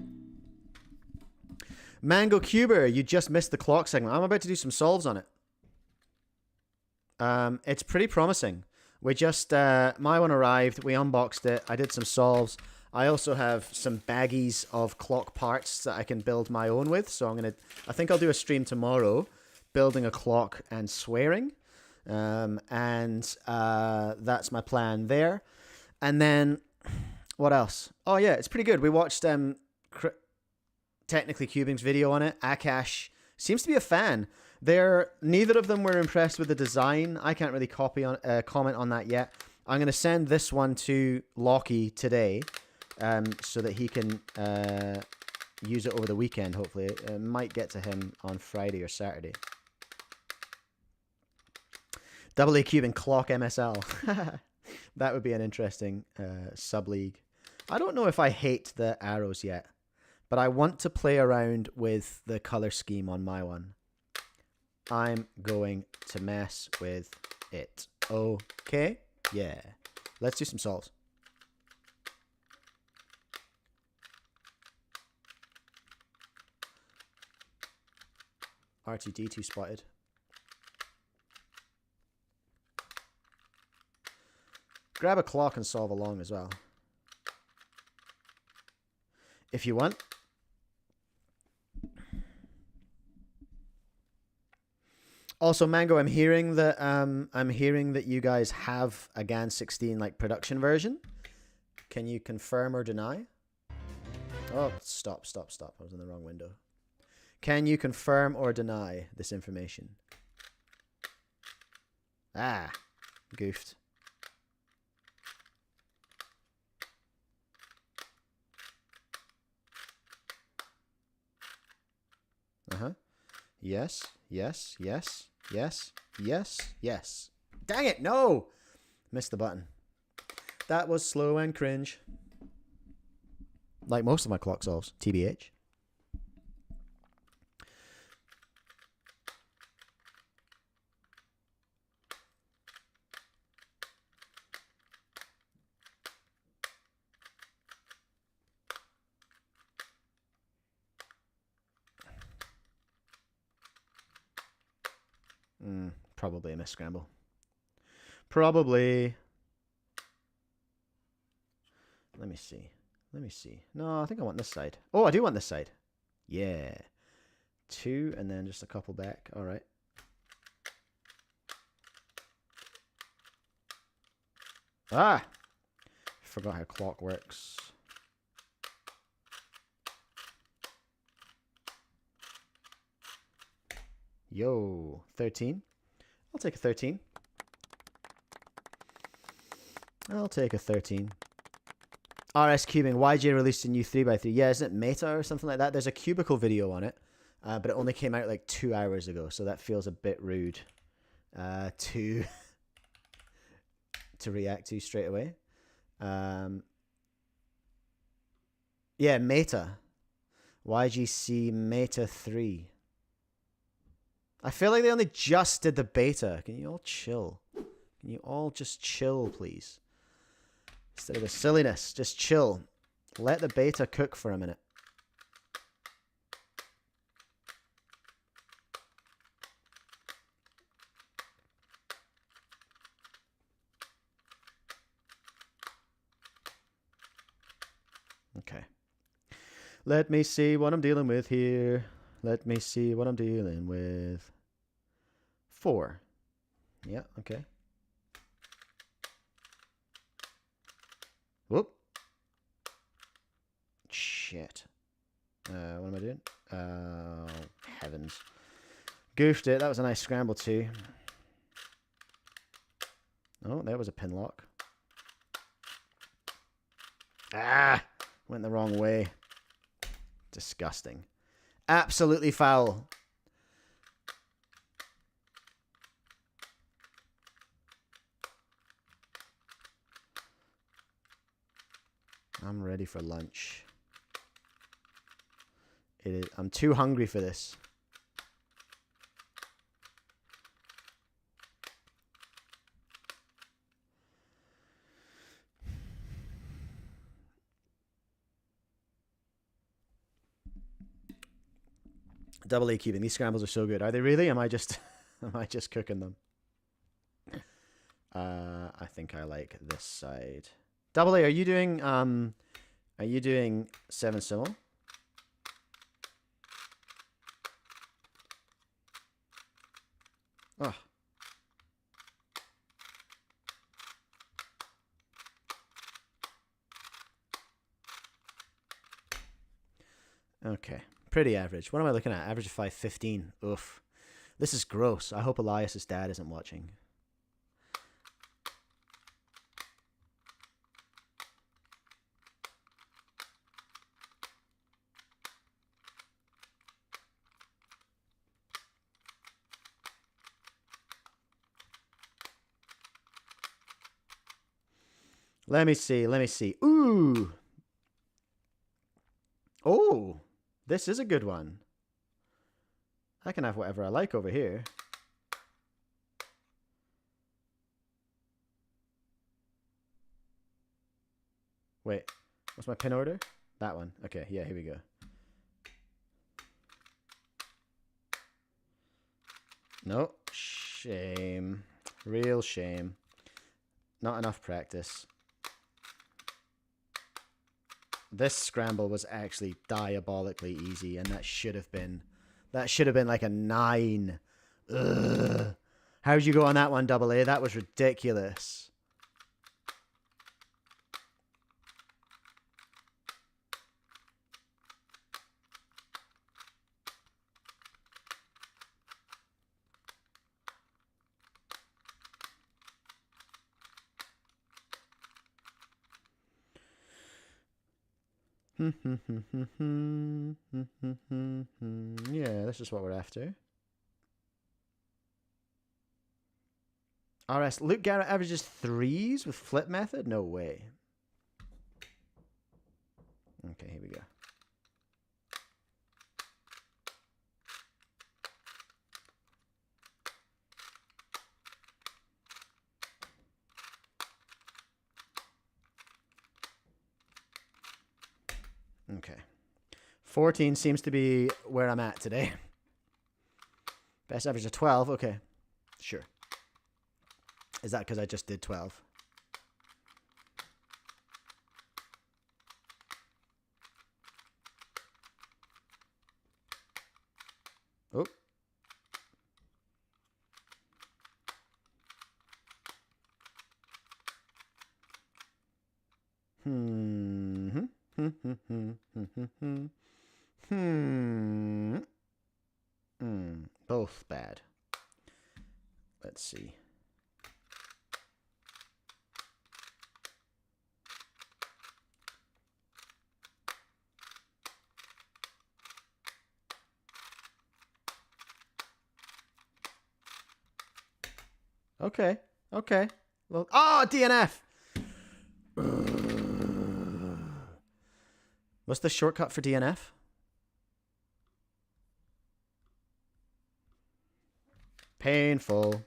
Mango Cuber, you just missed the clock segment. I'm about to do some solves on it. It's pretty promising. We just my one arrived. We unboxed it. I did some solves. I also have some baggies of clock parts that I can build my own with. So I think I'll do a stream tomorrow, building a clock and swearing. That's my plan there. And then what else? Oh yeah, it's pretty good. We watched TechnicallyCubing's video on it. Akash seems to be a fan. Neither of them were impressed with the design. I can't really comment on that yet. I'm going to send this one to Lockie today, so that he can use it over the weekend, hopefully. It might get to him on Friday or Saturday. TechnicallyCubing Clock MSL. That would be an interesting sub-league. I don't know if I hate the arrows yet, but I want to play around with the color scheme on my one. I'm going to mess with it. Okay? Yeah. Let's do some solves. R2D2 spotted. Grab a clock and solve along as well. If you want. Also, Mango, I'm hearing that you guys have a GAN 16 like production version. Can you confirm or deny? Oh, stop. I was in the wrong window. Can you confirm or deny this information? Ah, goofed. Yes. Dang it, no! Missed the button. That was slow and cringe. Like most of my clock solves, TBH. Probably a misscramble. Probably. Let me see. No, I think I want this side. Oh, I do want this side. Yeah. 2 and then just a couple back. All right. Ah! Forgot how clock works. Yo, 13. I'll take a 13. I'll take a 13. RS Cubing. YJ released a new 3x3. Yeah, isn't it Meta or something like that? There's a cubicle video on it, but it only came out like 2 hours ago, so that feels a bit rude to react to straight away. Yeah, Meta. YGC Meta 3. I feel like they only just did the beta. Can you all chill? Can you all just chill, please? Instead of the silliness, just chill. Let the beta cook for a minute. Okay. Let me see what I'm dealing with here. Let me see what I'm dealing with. 4. Yeah, okay. Whoop. Shit. What am I doing? Oh, heavens. Goofed it. That was a nice scramble too. Oh, there was a pin lock. Ah! Went the wrong way. Disgusting. Absolutely foul. I'm ready for lunch. I'm too hungry for this. Double A cubing. These scrambles are so good. Are they really? Am I just cooking them? I think I like this side. Double A, are you doing 7 simul? Oh. Okay. Pretty average. What am I looking at? Average of 515. Oof. This is gross. I hope Elias's dad isn't watching. Let me see. Let me see. Ooh. Oh, this is a good one. I can have whatever I like over here. Wait, what's my pin order? That one. Okay, yeah, here we go. No, shame. Real shame. Not enough practice. This scramble was actually diabolically easy, and that should have been like a 9. Ugh. How'd you go on that one, Double A? That was ridiculous. Yeah, this is what we're after. RS, Luke Garrett averages 3s with flip method? No way. Okay, here we go. Okay. 14 seems to be where I'm at today. Best average of 12. Okay. Sure. Is that because I just did 12? Oh. Both bad. Let's see. Okay. Okay. Well, oh, DNF. What's the shortcut for DNF? Painful.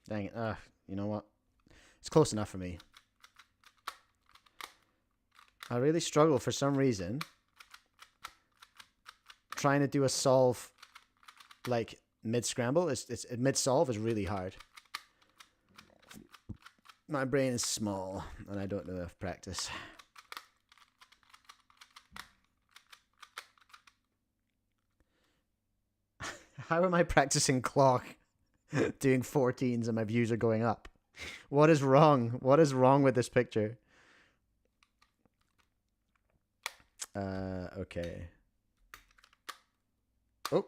Dang it. You know what? It's close enough for me. I really struggle for some reason trying to do a solve like mid-scramble. It's mid-solve is really hard. My brain is small and I don't know enough practice. How am I practicing clock doing 14s and my views are going up? What is wrong? What is wrong with this picture? Okay. Oh.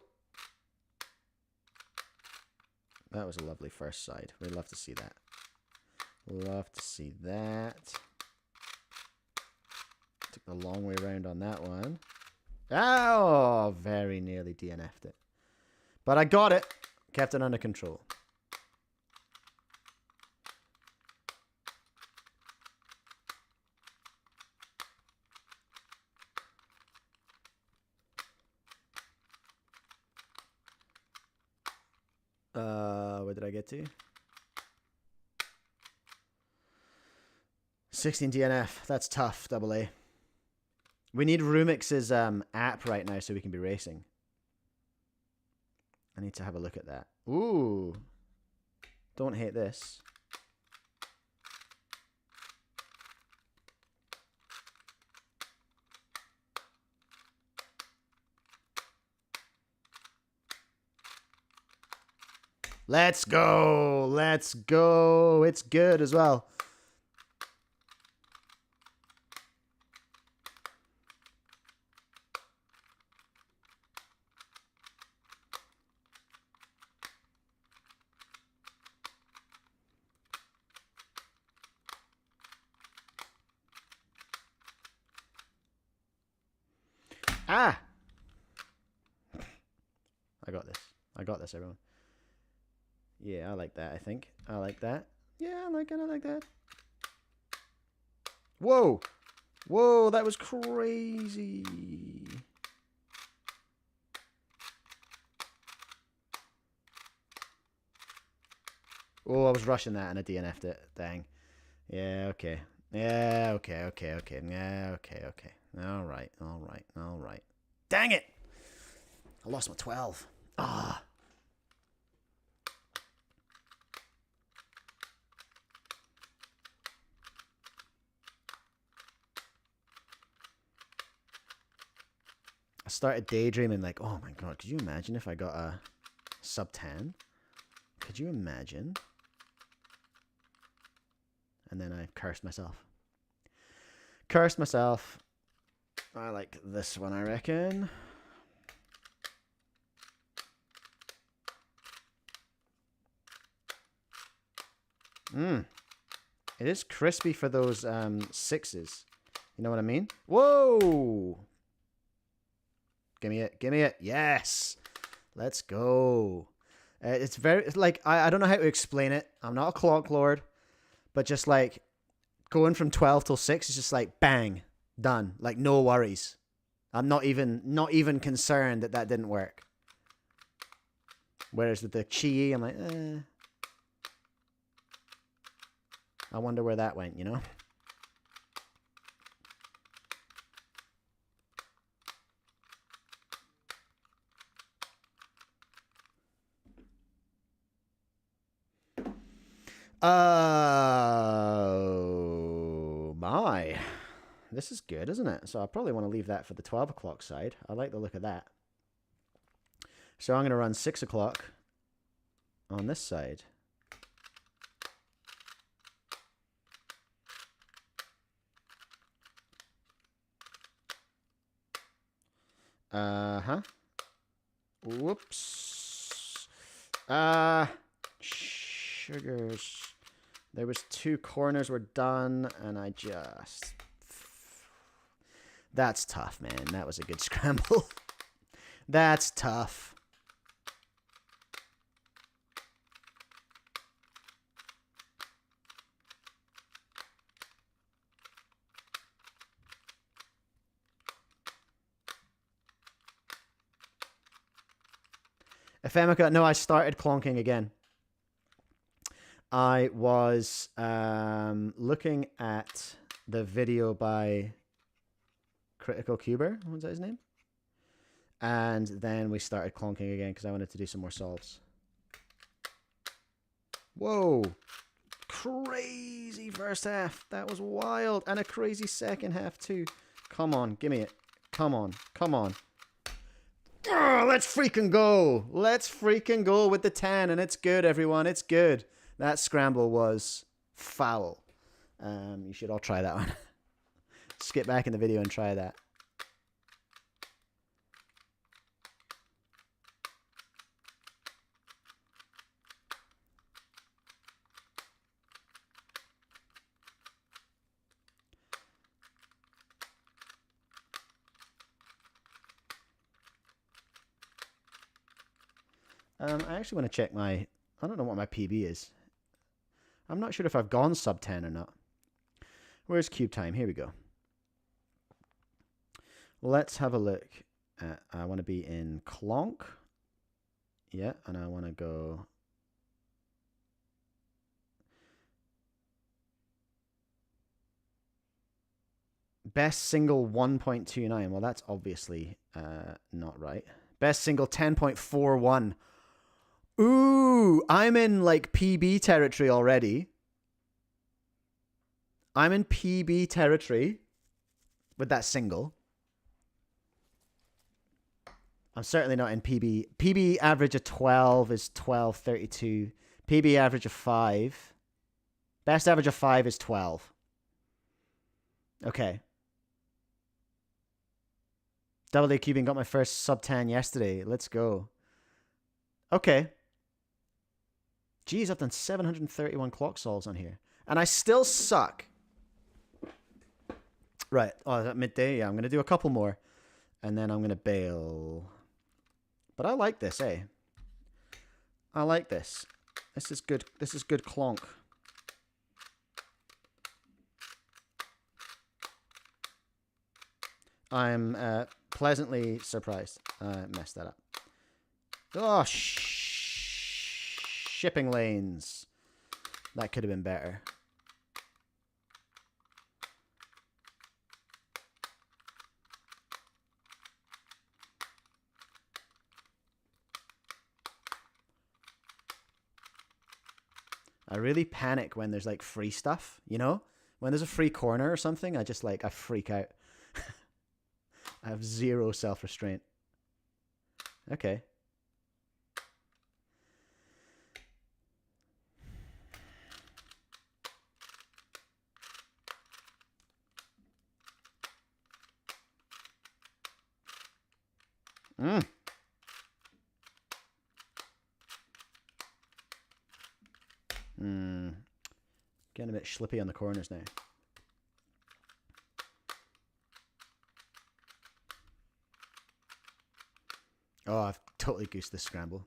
That was a lovely first side. We'd love to see that. Love to see that. Took the long way around on that one. Oh, very nearly DNF'd it. But I got it. Kept it under control. Where did I get to? 16 DNF. That's tough, Double A. We need Rumix's app right now so we can be racing. I need to have a look at that. Ooh. Don't hate this. Let's go. Let's go. It's good as well. Ah! I got this. I got this, everyone. Yeah, I like that, I think. I like that. Yeah, I like it. I like that. Whoa! Whoa, that was crazy. Oh, I was rushing that and I DNF'd it. Dang. Yeah, okay. Yeah, okay. Yeah, okay. Alright. Dang it! I lost my 12. Ah. I started daydreaming like, oh my god, could you imagine if I got a sub 10? Could you imagine? And then I cursed myself. I like this one, I reckon. It is crispy for those 6s. You know what I mean? Whoa! Give me it. Yes! Let's go. It's very, like, I don't know how to explain it. I'm not a clock lord. But just like going from 12 till 6 is just like bang, done. Like no worries. I'm not even concerned that didn't work. Whereas with the Chi, I'm like, I wonder where that went, you know? Oh my. This is good, isn't it? So I probably want to leave that for the 12 o'clock side. I like the look of that. So I'm going to run 6 o'clock on this side. Uh-huh. Whoops. Sugars. There was 2 corners were done, and I just... That's tough, man. That was a good scramble. That's tough. Efemica, no, I started clonking again. I was looking at the video by TechnicallyCubing. What's that his name? And then we started clonking again because I wanted to do some more solves. Whoa. Crazy first half. That was wild. And a crazy second half too. Come on, give me it. Come on. Oh, let's freaking go. Let's freaking go with the 10. And it's good, everyone. It's good. That scramble was foul. You should all try that one. Skip back in the video and try that. I actually want to check my... I don't know what my PB is. I'm not sure if I've gone sub 10 or not. Where's cube time? Here we go. Let's have a look at... I want to be in Clonk. Yeah, and I want to go... Best single 1.29. Well, that's obviously not right. Best single 10.41. Ooh, I'm in like PB territory already. I'm in PB territory with that single. I'm certainly not in PB. PB average of 12 is 12.32. PB average of 5. Best average of 5 is 12. Okay. YTWB got my first sub 10 yesterday. Let's go. Okay. Geez, I've done 731 clock solves on here. And I still suck. Right. Oh, is that midday? Yeah, I'm going to do a couple more. And then I'm going to bail. But I like this, eh? I like this. This is good. This is good clonk. I'm pleasantly surprised. I messed that up. Oh, shipping lanes. That could have been better. I really panic when there's like free stuff, you know? When there's a free corner or something, I freak out. I have zero self-restraint. Okay. Getting a bit slippy on the corners now. Oh, I've totally goosed this scramble.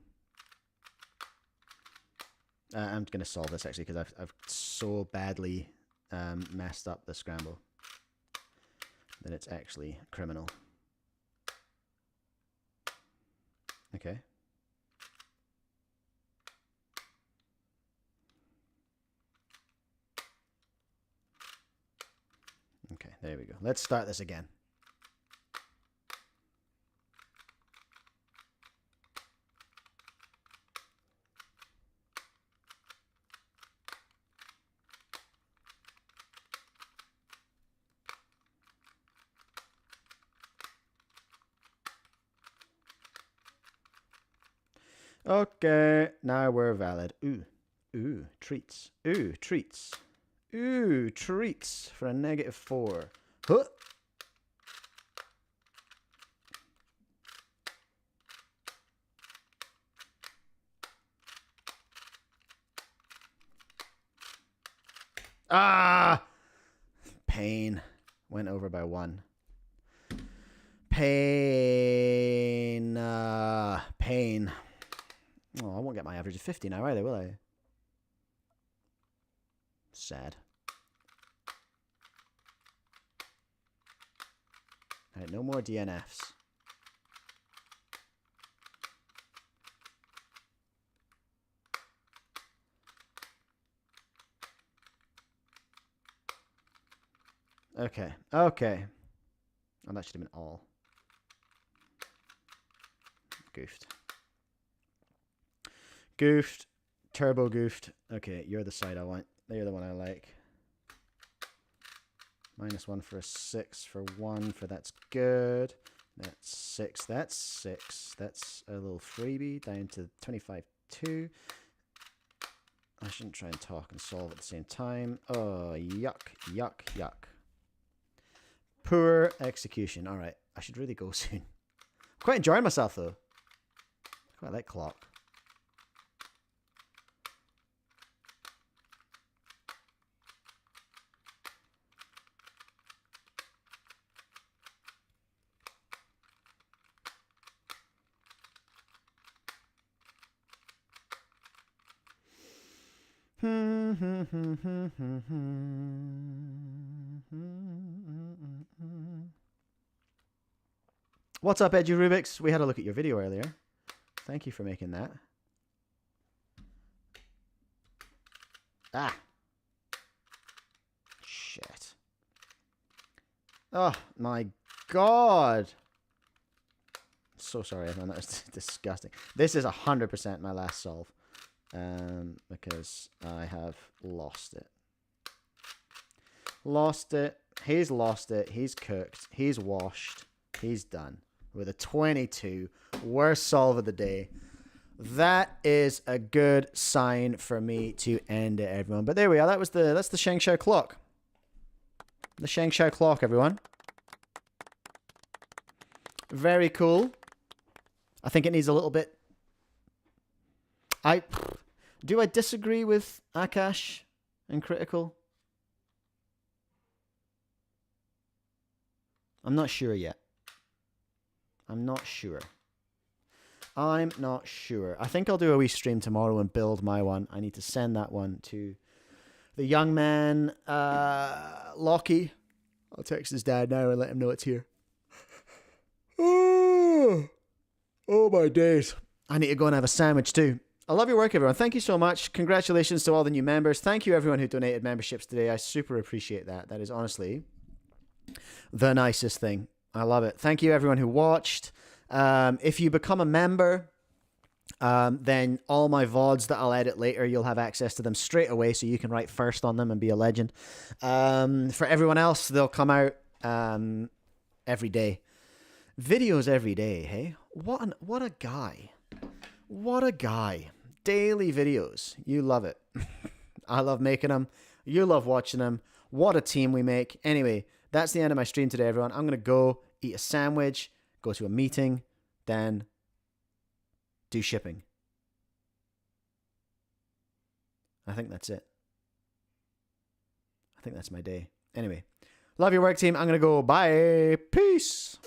I'm going to solve this actually because I've so badly messed up the scramble that it's actually criminal. Okay. Okay, there we go. Let's start this again. Okay, now we're valid. Ooh, treats. Ooh, treats. Ooh, treats for a -4. Huh. Ah! Pain. Went over by 1. Pain. Pain. Oh, I won't get my average of 50 now either, will I? Sad. Alright, no more DNFs. Okay, okay. Oh, that should have been all. Goofed. Goofed. Turbo goofed. Okay, you're the side I want. You're the one I like. -1 for a 6 for 1 for that's good. That's 6. That's 6. That's a little freebie down to 25-2. I shouldn't try and talk and solve at the same time. Oh, yuck, yuck, yuck. Poor execution. All right, I should really go soon. I'm quite enjoying myself though. I quite like clock. What's up, Edgy Rubik's? We had a look at your video earlier. Thank you for making that. Ah. Shit. Oh, my God. So sorry, everyone. That was disgusting. This is 100% my last solve. Because I have lost it. Lost it. He's lost it. He's cooked. He's washed. He's done. With a 22. Worst solve of the day. That is a good sign for me to end it, everyone. But there we are. That's the Sengso Clock. The Sengso Clock, everyone. Very cool. I think it needs a little bit... Do I disagree with Akash and Critical? I'm not sure yet. I'm not sure. I'm not sure. I think I'll do a wee stream tomorrow and build my one. I need to send that one to the young man, Lockie. I'll text his dad now and let him know it's here. Oh my days. I need to go and have a sandwich too. I love your work, everyone. Thank you so much. Congratulations to all the new members. Thank you, everyone who donated memberships today. I super appreciate that. That is honestly the nicest thing. I love it. Thank you, everyone who watched. If you become a member, then all my VODs that I'll edit later, you'll have access to them straight away, so you can write first on them and be a legend. For everyone else, they'll come out every day. Videos every day, hey? What a guy. What a guy. Daily videos. You love it. I love making them. You love watching them. What a team we make. Anyway, that's the end of my stream today, everyone. I'm going to go eat a sandwich, go to a meeting, then do shipping. I think that's it. I think that's my day. Anyway, love your work, team. I'm going to go. Bye. Peace.